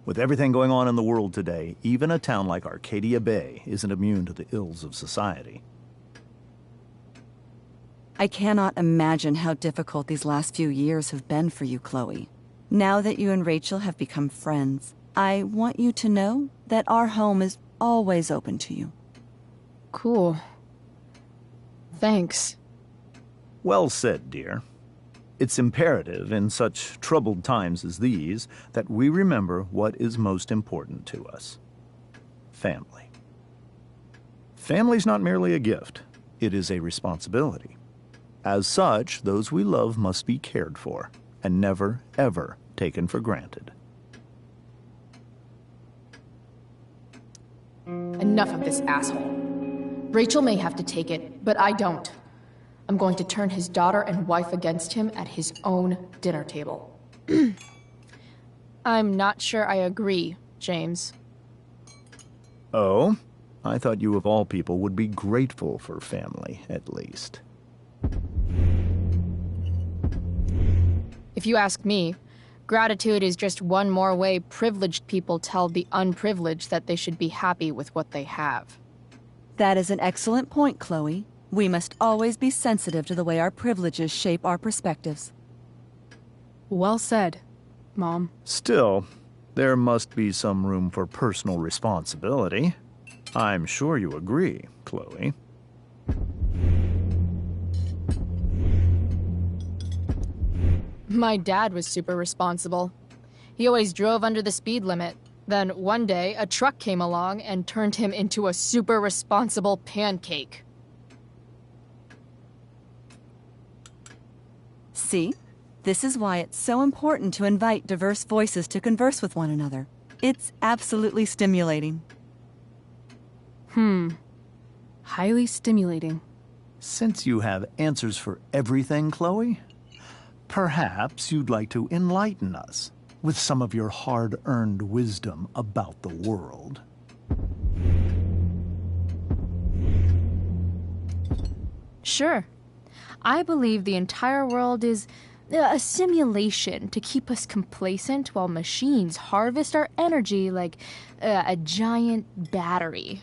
With everything going on in the world today, even a town like Arcadia Bay isn't immune to the ills of society. I cannot imagine how difficult these last few years have been for you, Chloe. Now that you and Rachel have become friends, I want you to know that our home is always open to you. Cool. Thanks. Well said, dear. It's imperative in such troubled times as these that we remember what is most important to us. Family. Family's not merely a gift, it is a responsibility. As such, those we love must be cared for and never, ever taken for granted. Enough of this asshole. Rachel may have to take it, but I don't. I'm going to turn his daughter and wife against him at his own dinner table. I'm not sure I agree, James. Oh? I thought you of all people would be grateful for family, at least. If you ask me, gratitude is just one more way privileged people tell the unprivileged that they should be happy with what they have. That is an excellent point, Chloe. We must always be sensitive to the way our privileges shape our perspectives. Well said, Mom. Still, there must be some room for personal responsibility. I'm sure you agree, Chloe. My dad was super responsible. He always drove under the speed limit. Then one day, a truck came along and turned him into a super responsible pancake. See? This is why it's so important to invite diverse voices to converse with one another. It's absolutely stimulating. Highly stimulating. Since you have answers for everything, Chloe, perhaps you'd like to enlighten us with some of your hard-earned wisdom about the world. Sure. I believe the entire world is a simulation to keep us complacent while machines harvest our energy like a giant battery.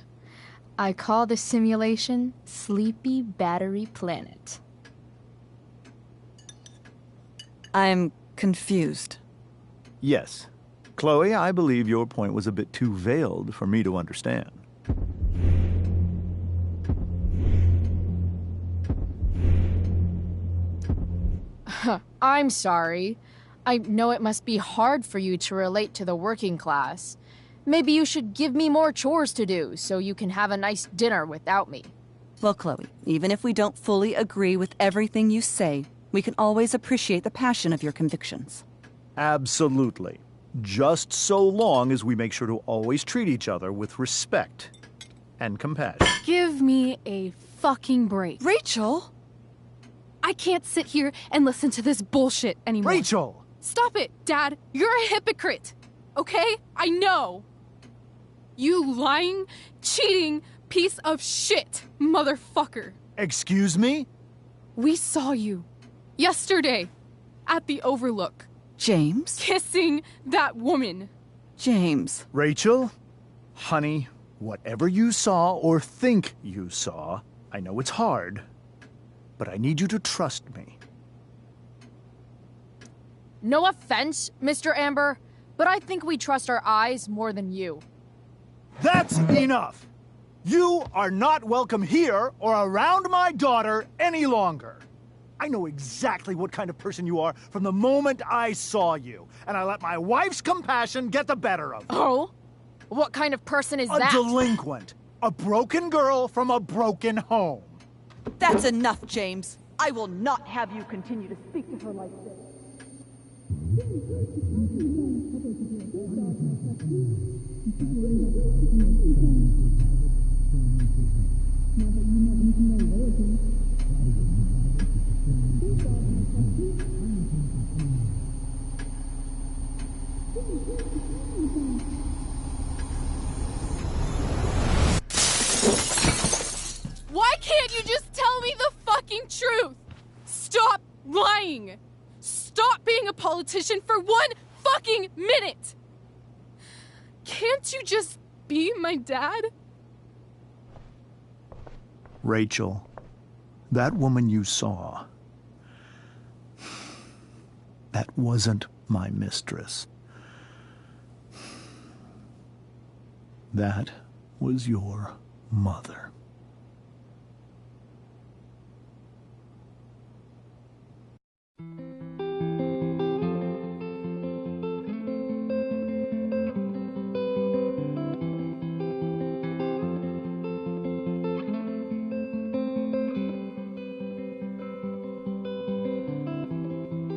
I call the simulation Sleepy Battery Planet. I'm confused. Yes. Chloe, I believe your point was a bit too veiled for me to understand. I'm sorry. I know it must be hard for you to relate to the working class. Maybe you should give me more chores to do so you can have a nice dinner without me. Well, Chloe, even if we don't fully agree with everything you say, we can always appreciate the passion of your convictions. Absolutely. Just so long as we make sure to always treat each other with respect and compassion. Give me a fucking break. Rachel! I can't sit here and listen to this bullshit anymore. Rachel! Stop it, Dad. You're a hypocrite. Okay? I know. You lying, cheating piece of shit, motherfucker. Excuse me? We saw you yesterday at the Overlook. James? Kissing that woman. James. Rachel? Honey, whatever you saw or think you saw, I know it's hard, but I need you to trust me. No offense, Mr. Amber, but I think we trust our eyes more than you. That's enough! You are not welcome here or around my daughter any longer. I know exactly what kind of person you are from the moment I saw you, and I let my wife's compassion get the better of me. Oh? What kind of person is that? A delinquent. A broken girl from a broken home. That's enough, James. I will not have you continue to speak to her like this. Why can't you just tell me the fucking truth? Stop lying! Stop being a politician for 1 fucking minute! Can't you just be my dad? Rachel, that woman you saw, that wasn't my mistress. That was your mother.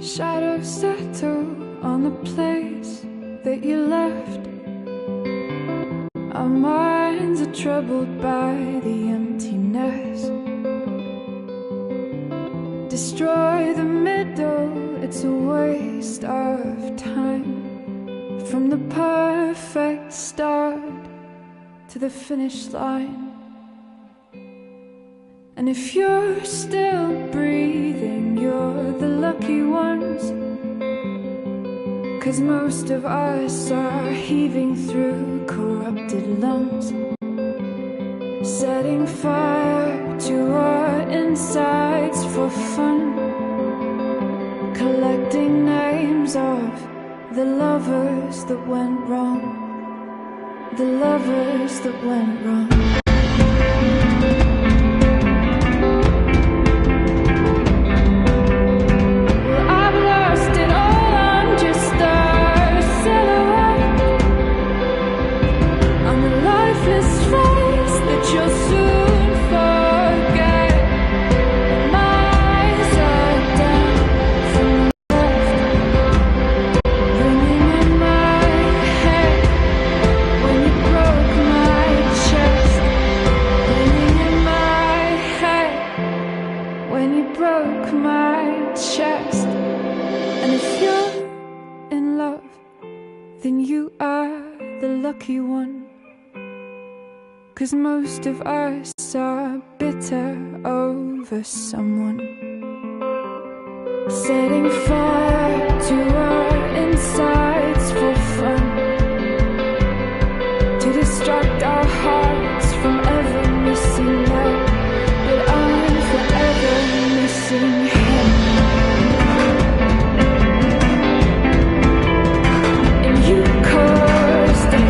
Shadows settle on the place that you left. Our minds are troubled by the emptiness. Destroy the middle, it's a waste of time. From the perfect start to the finish line. And if you're still breathing, you're the lucky ones. 'Cause most of us are heaving through corrupted lungs, setting fire to our insides for fun, collecting names of the lovers that went wrong, the lovers that went wrong. Lucky one, 'cause most of us are bitter over someone, setting fire to our insides for fun, to distract our hearts from ever missing that. But I'm forever missing him. And you caused it.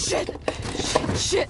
Shit! Shit!